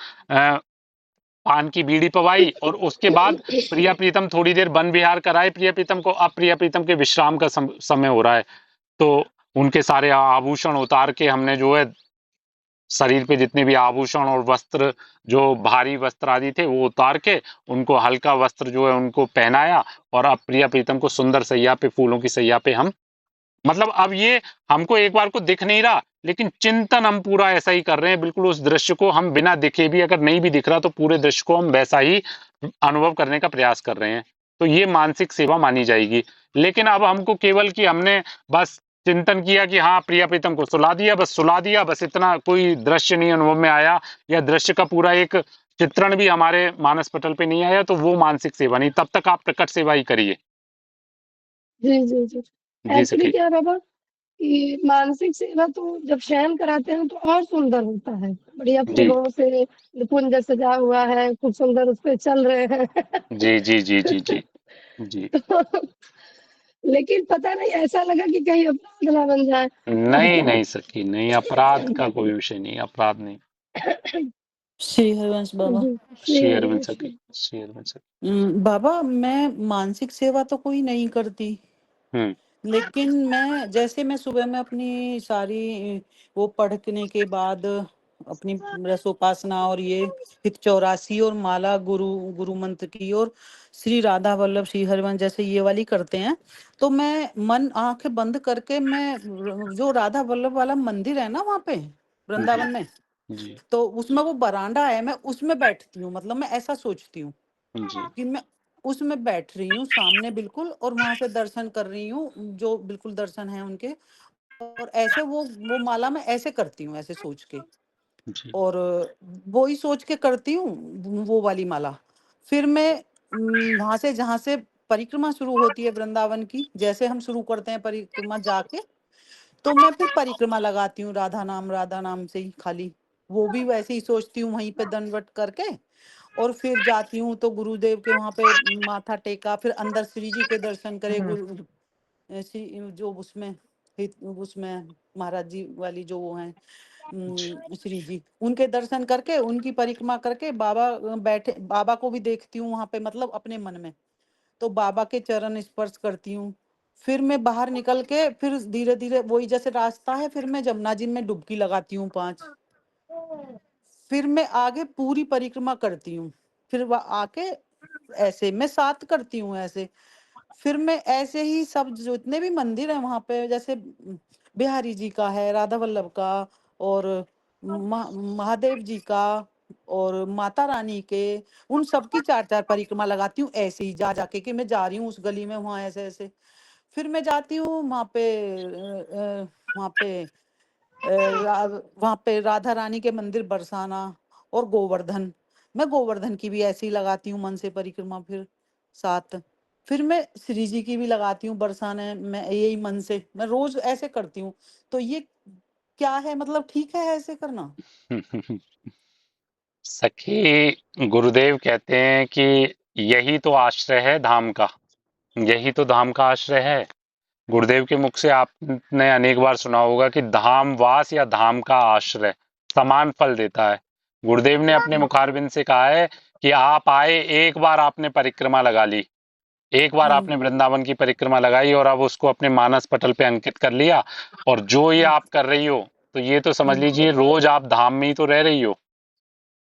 की बीड़ी पवाई, और उसके बाद प्रिया प्रीतम थोड़ी देर वन विहार कराए प्रिया प्रीतम को। अब प्रिया प्रीतम के विश्राम का समय हो रहा है, तो उनके सारे आभूषण उतार के हमने जो है शरीर पे जितने भी आभूषण और वस्त्र, जो भारी वस्त्र आदि थे, वो उतार के उनको हल्का वस्त्र जो है उनको पहनाया, और अब प्रिया प्रीतम को सुंदर सैया पे, फूलों की सैया पे हम, मतलब अब ये हमको एक बार को दिख नहीं रहा, लेकिन चिंतन हम पूरा ऐसा ही कर रहे हैं। बिल्कुल उस दृश्य को हम बिना दिखे भी, अगर नहीं भी दिख रहा तो पूरे दृश्य को हम वैसा ही अनुभव करने का प्रयास कर रहे हैं। तो ये मानसिक सेवा मानी जाएगी। लेकिन अब हमको केवल कि हमने बस चिंतन किया कि हाँ, प्रिया प्रीतम को सुला दिया, बस इतना, कोई दृश्य नहीं अनुभव में आया, या दृश्य का पूरा एक चित्रण भी हमारे मानस पटल पे नहीं आया, तो वो मानसिक सेवा नहीं। तब तक आप प्रकट सेवा ही करिए। जी जी जी। जी एक्चुअली सखी। क्या है बाबा कि मानसिक सेवा तो जब शयन कराते हैं तो और सुंदर होता है, बढ़िया जी फूलों से निपुंज सजा हुआ है, खूब सुंदर उस पे चल रहे हैं। जी जी जी जी जी जी। तो लेकिन पता नहीं ऐसा लगा कि कहीं अपराध ना बन जाए। नहीं नहीं सखी, नहीं, अपराध का कोई विषय नहीं, अपराध नहीं। श्री हरिवंश बाबा। श्री श्री अरविंद हरिवंश। सखी, श्री अरविंद सखी। बाबा मैं मानसिक सेवा तो कोई नहीं करती, हम्म लेकिन मैं जैसे मैं सुबह में अपनी सारी वो पढ़ने के बाद अपनी रसोपासना और ये हित 84 और माला गुरु गुरु मंत्र की और श्री राधा वल्लभ श्री हरिवंश जैसे ये वाली करते हैं, तो मैं मन आंखें बंद करके मैं जो राधा वल्लभ वाला मंदिर है ना वहाँ पे जी वृंदावन में, जी तो उसमें वो बरांडा है, मैं उसमें बैठती हूँ, मतलब मैं ऐसा सोचती हूँ जी कि मैं उसमें बैठ रही हूँ सामने बिल्कुल, और वहां से दर्शन कर रही हूँ, जो बिल्कुल दर्शन है उनके, और ऐसे वो माला मैं ऐसे करती हूँ, ऐसे सोच के, जी और वो ही सोच के करती हूँ वो वाली माला। फिर मैं वहां से जहाँ से परिक्रमा शुरू होती है वृंदावन की, जैसे हम शुरू करते हैं परिक्रमा जाके, तो मैं फिर परिक्रमा लगाती हूँ राधा नाम से ही खाली, वो भी वैसे ही सोचती हूँ वहीं पे दंडवत करके, और फिर जाती हूँ तो गुरुदेव के वहां पे माथा टेका, फिर अंदर श्री जी के दर्शन करे, गुरु जो उसमें उसमें महाराज जी वाली जो वो हैं श्री जी, उनके दर्शन करके उनकी परिक्रमा करके बाबा बैठे, बाबा को भी देखती हूँ वहां पे, मतलब अपने मन में, तो बाबा के चरण स्पर्श करती हूँ। फिर मैं बाहर निकल के फिर धीरे धीरे वही जैसे रास्ता है, फिर मैं जमुना जी में डुबकी लगाती हूँ 5, फिर मैं आगे पूरी परिक्रमा करती हूँ, फिर वह आके ऐसे मैं 7 करती हूँ ऐसे, फिर मैं ऐसे ही सब जितने भी मंदिर है वहां पे, जैसे बिहारी जी का है, राधा वल्लभ का, और महादेव जी का, और माता रानी के, उन सबकी 4-4 परिक्रमा लगाती हूँ ऐसे ही जा जाके, कि मैं जा रही हूँ उस गली में वहां ऐसे ऐसे, फिर मैं जाती हूँ वहां पे वहां पे राधा रानी के मंदिर बरसाना, और गोवर्धन, मैं गोवर्धन की भी ऐसे ही लगाती हूँ मन से परिक्रमा, फिर 7, फिर मैं श्री जी की भी लगाती हूँ बरसाने मैं यही मन से, मैं रोज ऐसे करती हूँ। तो ये क्या है, मतलब ठीक है ऐसे करना? सखी, गुरुदेव कहते हैं कि यही तो आश्रय है धाम का, यही तो धाम का आश्रय है। गुरुदेव के मुख से आपने अनेक बार सुना होगा कि धाम वास या धाम का आश्रय समान फल देता है। गुरुदेव ने अपने मुखारबिंद से कहा है कि आप आए, एक बार आपने परिक्रमा लगा ली, एक बार हम्म आपने वृंदावन की परिक्रमा लगाई और अब उसको अपने मानस पटल पे अंकित कर लिया, और जो ये हम्म आप कर रही हो, तो ये तो समझ हम्म। लीजिए रोज आप धाम में ही तो रह रही हो।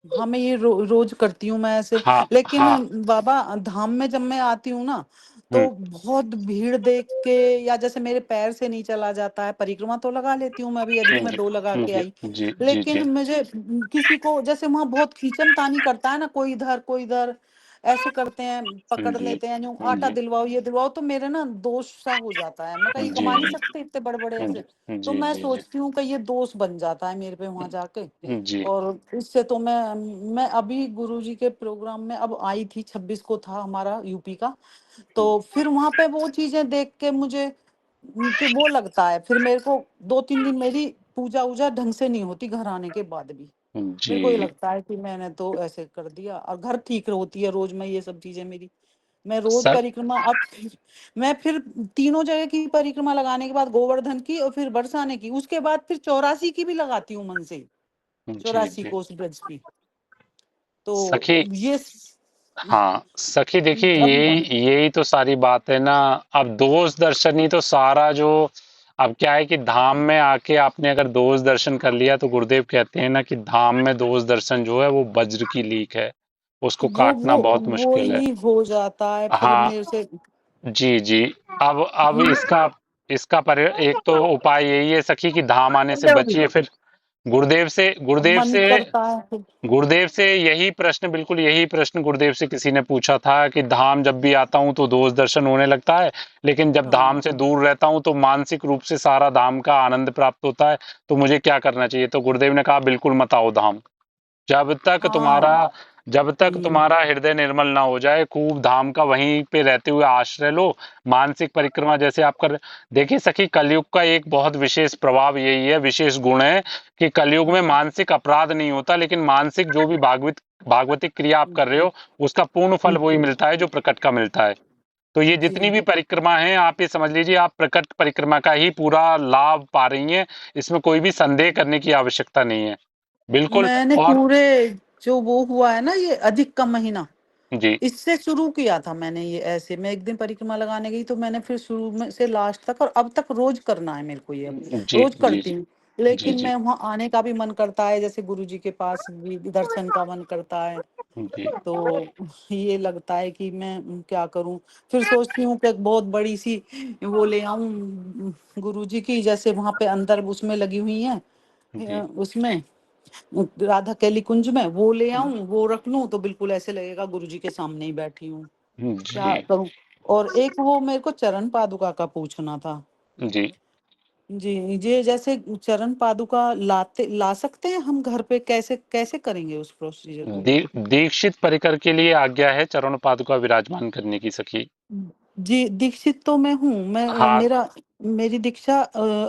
हाँ मैं ये रोज करती हूँ मैं ऐसे, हाँ हाँ। लेकिन बाबा धाम में जब मैं आती हूँ ना, हम्म तो बहुत भीड़ देख के, या जैसे मेरे पैर से नहीं चला जाता है, परिक्रमा तो लगा लेती हूँ मैं, अभी अभी मैं 2 लगा के जी आई, जी जी जी लेकिन मुझे किसी को जैसे वहां बहुत खींचन तानी करता है ना, कोई इधर ऐसे करते हैं, पकड़ जी लेते हैं, जो आटा जी दिलवाओ ये दिलवाओ, तो मेरे ना दोष सा हो जाता है, मैं कहीं जी कमा नहीं सकती इतने बड़े बड़े ऐसे, तो जी मैं जी सोचती हूँ कि ये दोष बन जाता है मेरे पे वहां जाके। जी और इससे तो मैं अभी गुरुजी के प्रोग्राम में अब आई थी, 26 को था हमारा यूपी का, तो फिर वहां पे वो चीजें देख के मुझे फिर वो लगता है, फिर मेरे को 2-3 दिन मेरी पूजा वूजा ढंग से नहीं होती घर आने के बाद भी, मेरे को ये जी लगता है कि मैंने तो ऐसे कर दिया, और घर ठीक होती है रोज में ये सब चीजें मेरी, मैं रोज सर। परिक्रमा, अब फिर मैं फिर तीनों जगह की परिक्रमा लगाने के बाद गोवर्धन की और फिर बरसाने की, उसके बाद फिर 84 की भी लगाती हूँ मन से, जी 84 जी कोस ब्रज की, तो सखी। ये हाँ सखी, देखिए अब यही यही तो सारी बात है ना। अब दोष दर्शन ही तो सारा जो, अब क्या है कि धाम में आके आपने अगर दोष दर्शन कर लिया, तो गुरुदेव कहते हैं ना कि धाम में दोष दर्शन जो है वो वज्र की लीक है, उसको काटना बहुत वो मुश्किल है। ही हो जाता है फिर हाँ मेरे से। जी जी। अब हम्म, इसका इसका एक तो उपाय यही है सखी कि धाम आने से बचिए। फिर गुरुदेव से गुरुदेव मन से करता है फिर। गुरुदेव से यही प्रश्न, बिल्कुल यही प्रश्न गुरुदेव से किसी ने पूछा था कि धाम जब भी आता हूं तो दोष दर्शन होने लगता है, लेकिन जब धाम हाँ से दूर रहता हूं तो मानसिक रूप से सारा धाम का आनंद प्राप्त होता है, तो मुझे क्या करना चाहिए? तो गुरुदेव ने कहा बिल्कुल मत आओ धाम। जब तक हाँ। तुम्हारा जब तक हम्म तुम्हारा हृदय निर्मल ना हो जाए, खूब धाम का वहीं पे रहते हुए आश्रय लो। मानसिक परिक्रमा जैसे आप कर, देखिए सखी, कलयुग का एक बहुत विशेष प्रभाव यही है, विशेष गुण है कि कलयुग में हम्म मानसिक अपराध नहीं होता, लेकिन मानसिक जो भी भागवतिक क्रिया आप कर रहे हो, उसका पूर्ण फल हम्म वही मिलता है जो प्रकट का मिलता है। तो ये जितनी भी जी परिक्रमा है, आप ये समझ लीजिए आप प्रकट परिक्रमा का ही पूरा लाभ पा रही हैं, इसमें कोई भी संदेह करने की आवश्यकता नहीं है। बिल्कुल। मैंने और पूरे जो वो हुआ है ना ये अधिक का महीना, जी, इससे शुरू किया था मैंने ये ऐसे। मैं एक दिन परिक्रमा लगाने गई तो मैंने फिर शुरू में से लास्ट तक और अब तक रोज करना है मेरे को ये, अब जी, रोज जी, करती हूँ। जी, लेकिन जी, मैं वहां आने का भी मन करता है, जैसे गुरु जी के पास भी दर्शन का मन करता है। जी, तो ये लगता है कि मैं क्या करूं। फिर सोचती हूँ कि एक बहुत बड़ी सी वो ले आऊं गुरु जी की, जैसे वहां पे अंदर उसमें लगी हुई है जी, उसमें राधा केली कुंज में, वो ले आऊं, वो रख लूं तो बिल्कुल ऐसे लगेगा गुरु जी के सामने ही बैठी हूँ। क्या जी, करूं। और एक वो मेरे को चरण पादुका का पूछना था। जी। जी ये जैसे चरण पादुका ला सकते हैं हम घर पे, कैसे कैसे करेंगे उस प्रोसीजर को। दीक्षित परिकर के लिए आज्ञा है चरण पादुका विराजमान करने की सखी। जी दीक्षित तो मैं हूँ, मैं हाँ, मेरी दीक्षा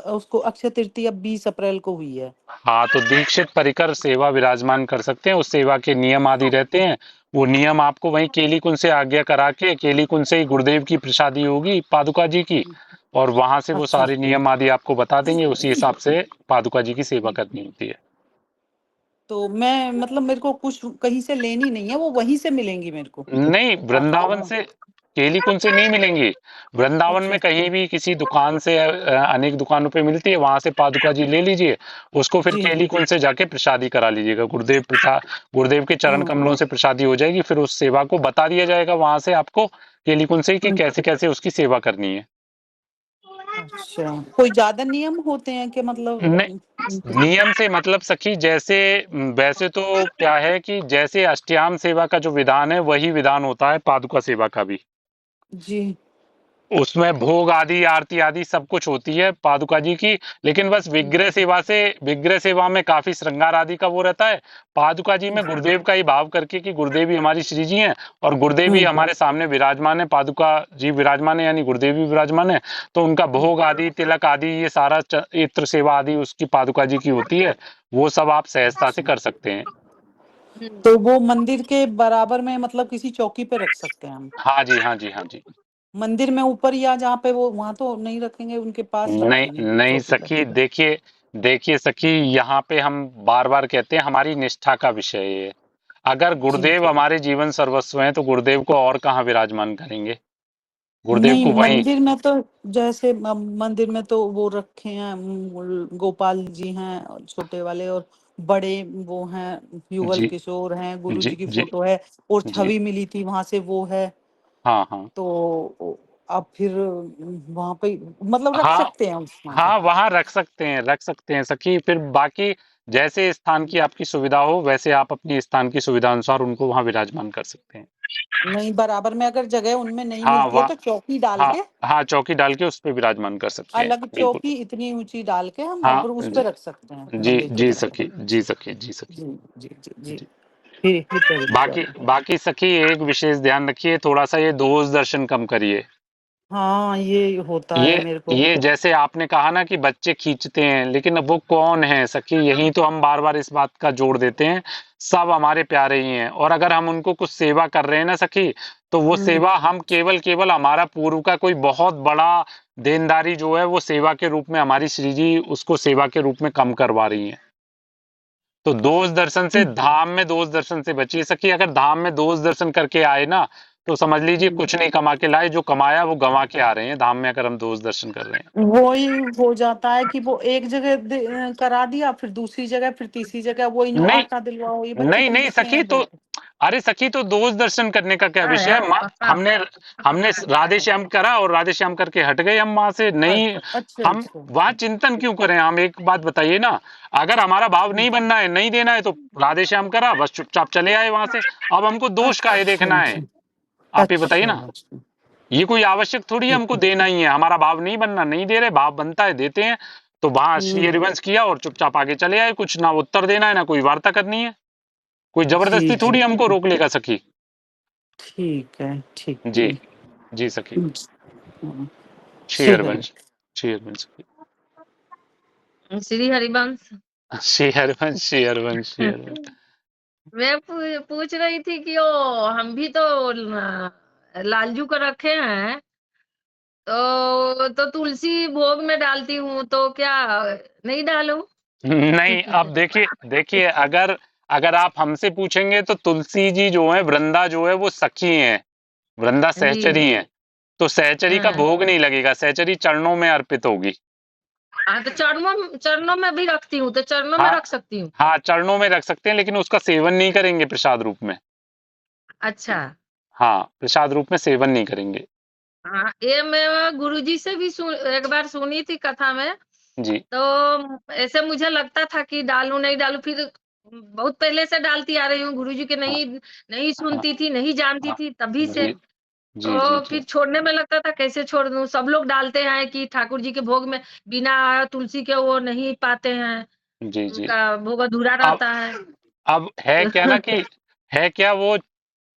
उसको अक्षय तृतीया 20 अप्रैल को हुई है। हाँ, तो दीक्षित परिकर सेवा विराजमान कर सकते हैं। उस सेवा के नियम आदि रहते हैं। वो नियम आपको वहीं केली कुंज से आज्ञा करा के, केली कुंज से ही गुरुदेव की प्रसादी होगी पादुका जी की, और वहां से वो अच्छा सारे नियम आदि आपको बता देंगे। उसी हिसाब से पादुका जी की सेवा करनी होती है। तो मैं मतलब मेरे को कुछ कहीं से लेनी नहीं है, वो वहीं से मिलेंगी मेरे को। नहीं, वृंदावन हाँ, से, केली कुंज से नहीं मिलेंगी। वृंदावन अच्छा में कहीं भी किसी दुकान से अनेक दुकानों पे मिलती है, वहां से पादुका जी ले लीजिए। उसको फिर जी केली कुंज से जाके प्रसादी करा लीजिएगा। गुरुदेव के चरण हाँ कमलों से प्रसादी हो जाएगी। फिर उस सेवा को बता दिया जाएगा वहां से आपको, केली कुंज से ही, कि हम्म, कैसे कैसे उसकी सेवा करनी है। अच्छा कोई ज्यादा नियम होते हैं कि मतलब नियम से मतलब सखी, जैसे वैसे तो क्या है कि जैसे अष्टयाम सेवा का जो विधान है वही विधान होता है पादुका सेवा का भी। जी उसमें भोग आदि, आरती आदि सब कुछ होती है पादुका जी की। लेकिन बस विग्रह सेवा में काफी श्रृंगार आदि का वो रहता है। पादुका जी में गुरुदेव का ही भाव करके कि गुरुदेव ही हमारी श्री जी हैं और गुरुदेव ही हम्म हमारे सामने विराजमान है, पादुका जी विराजमान है, यानी गुरुदेव भी विराजमान है। तो उनका भोग आदि, तिलक आदि, ये सारा इत्र सेवा आदि उसकी पादुका जी की होती है। वो सब आप सहजता से अच्छा। कर सकते हैं। तो वो मंदिर के बराबर में मतलब किसी चौकी पे रख सकते हैं हम। हाँ जी, हाँ जी, हाँ जी। मंदिर में ऊपर या जहाँ पे वो, वहां तो नहीं रखेंगे, उनके पास नहीं, रखेंगे नहीं चौकी पे। सखी, देखिए, देखिए सखी, यहाँ पे हम बार बार कहते हैं हमारी निष्ठा का विषय है ये। अगर जी गुरुदेव हमारे जीवन सर्वस्व हैं तो गुरुदेव को और कहाँ विराजमान करेंगे। गुरुदेव नहीं को वहीं। मंदिर में तो जैसे मंदिर में तो वो रखे हैं गोपाल जी हैं छोटे वाले, और बड़े वो हैं युगल जी, किशोर हैं, गुरु जी, जी की जी, फोटो है, और जी। छवि मिली थी वहां से वो है। हाँ, हाँ, तो अब फिर वहां पे मतलब रख हाँ, सकते हैं उस वहां पे। हाँ, वहाँ रख सकते हैं, रख सकते हैं सखी। फिर बाकी जैसे स्थान की आपकी सुविधा हो वैसे आप अपनी स्थान की सुविधा अनुसार उनको वहाँ विराजमान कर सकते हैं। नहीं बराबर में अगर जगह उनमें नहीं हाँ, मिलती है वहाँ, तो चौकी डाल हाँ, के, हाँ, चौकी डाल के उस पे विराजमान कर सकते हैं, अलग बिल्कुल। चौकी इतनी ऊंची डाल के हम हाँ ऊपर उस पे जी, रख सकते हैं जी, मंदिर के जी बराबर। सखी, जी सखी, जी सखी, जी जी जी जी। जी। फिर ही तरीका। बाकी बाकी सखी एक विशेष ध्यान रखिए, थोड़ा सा ये दोष दर्शन कम करिए। हाँ ये होता ये है मेरे को। ये जैसे आपने कहा ना कि बच्चे खींचते हैं, लेकिन अब वो कौन है सखी, यही तो हम बार बार इस बात का जोड़ देते हैं। सब हमारे प्यारे ही हैं, और अगर हम उनको कुछ सेवा कर रहे हैं ना सखी, तो वो हम्म सेवा हम केवल केवल हमारा पूर्व का कोई बहुत बड़ा देनदारी जो है वो सेवा के रूप में हमारी श्री जी उसको सेवा के रूप में कम करवा रही हैं। तो दोष दर्शन से, हम्म, धाम में दोष दर्शन से बचिए सखी। अगर धाम में दोष दर्शन करके आए ना, तो समझ लीजिए हम्म। कुछ नहीं कमा के लाए, जो कमाया वो गंवा के आ रहे हैं धाम में, अगर हम दोष दर्शन कर रहे हैं। वो ही हो जाता है कि वो एक जगह करा दिया, फिर दूसरी जगह, फिर तीसरी जगह वही नो नहीं, आटा दिलवाओ, ये बच्चे नहीं, नहीं पूछते सखी हैं तो, बहुत। अरे सखी तो दोष दर्शन करने का क्या विषय है। हमने हमने राधे श्याम करा और राधे श्याम करके हट गए हम वहां से। नहीं, अच्छा हम अच्छा वहां अच्छा चिंतन क्यों करें। हम एक बात बताइए ना, अगर हमारा भाव नहीं बनना है, नहीं देना है, तो राधे श्याम करा, बस चुपचाप चले आए वहां से। अब हमको दोष का है अच्छा देखना है। अच्छा आप ये बताइए अच्छा ना, अच्छा। ये कोई आवश्यक थोड़ी है ठीक हमको है। देना ही है। हमारा भाव नहीं बनना, नहीं दे रहे, भाव बनता है देते हैं। तो वहां श्री हम्म, हरिवंश किया और चुपचाप आगे चले आए। कुछ ना उत्तर देना है, ना कोई वार्ता करनी है। कोई जी जबरदस्ती जी थोड़ी हमको रोक लेगा सखी। ठीक है ठीक जी, है। जी सखी। हम्म, श्री श्री हरि। हरिवंश, श्री हरिवंश सखी। श्री हरिवंश। श्री हरिवंश, श्री हरिवंश, श्री हरिवंश। मैं पूछ रही थी कि ओ हम भी तो लालजू को रखे हैं, तो तुलसी भोग में डालती हूँ, तो क्या नहीं डालूं? नहीं, अब देखिए देखिए, अगर अगर आप हमसे पूछेंगे तो तुलसी जी जो है, वृंदा जो है वो सखी हैं, वृंदा जी। सहचरी हैं, तो सहचरी का हाँ। भोग नहीं लगेगा, सहचरी चरणों में अर्पित होगी। हाँ, तो चरणों में भी रखती हूँ, तो चरणों में हाँ रख सकती हूँ। हाँ, चरणों में रख सकते हैं, लेकिन उसका सेवन नहीं करेंगे प्रसाद रूप में। अच्छा। हाँ, प्रसाद रूप में सेवन नहीं करेंगे। हाँ, ये मैं गुरुजी से भी एक बार सुनी थी कथा में, जी तो ऐसे मुझे लगता था कि डालूं नहीं डालूं, फिर बहुत पहले से डालती आ रही हूँ, गुरुजी के हाँ नहीं हाँ सुनती थी, नहीं जानती हाँ, थी तभी से। जी जी जी तो जी फिर छोड़ने में लगता था कैसे छोड़ दूं, सब लोग डालते हैं कि ठाकुर जी के भोग में बिना तुलसी के वो नहीं पाते हैं, जी जी। उनका भोग अधूरा अब रहता है। अब है क्या ना कि है क्या, वो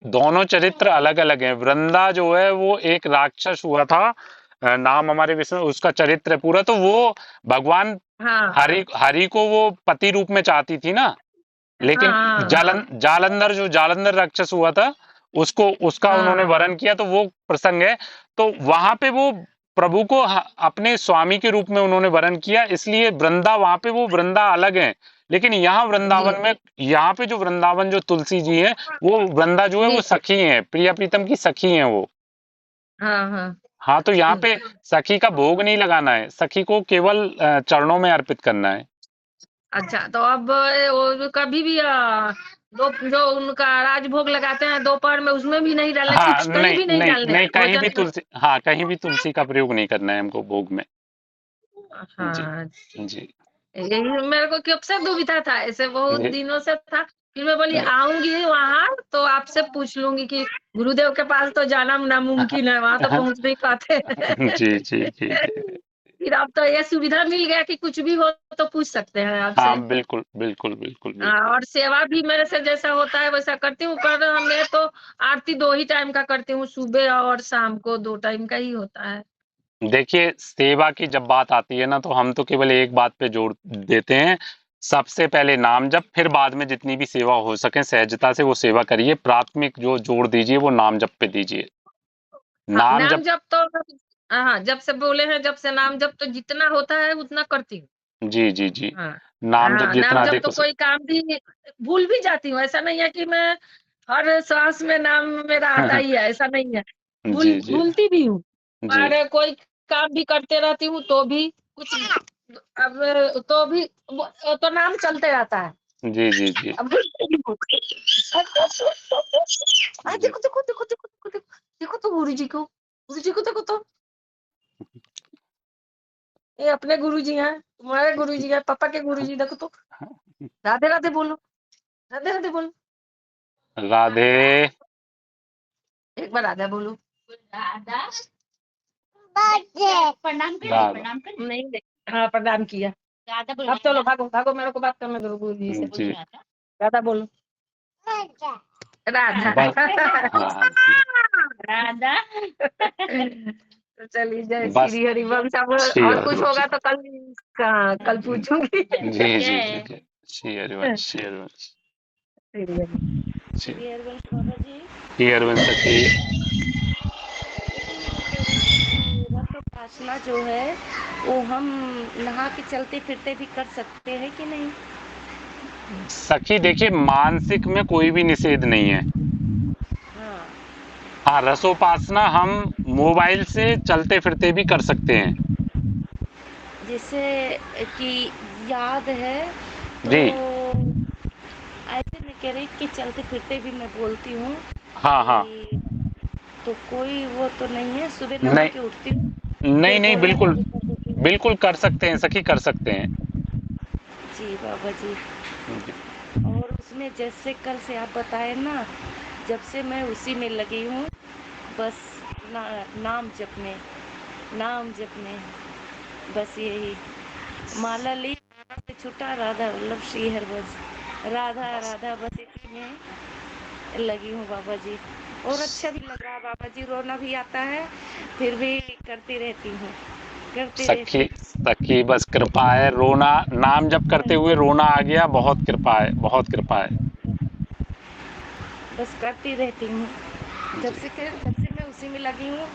दोनों चरित्र अलग अलग हैं। वृंदा जो है वो एक राक्षस हुआ था, नाम हमारे विष्णु, उसका चरित्र है पूरा, तो वो भगवान हाँ हरि हरि को वो पति रूप में चाहती थी ना, लेकिन हाँ हाँ जालंधर राक्षस हुआ था, उसको उसका उन्होंने हाँ वरण किया, तो वो प्रसंग है। तो वहां पे वो प्रभु को अपने स्वामी के रूप में उन्होंने वरण किया, इसलिए वृंदा वहां पे वो वृंदा अलग है। लेकिन यहाँ जी वृंदावन में, यहाँ पे जो वृंदावन जो तुलसी जी है, वो वृंदा जो है जी वो सखी है, प्रिया प्रीतम की सखी है वो। हाँ हाँ। हाँ, तो यहाँ पे सखी का भोग नहीं लगाना है, सखी को केवल चरणों में अर्पित करना है। अच्छा, तो अब वो कभी भी दो जो उनका राजभोग लगाते हैं दोपहर में, उसमें भी नहीं डालना, हाँ, कुछ कहीं नहीं भी नहीं नहीं डालने नहीं, कहीं भी भोजन में। तुलसी, हाँ कहीं भी तुलसी का प्रयोग नहीं करना है हमको भोग में। जी हाँ, जी यही मेरे को कब से दुविधा था, ऐसे बहुत जी दिनों से था। फिर मैं बोली आऊंगी वहां तो आपसे पूछ लूंगी कि गुरुदेव के पास तो जाना नामुमकिन है, वहां तो पहुंच नहीं पाते। जी जी जी जी। फिर अब तो ये सुविधा मिल गया कि कुछ भी हो तो पूछ सकते हैं हाँ, आपसे। बिल्कुल बिल्कुल बिल्कुल हाँ, बिल्कुल। और सेवा भी मेरे से जैसा होता है वैसा करती हूँ, पर मैं तो आरती 2 ही टाइम का करती हूँ, सुबह और शाम को 2 टाइम का ही होता है। देखिए, सेवा की जब बात आती है ना, तो हम तो केवल एक बात पे जोर देते हैं, सबसे पहले नाम जप, फिर बाद में जितनी भी सेवा हो सके सहजता से वो सेवा करिए। प्राथमिक जो जोर दीजिए वो नाम जप पे दीजिए। हाँ, नाम नाम जप, जप तो हाँ, जब से बोले हैं, जब से नाम जप तो जितना होता है उतना करती हूँ। जी जी जी, हाँ, नाम जप हाँ, नाम जितना जप अधिक तो हो कोई काम भी भूल भी जाती हूँ, ऐसा नहीं है कि मैं हर सांस में नाम मेरा आता सके। ही है, ऐसा नहीं है। जी जी भूलती भी हूँ, जी पर कोई काम भी करते रहती हूँ तो भी कुछ अब तो भी तो नाम चलते रहता है। जी जी जी अब जी। देखो देखो देखो देखो देखो देखो देखो तो गुरु जी को देखो तो, ये अपने गुरु जी हैं, तुम्हारे गुरु जी हैं, पापा के गुरु जी, देखो तो राधे राधे बोलो, राधे राधे बोलो, राधे। एक बार राधा बोलो। प्रणाम कर राधा। प्रणाम कर नहीं नहीं, हाँ प्रणाम किया। राधा बोलो, अब चलो भागो भागो, मेरे को बात करने दो गुरु जी से। जी राधा बोलो, राधा बस। हाँ हाँ जी। राधा। तो चलिए, जय बस। श्री हरिवंश। अब श्री और कुछ हरिवंश। होगा तो कल पूछूंगी। जी जी जी जी। श्री हरिवंश, श्री हरिवंश, श्री श्री हरिवंश बाबा जी। श्री हरिवंश सखी। रथ उपासना जो है वो हम नहा के चलते फिरते भी कर सकते हैं कि नहीं? सखी देखिए, मानसिक में कोई भी निषेध नहीं है। हाँ, हाँ, रसोपासना हम मोबाइल से चलते फिरते भी कर सकते हैं। जैसे कि याद है तो जी। ऐसे मैं कह रही कि चलते फिरते भी मैं बोलती हूँ हाँ हाँ। कि तो कोई वो तो नहीं है, सुबह नहा नहीं के उठती हूँ नहीं फिर नहीं, बोलना बिल्कुल चालू कर देती हूँ। बिल्कुल कर सकते हैं सखी, कर सकते हैं। जी बाबा जी। जी और उसमें जैसे कल से आप बताए ना, जब से मैं उसी में लगी हूँ, बस नाम जपने, नाम जपने, बस यही माला ली से छूटा, राधा वल्लभ श्री हरवंश, राधा राधा, बस इसी में लगी हूँ बाबा जी। और अच्छा भी लग रहा है बाबा जी, रोना भी आता है, फिर भी करती रहती हूँ, करती रहती सखी, सखी बस कृपा है, रोना नाम जप करते हुए रोना आ गया, बहुत कृपा है, बहुत कृपा है। बस करती रहती हूँ। जब जी से मैं उसी में लगी हूँ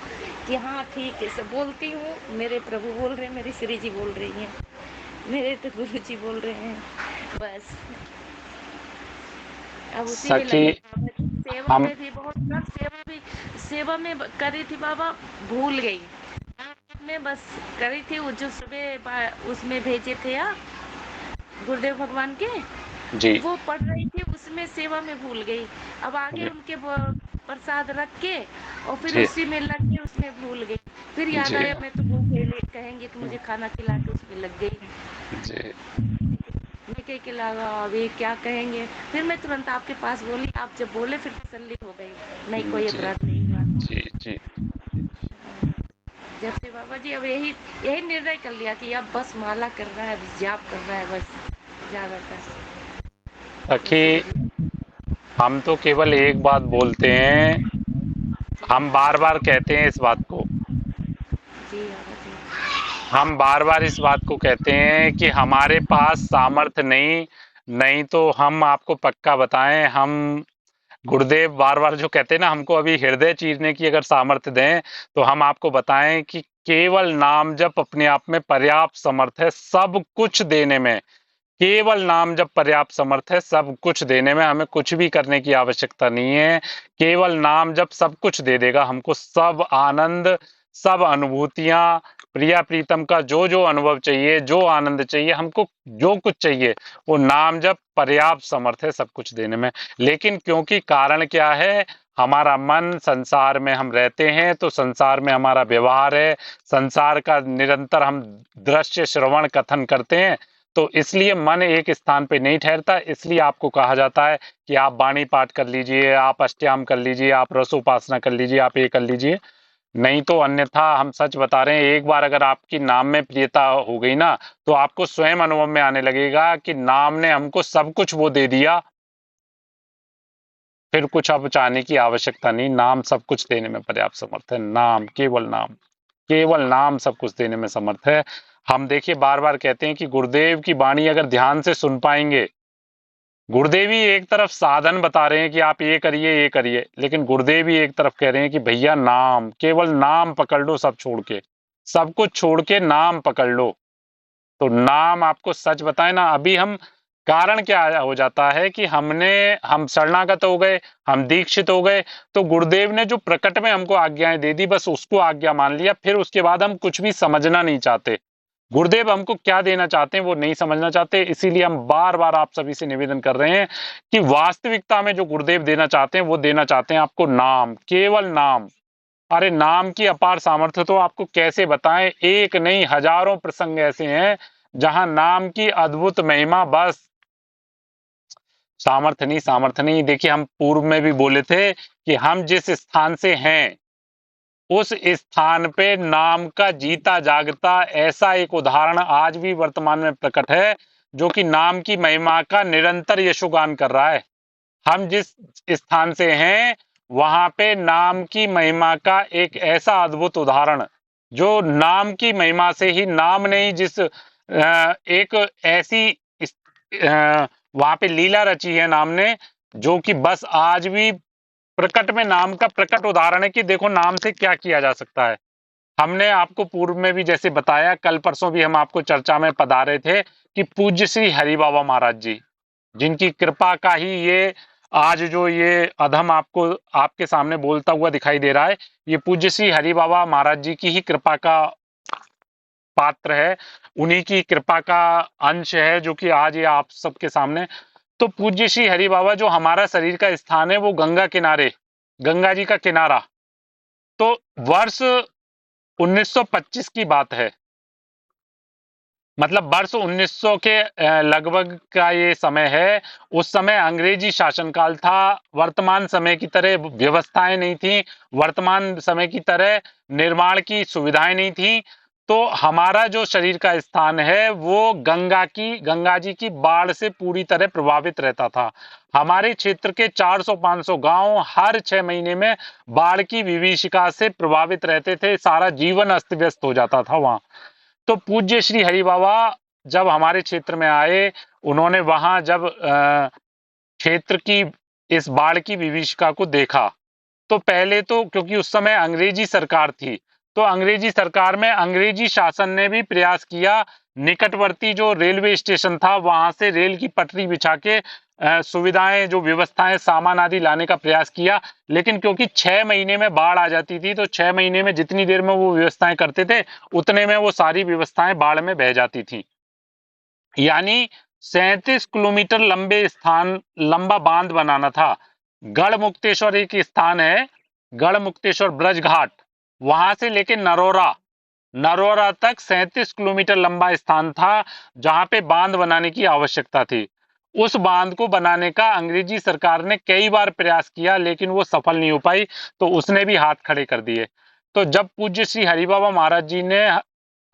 कि हाँ ठीक है, सब बोलती हूँ। मेरे प्रभु बोल रहे हैं, मेरी श्री जी बोल रही हैं, मेरे तो गुरु जी बोल रहे हैं, बस अब उसी में सखी लगी। सेवा हम में भी बहुत कर, सेवा में करी थी बाबा, भूल गई मैं, बस करी थी वो जो सुबह उसमें भेजे थे गुरुदेव भगवान के, जी वो पढ़ रही थी, उसमें सेवा में भूल गई। अब आगे जी उनके प्रसाद रख के और फिर जी उसी में लग गई, उसमें भूल गई। फिर याद जी आया मैं तो भूखे कहेंगे तो मुझे खाना खिला के उसमें लग गई। जी मैं कह के लगा अभी क्या कहेंगे, फिर मैं तुरंत आपके पास बोली, आप जब बोले फिर तसल्ली हो गई, नहीं कोई जी अपराध नहीं हुआ। जी जी जब से बाबा जी अब यही निर्णय कर लिया कि अब बस माला करना है, जाप करना है, बस ज्यादातर सखी हम तो केवल एक बात बोलते हैं, हम बार बार कहते हैं इस बात को, जी बाबा जी। हम बार बार इस बात को कहते हैं कि हमारे पास सामर्थ्य नहीं, नहीं तो हम आपको पक्का बताएं, हम गुरुदेव बार बार जो कहते हैं ना, हमको अभी हृदय चीरने की अगर सामर्थ्य दें तो हम आपको बताएं कि केवल नाम जप अपने आप में पर्याप्त समर्थ है सब कुछ देने में। केवल नाम जप पर्याप्त समर्थ है सब कुछ देने में, हमें कुछ भी करने की आवश्यकता नहीं है। केवल नाम जप सब कुछ दे देगा हमको, सब आनंद, सब अनुभूतियां, प्रिया प्रीतम का जो जो अनुभव चाहिए, जो आनंद चाहिए, हमको जो कुछ चाहिए वो नाम जप पर्याप्त समर्थ है सब कुछ देने में। लेकिन क्योंकि कारण क्या है, हमारा मन संसार में हम रहते हैं, तो संसार में हमारा व्यवहार है, संसार का निरंतर हम दृश्य श्रवण कथन करते हैं, तो इसलिए मन एक स्थान पे नहीं ठहरता। इसलिए आपको कहा जाता है कि आप वाणी पाठ कर लीजिए, आप अष्टयाम कर लीजिए, आप रसोपासना कर लीजिए, आप ये कर लीजिए। नहीं तो अन्यथा हम सच बता रहे हैं, एक बार अगर आपकी नाम में प्रियता हो गई ना, तो आपको स्वयं अनुभव में आने लगेगा कि नाम ने हमको सब कुछ वो दे दिया, फिर कुछ अब चाहने की आवश्यकता नहीं। नाम सब कुछ देने में पर्याप्त समर्थ है। नाम, केवल नाम सब कुछ देने में समर्थ है। हम देखिए बार बार कहते हैं कि गुरुदेव की वाणी अगर ध्यान से सुन पाएंगे, गुरुदेव ही एक तरफ साधन बता रहे हैं कि आप ये करिए, लेकिन गुरुदेव ही एक तरफ कह रहे हैं कि भैया नाम, केवल नाम पकड़ लो, सब छोड़ के, सब कुछ छोड़ के नाम पकड़ लो। तो नाम आपको सच बताए ना, अभी हम कारण क्या हो जाता है कि हम शरणागत हो गए, हम दीक्षित हो गए, तो गुरुदेव ने जो प्रकट में हमको आज्ञाएं दे दी, बस उसको आज्ञा मान लिया, फिर उसके बाद हम कुछ भी समझना नहीं चाहते। गुरुदेव हमको क्या देना चाहते हैं वो नहीं समझना चाहते। इसीलिए हम बार बार आप सभी से निवेदन कर रहे हैं कि वास्तविकता में जो गुरुदेव देना चाहते हैं वो देना चाहते हैं आपको नाम, केवल नाम। अरे नाम की अपार सामर्थ्य तो आपको कैसे बताएं, एक नहीं हजारों प्रसंग ऐसे हैं जहां नाम की अद्भुत महिमा, बस सामर्थ्य नहीं। देखिए हम पूर्व में भी बोले थे कि हम जिस स्थान से हैं उस स्थान पे नाम का जीता जागता ऐसा एक उदाहरण आज भी वर्तमान में प्रकट है, जो कि नाम की महिमा का निरंतर यशोगान कर रहा है। हम जिस स्थान से हैं वहां पे नाम की महिमा का एक ऐसा अद्भुत उदाहरण, जो नाम की महिमा से ही, नाम नहीं, जिस एक ऐसी वहां पे लीला रची है नाम ने, जो कि बस आज भी प्रकट में नाम का प्रकट उदाहरण है कि देखो नाम से क्या किया जा सकता है। हमने आपको पूर्व में भी जैसे बताया, कल परसों भी हम आपको चर्चा में पधारे थे कि पूज्य श्री हरि बाबा महाराज जी, जिनकी कृपा का ही ये आज जो ये अधम आपको आपके सामने बोलता हुआ दिखाई दे रहा है, ये पूज्य श्री हरि बाबा महाराज जी की ही कृपा का पात्र है, उन्हीं की कृपा का अंश है जो कि आज ये आप सबके सामने। तो पूज्य श्री हरि बाबा, जो हमारा शरीर का स्थान है वो गंगा किनारे, गंगा जी का किनारा, तो वर्ष 1925 की बात है, मतलब वर्ष 1900 के लगभग का ये समय है। उस समय अंग्रेजी शासनकाल था, वर्तमान समय की तरह व्यवस्थाएं नहीं थी, वर्तमान समय की तरह निर्माण की सुविधाएं नहीं थी। तो हमारा जो शरीर का स्थान है वो गंगा जी की बाढ़ से पूरी तरह प्रभावित रहता था। हमारे क्षेत्र के 400-500 गांव हर 6 महीने में बाढ़ की विभीषिका से प्रभावित रहते थे, सारा जीवन अस्त व्यस्त हो जाता था वहां। तो पूज्य श्री हरि बाबा जब हमारे क्षेत्र में आए, उन्होंने वहां जब क्षेत्र की इस बाढ़ की विभीषिका को देखा, तो पहले तो क्योंकि उस समय अंग्रेजी सरकार थी, तो अंग्रेजी सरकार में अंग्रेजी शासन ने भी प्रयास किया, निकटवर्ती जो रेलवे स्टेशन था वहां से रेल की पटरी बिछा के सुविधाएं, जो व्यवस्थाएं, सामान आदि लाने का प्रयास किया। लेकिन क्योंकि 6 महीने में बाढ़ आ जाती थी, तो 6 महीने में जितनी देर में वो व्यवस्थाएं करते थे उतने में वो सारी व्यवस्थाएं बाढ़ में बह जाती थी। यानी 37 किलोमीटर लंबा बांध बनाना था। गढ़ मुक्तेश्वर एक स्थान है, गढ़ मुक्तेश्वर ब्रज घाट, वहां से लेके नरोरा तक 37 किलोमीटर लंबा स्थान था जहां पे बांध बनाने की आवश्यकता थी। उस बांध को बनाने का अंग्रेजी सरकार ने कई बार प्रयास किया, लेकिन वो सफल नहीं हो पाई, तो उसने भी हाथ खड़े कर दिए। तो जब पूज्य श्री हरिबाबा महाराज जी ने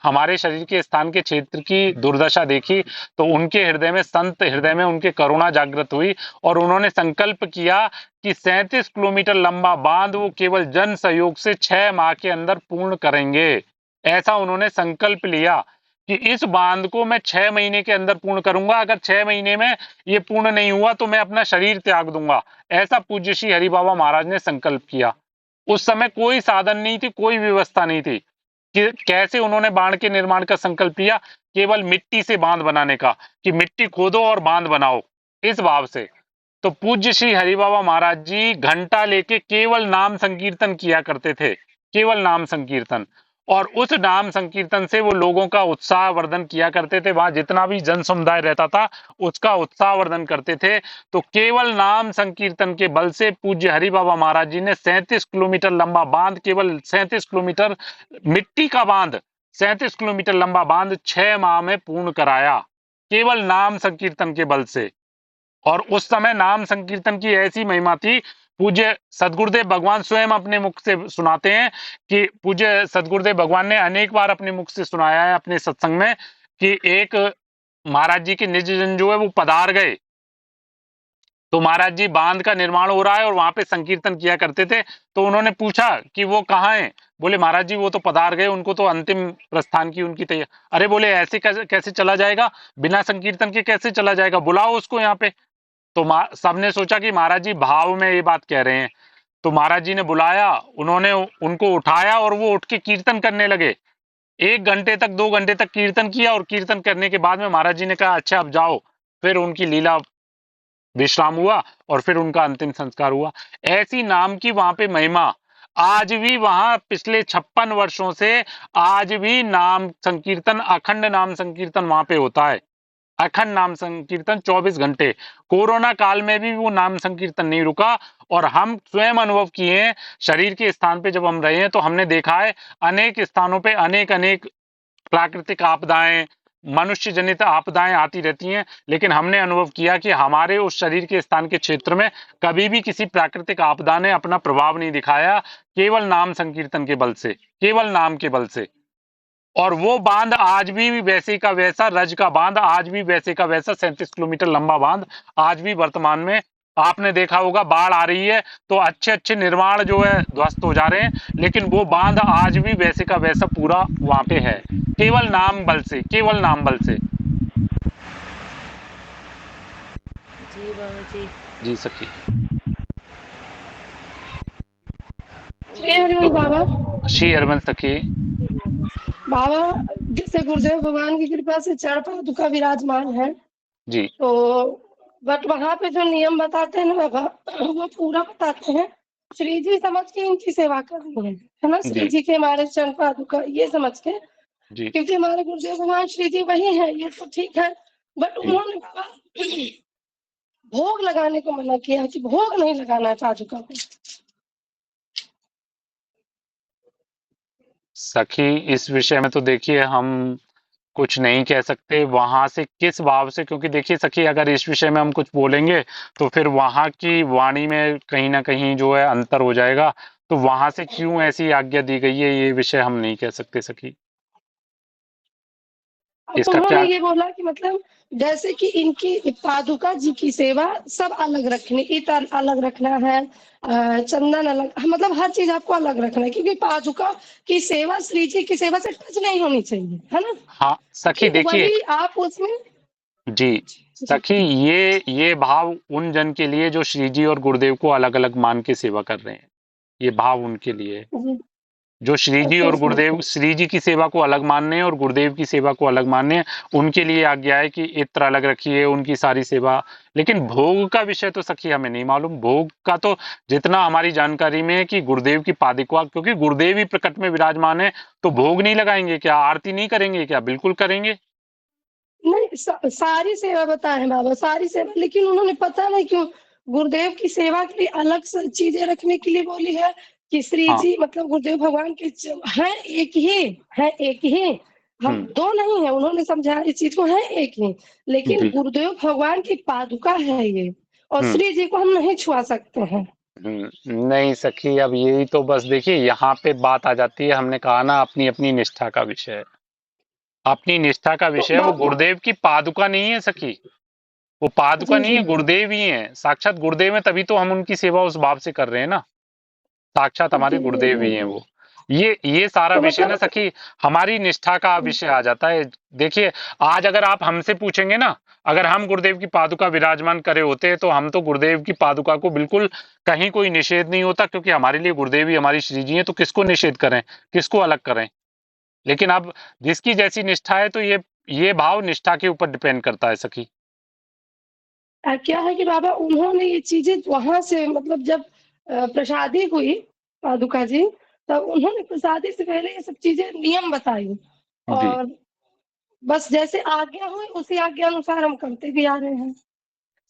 हमारे शरीर के स्थान के क्षेत्र की दुर्दशा देखी, तो उनके हृदय में, संत हृदय में उनके करुणा जागृत हुई और उन्होंने संकल्प किया कि 37 किलोमीटर लंबा बांध वो केवल जन सहयोग से 6 माह के अंदर पूर्ण करेंगे। ऐसा उन्होंने संकल्प लिया कि इस बांध को मैं 6 महीने के अंदर पूर्ण करूंगा, अगर 6 महीने में ये पूर्ण नहीं हुआ तो मैं अपना शरीर त्याग दूंगा। ऐसा पूज्य श्री हरिबाबा महाराज ने संकल्प किया। उस समय कोई साधन नहीं थी, कोई व्यवस्था नहीं थी कि कैसे उन्होंने बांध के निर्माण का संकल्प लिया, केवल मिट्टी से बांध बनाने का, कि मिट्टी खोदो और बांध बनाओ, इस भाव से। तो पूज्य श्री हरिबाबा महाराज जी घंटा लेके केवल नाम संकीर्तन किया करते थे, केवल नाम संकीर्तन। और उस नाम संकीर्तन से वो लोगों का उत्साह वर्धन किया करते थे, वहां जितना भी जन समुदाय रहता था उसका उत्साह वर्धन करते थे। तो केवल नाम संकीर्तन के बल से पूज्य हरिबाबा महाराज जी ने 37 किलोमीटर लंबा बांध, केवल 37 किलोमीटर मिट्टी का बांध, 37 किलोमीटर लंबा बांध 6 माह में पूर्ण कराया, केवल नाम संकीर्तन के बल से। और उस समय नाम संकीर्तन की ऐसी महिमा थी, पूज्य सदगुरुदेव भगवान स्वयं अपने मुख से सुनाते हैं कि पूज्य सदगुरुदेव भगवान ने अनेक बार अपने मुख से सुनाया है अपने सत्संग में कि एक महाराज जी के निज जन जो है वो पधार गए, तो महाराज जी बांध का निर्माण हो रहा है और वहां पे संकीर्तन किया करते थे। तो उन्होंने पूछा कि वो कहाँ हैं? बोले महाराज जी वो तो पधार गए, उनको तो अंतिम प्रस्थान की उनकी तैयारी। अरे बोले ऐसे कैसे चला जाएगा, बिना संकीर्तन के कैसे चला जाएगा, बुलाओ उसको यहाँ पे। तो सबने सोचा कि महाराज जी भाव में ये बात कह रहे हैं, तो महाराज जी ने बुलाया, उन्होंने उनको उठाया और वो उठ के कीर्तन करने लगे। 1 घंटे तक, 2 घंटे तक कीर्तन किया और कीर्तन करने के बाद में महाराज जी ने कहा अच्छा अब जाओ। फिर उनकी लीला विश्राम हुआ और फिर उनका अंतिम संस्कार हुआ। ऐसी नाम की वहां पे महिमा आज भी, वहां पिछले 56 वर्षों से आज भी नाम संकीर्तन, अखंड नाम संकीर्तन वहां पे होता है। अखंड नाम संकीर्तन 24 घंटे। कोरोना काल में भी वो नाम संकीर्तन नहीं रुका। और हम स्वयं अनुभव किए हैं, शरीर के स्थान पे जब हम रहे हैं तो हमने देखा है अनेक स्थानों पे अनेक प्राकृतिक आपदाएं, मनुष्य जनित आपदाएं आती रहती हैं, लेकिन हमने अनुभव किया कि हमारे उस शरीर के स्थान के क्षेत्र में कभी भी किसी प्राकृतिक आपदा ने अपना प्रभाव नहीं दिखाया, केवल नाम संकीर्तन के बल से, केवल नाम के बल से। और वो बांध आज भी वैसे का वैसा, रज का बांध आज भी वैसे का वैसा 37 किलोमीटर लंबा बांध आज भी वर्तमान में, आपने देखा होगा बाढ़ आ रही है तो अच्छे निर्माण जो है ध्वस्त हो जा रहे हैं, लेकिन वो बांध आज भी वैसे का वैसा पूरा वहां पे है, केवल नाम बल से, केवल नाम बल से। जी बाबा जी। जी सखी। श्री हरिवंश बाबा। श्री हरिवंश सखी। बाबा जैसे गुरुदेव भगवान की कृपा से चरण पादुका विराजमान है जी। तो बट वहाँ पे जो नियम बताते हैं ना बाबा, वो पूरा बताते हैं। श्री जी समझ के इनकी सेवा करनी है ना, श्री जी के हमारे चरण पादुका ये समझ के, जी। क्योंकि हमारे गुरुदेव भगवान श्री जी वही है, ये तो ठीक है, बट उन्होंने बाबा भोग लगाने को मना किया कि भोग नहीं लगाना पादुका को। सखी इस विषय में तो देखिए हम कुछ नहीं कह सकते, वहां से किस भाव से, क्योंकि देखिए सखी अगर इस विषय में हम कुछ बोलेंगे तो फिर वहां की वाणी में कहीं ना कहीं जो है अंतर हो जाएगा, तो वहां से क्यों ऐसी आज्ञा दी गई है ये विषय हम नहीं कह सकते सखी। इसका क्या, ये बोला कि मतलब जैसे कि इनकी पादुका जी की सेवा सब अलग रखनी, इत्र अलग रखना है, चंदन अलग, मतलब हर चीज आपको अलग रखना है, क्योंकि पादुका की सेवा श्री जी की सेवा से टच नहीं होनी चाहिए, है ना। हाँ सखी देखिए आप उसमें जी सखी, ये भाव उन जन के लिए जो श्री जी और गुरुदेव को अलग अलग मान के सेवा कर रहे हैं, ये भाव उनके लिए है। जी, जो श्री जी अच्छा और अच्छा गुरुदेव, श्री जी की सेवा को अलग मानने हैं और गुरुदेव की सेवा को अलग मानने हैं, उनके लिए आज्ञा है कि इत्र अलग रखिए, उनकी सारी सेवा। लेकिन भोग का विषय तो सखी हमें नहीं मालूम। भोग का तो जितना हमारी जानकारी में है कि गुरुदेव की पादुका, क्योंकि गुरुदेव ही प्रकट में विराजमान है, तो भोग नहीं लगाएंगे क्या, आरती नहीं करेंगे क्या? बिल्कुल करेंगे। नहीं, सारी सेवा बताए हैं बाबा, सारी सेवा, लेकिन उन्होंने पता नहीं क्यों गुरुदेव की सेवा के लिए अलग से चीजें रखने के लिए बोली है कि श्री हाँ। जी मतलब गुरुदेव भगवान के है एक ही, है एक ही, हम दो नहीं है, उन्होंने समझाया इस चीज को, है एक ही, लेकिन जी। गुरुदेव भगवान की पादुका है ये, और श्री जी को हम नहीं छुआ सकते हैं। नहीं सखी, अब यही तो बस देखिए यहाँ पे बात आ जाती है। हमने कहा ना, अपनी अपनी निष्ठा का विषय है, अपनी निष्ठा का तो विषय है। वो गुरुदेव की पादुका नहीं है सखी, वो पादुका जी नहीं जी है, गुरुदेव ही है, साक्षात गुरुदेव है, तभी तो हम उनकी सेवा उस भाव से कर रहे हैं ना। साक्षात हमारे जी जी गुरुदेव ही जी। हैं वो। ये सारा तो विषय ना मतलब सखी हमारी निष्ठा का विषय आ जाता है। देखिए, आज अगर आप हमसे पूछेंगे ना, अगर हम गुरुदेव की पादुका विराजमान करे होते तो हम तो गुरुदेव की पादुका को बिल्कुल, कहीं कोई निषेध नहीं होता, क्योंकि हमारे लिए गुरुदेव ही हमारी श्री जी हैं, तो किसको निषेध करें, किसको अलग करें। लेकिन अब जिसकी जैसी निष्ठा है, तो ये भाव निष्ठा के ऊपर डिपेंड करता है सखी। क्या है कि बाबा उन्होंने ये चीजें वहां से मतलब जब प्रसादी हुई पादुका जी, तब उन्होंने प्रसादी से पहले ये सब चीजें नियम बताई, जी और बस जैसे आज्ञा हुई उसी आज्ञा अनुसार हम करते भी आ रहे हैं।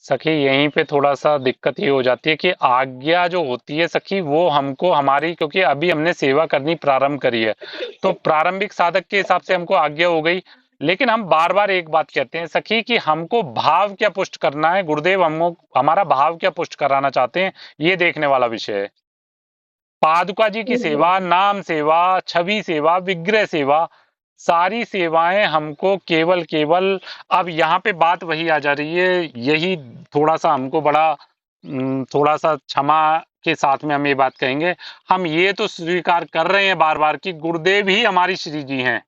सखी, यहीं पे थोड़ा सा दिक्कत ये हो जाती है कि आज्ञा जो होती है सखी, वो हमको हमारी, क्योंकि अभी हमने सेवा करनी प्रारंभ करी है, तो प्रारंभिक साधक के हिसाब से हमको आज्ञा हो गई। लेकिन हम बार बार एक बात कहते हैं सखी कि हमको भाव क्या पुष्ट करना है, गुरुदेव हमको हमारा भाव क्या पुष्ट कराना चाहते हैं, ये देखने वाला विषय है। पादुका जी की सेवा, नाम सेवा, छवि सेवा, विग्रह सेवा, सारी सेवाएं हमको केवल केवल, अब यहाँ पे बात वही आ जा रही है। यही थोड़ा सा हमको बड़ा थोड़ा सा क्षमा के साथ में हम ये बात कहेंगे, हम ये तो स्वीकार कर रहे हैं बार बार कि गुरुदेव ही हमारी श्री जी हैं।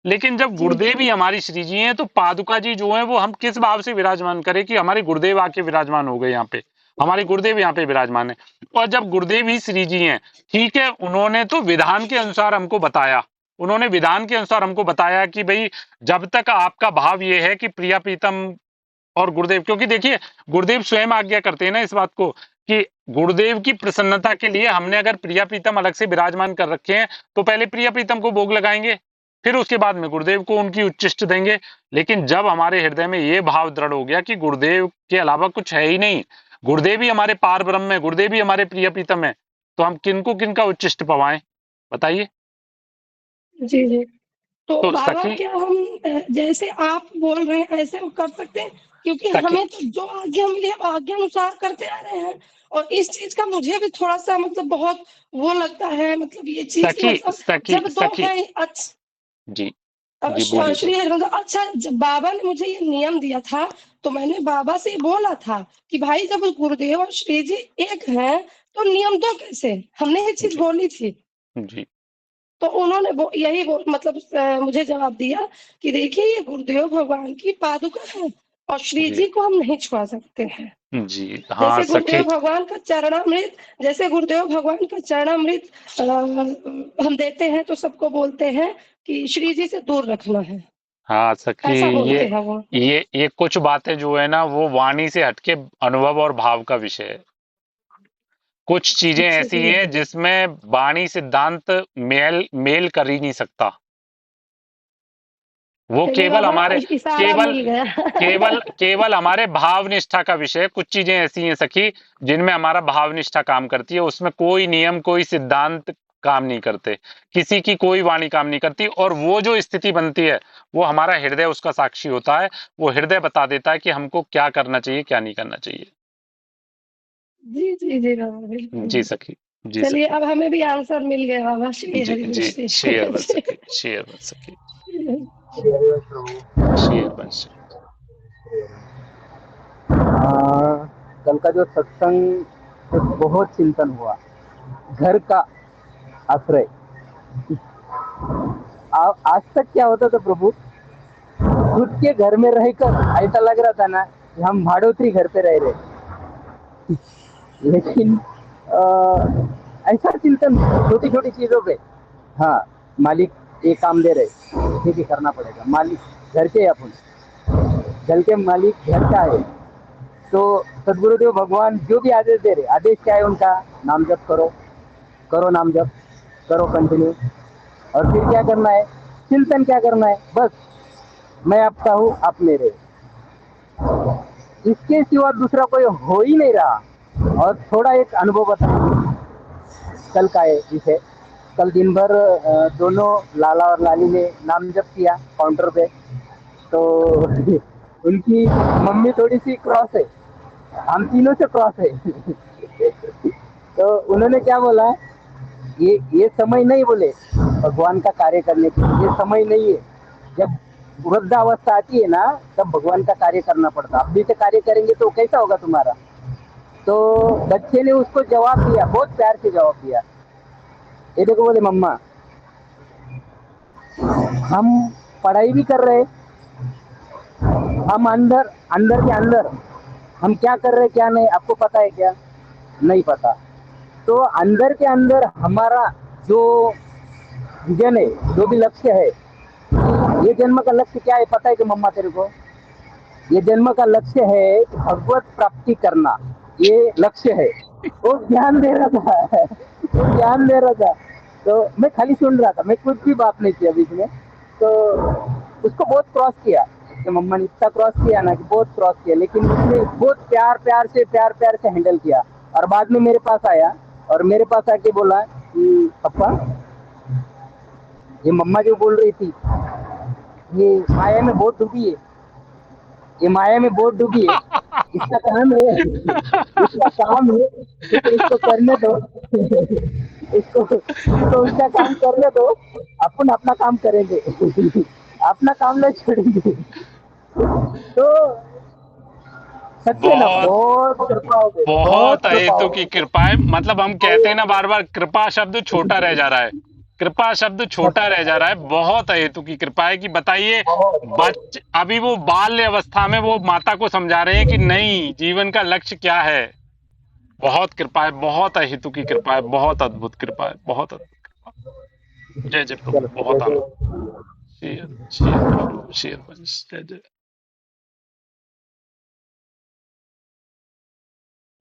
लेकिन जब जी गुरुदेव ही हमारी श्री जी हैं, तो पादुका जी जो है वो हम किस भाव से विराजमान करें कि हमारे गुरुदेव आके विराजमान हो गए यहाँ पे, हमारे गुरुदेव यहाँ पे विराजमान है। और जब गुरुदेव ही श्री जी हैं, ठीक है, उन्होंने तो विधान के अनुसार हमको बताया, उन्होंने विधान के अनुसार हमको बताया कि भाई जब तक आपका भाव ये है कि प्रिया प्रीतम और गुरुदेव, क्योंकि देखिए गुरुदेव स्वयं आज्ञा करते हैं ना इस बात को कि गुरुदेव की प्रसन्नता के लिए हमने अगर प्रिया प्रीतम अलग से विराजमान कर रखे हैं, तो पहले प्रिया प्रीतम को भोग लगाएंगे, फिर उसके बाद में गुरुदेव को उनकी उच्चिष्ट देंगे। लेकिन जब हमारे हृदय में ये भाव दृढ़ हो गया कि गुरुदेव के अलावा कुछ है ही नहीं, गुरुदेव ही हमारे पार ब्रह्म है, गुरुदेव ही हमारे प्रिय प्रीतम है, तो हम किनको किनका उच्चिष्ट पवाएं, बताइए। जी जी। तो तो बाबा सखी, क्या हम जैसे आप बोल रहे हैं ऐसे हम कर सकते हैं, क्योंकि सखी हमें तो जो आज्ञा मिली है आज्ञा अनुसार करते आ रहे हैं, और इस चीज का मुझे भी थोड़ा सा मतलब बहुत वो लगता है, मतलब ये चीज की सखी मतलब सखी जब दो सखी है अच्छा, जी जी बोलिए। श्री हरिवंश, अच्छा जब बाबा ने मुझे ये नियम दिया था तो मैंने बाबा से बोला था कि भाई जब गुरुदेव और श्री जी एक हैं तो नियम दो कैसे, हमने ये चीज जी बोली थी। जी तो उन्होंने मतलब मुझे जवाब दिया कि देखिए ये गुरुदेव भगवान की पादुका है और श्री जी जी को हम नहीं छुआ सकते हैं। जी हाँ जैसे सखी। गुरुदेव भगवान का चरणामृत, जैसे गुरुदेव भगवान का चरणामृत हम देते हैं तो सबको बोलते हैं कि श्री जी से दूर रखना है, हाँ सखी, ऐसा ये बोलते हैं वो। ये कुछ बातें जो है ना, वो वाणी से हटके अनुभव और भाव का विषय है। कुछ चीजें अच्छा ऐसी जी। हैं जिसमें वाणी सिद्धांत मेल मेल कर ही नहीं सकता। वो चलिए केवल बाबा हमारे इशारा केवल मिल गया। केवल केवल हमारे भाव निष्ठा का विषय है। कुछ चीजें ऐसी हैं सखी जिनमें हमारा भाव निष्ठा काम करती है, उसमें कोई नियम कोई सिद्धांत काम नहीं करते, किसी की कोई वाणी काम नहीं करती, और वो जो स्थिति बनती है वो हमारा हृदय उसका साक्षी होता है। वो हृदय बता देता है कि हमको क्या करना चाहिए क्या नहीं करना चाहिए। जी जी जी बाबा बिल्कुल। जी सखी। जी चलिए सखी। अब हमें भी आंसर मिल गया बाबा, श्री जी जी हरिवंश शेयर बन जी। सके, शेयर बन सके, शेयर बन सके। कल का जो सत्संग बहुत चिंतन हुआ, घर का आश्रय। आज तक क्या होता था प्रभु, खुद के घर में रहकर ऐसा लग रहा था ना कि हम भाड़ोत्री घर पे रह रहे, लेकिन ऐसा चिंतन छोटी छोटी चीजों पे। हाँ, मालिक ये काम दे रहे, ये भी करना पड़ेगा। मालिक घर के अपन, घर के मालिक घर का है। तो सदगुरुदेव भगवान जो भी आदेश दे रहे, आदेश क्या है उनका? नाम जप करो, करो नाम जप, करो कंटिन्यू। और फिर क्या करना है? चिंतन क्या करना है? बस मैं आपका हूँ, आप मेरे। इसके सिवा दूसरा कोई हो ही नहीं रहा। और थोड़ा एक अनुभव बता, कल का है जिसे कल दिन भर दोनों लाला और लाली ने नाम जप किया काउंटर पे। तो उनकी मम्मी थोड़ी सी क्रॉस है, हम तीनों से क्रॉस है। तो उन्होंने क्या बोला, ये समय नहीं, बोले भगवान का कार्य करने के लिए ये समय नहीं है। जब वृद्धावस्था आती है ना, तब भगवान का कार्य करना पड़ता। अभी से कार्य करेंगे तो कैसा होगा तुम्हारा? तो बच्चे ने उसको जवाब दिया, बहुत प्यार से जवाब दिया। ये देखो, बोले मम्मा हम पढ़ाई भी कर रहे, हम अंदर अंदर के अंदर हम क्या कर रहे क्या नहीं आपको पता है क्या? नहीं पता। तो अंदर के अंदर हमारा जो विजन है, जो भी लक्ष्य है, ये जन्म का लक्ष्य क्या है पता है कि मम्मा तेरे को? ये जन्म का लक्ष्य है कि भगवत प्राप्ति करना, ये लक्ष्य है। वो ध्यान दे रहा था, वो ध्यान दे रहा था। तो मैं खाली सुन रहा था, मैं कुछ भी बात नहीं किया बीच में। तो उसको बहुत क्रॉस किया, तो मम्मा ने इतना क्रॉस किया ना कि बहुत क्रॉस किया, लेकिन उसने बहुत प्यार प्यार से हैंडल किया। और बाद में मेरे पास आया और मेरे पास आके बोला कि पापा, ये मम्मा जो बोल रही थी, ये माया में बहुत डूबी है, ये माया में बहुत डूबी है। इसका काम है, इसका काम है, इसको करने दो। इसको उसका काम करने दो, अपन अपना काम करेंगे। अपना काम नहीं छोड़ेंगे। तो सच्चे ना, बहुत बहुत कृपा हो गई, बहुत बहुत कृपा हेतु हो की गई। कृपा है। मतलब हम कहते हैं ना बार बार, कृपा शब्द छोटा रह जा रहा है, कृपा शब्द छोटा रह जा रहा है। बहुत हेतु की कृपा है कि बताइए, अभी वो बाल्य अवस्था में वो माता को समझा रहे हैं कि नहीं, जीवन का लक्ष्य क्या है। बहुत कृपा है, बहुत हेतु की कृपा है, बहुत अद्भुत कृपा है, बहुत अद्भुत कृपा। जय जय प्रभु, चलो, बहुत जय आनंद। जय। शेयर शेयर प्रभु, शेयर वंश, जय जय।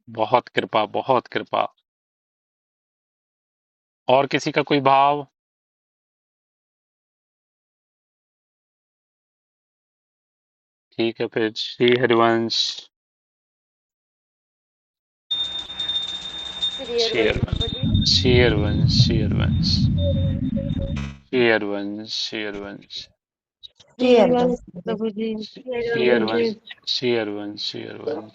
बहुत कृपा, बहुत कृपा। और किसी का कोई भाव? ठीक है फिर, श्री हरिवंश। श्री शेयर हरिवंश बाबा जी। वंश, शेयर वंश, शेयर वंश, शेयर वंश, शेयर वंश, श्री हरिवंश प्रभु जी। शेयर वंश, शेयर वंश, शेयर वंश,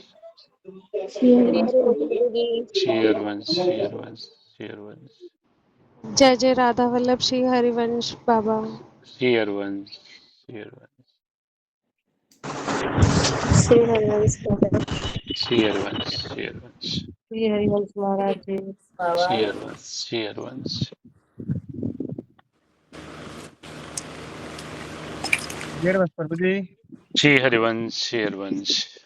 श्री हरिवंश प्रभु जी। शेयर वंश, शेयर वंश, शेयर वंश, जय जय राधा वल्लभ श्री हरिवंश बाबा। शेयर वंश, शेयर वंश, श्री हरिवंश बाबा। शेयर वंश, शेयर वंश, श्री हरिवंश महाराज जी। शेयर वंश, शेयर वंश। जय प्रभु जी। श्री हरिवंश, शेयर वंश।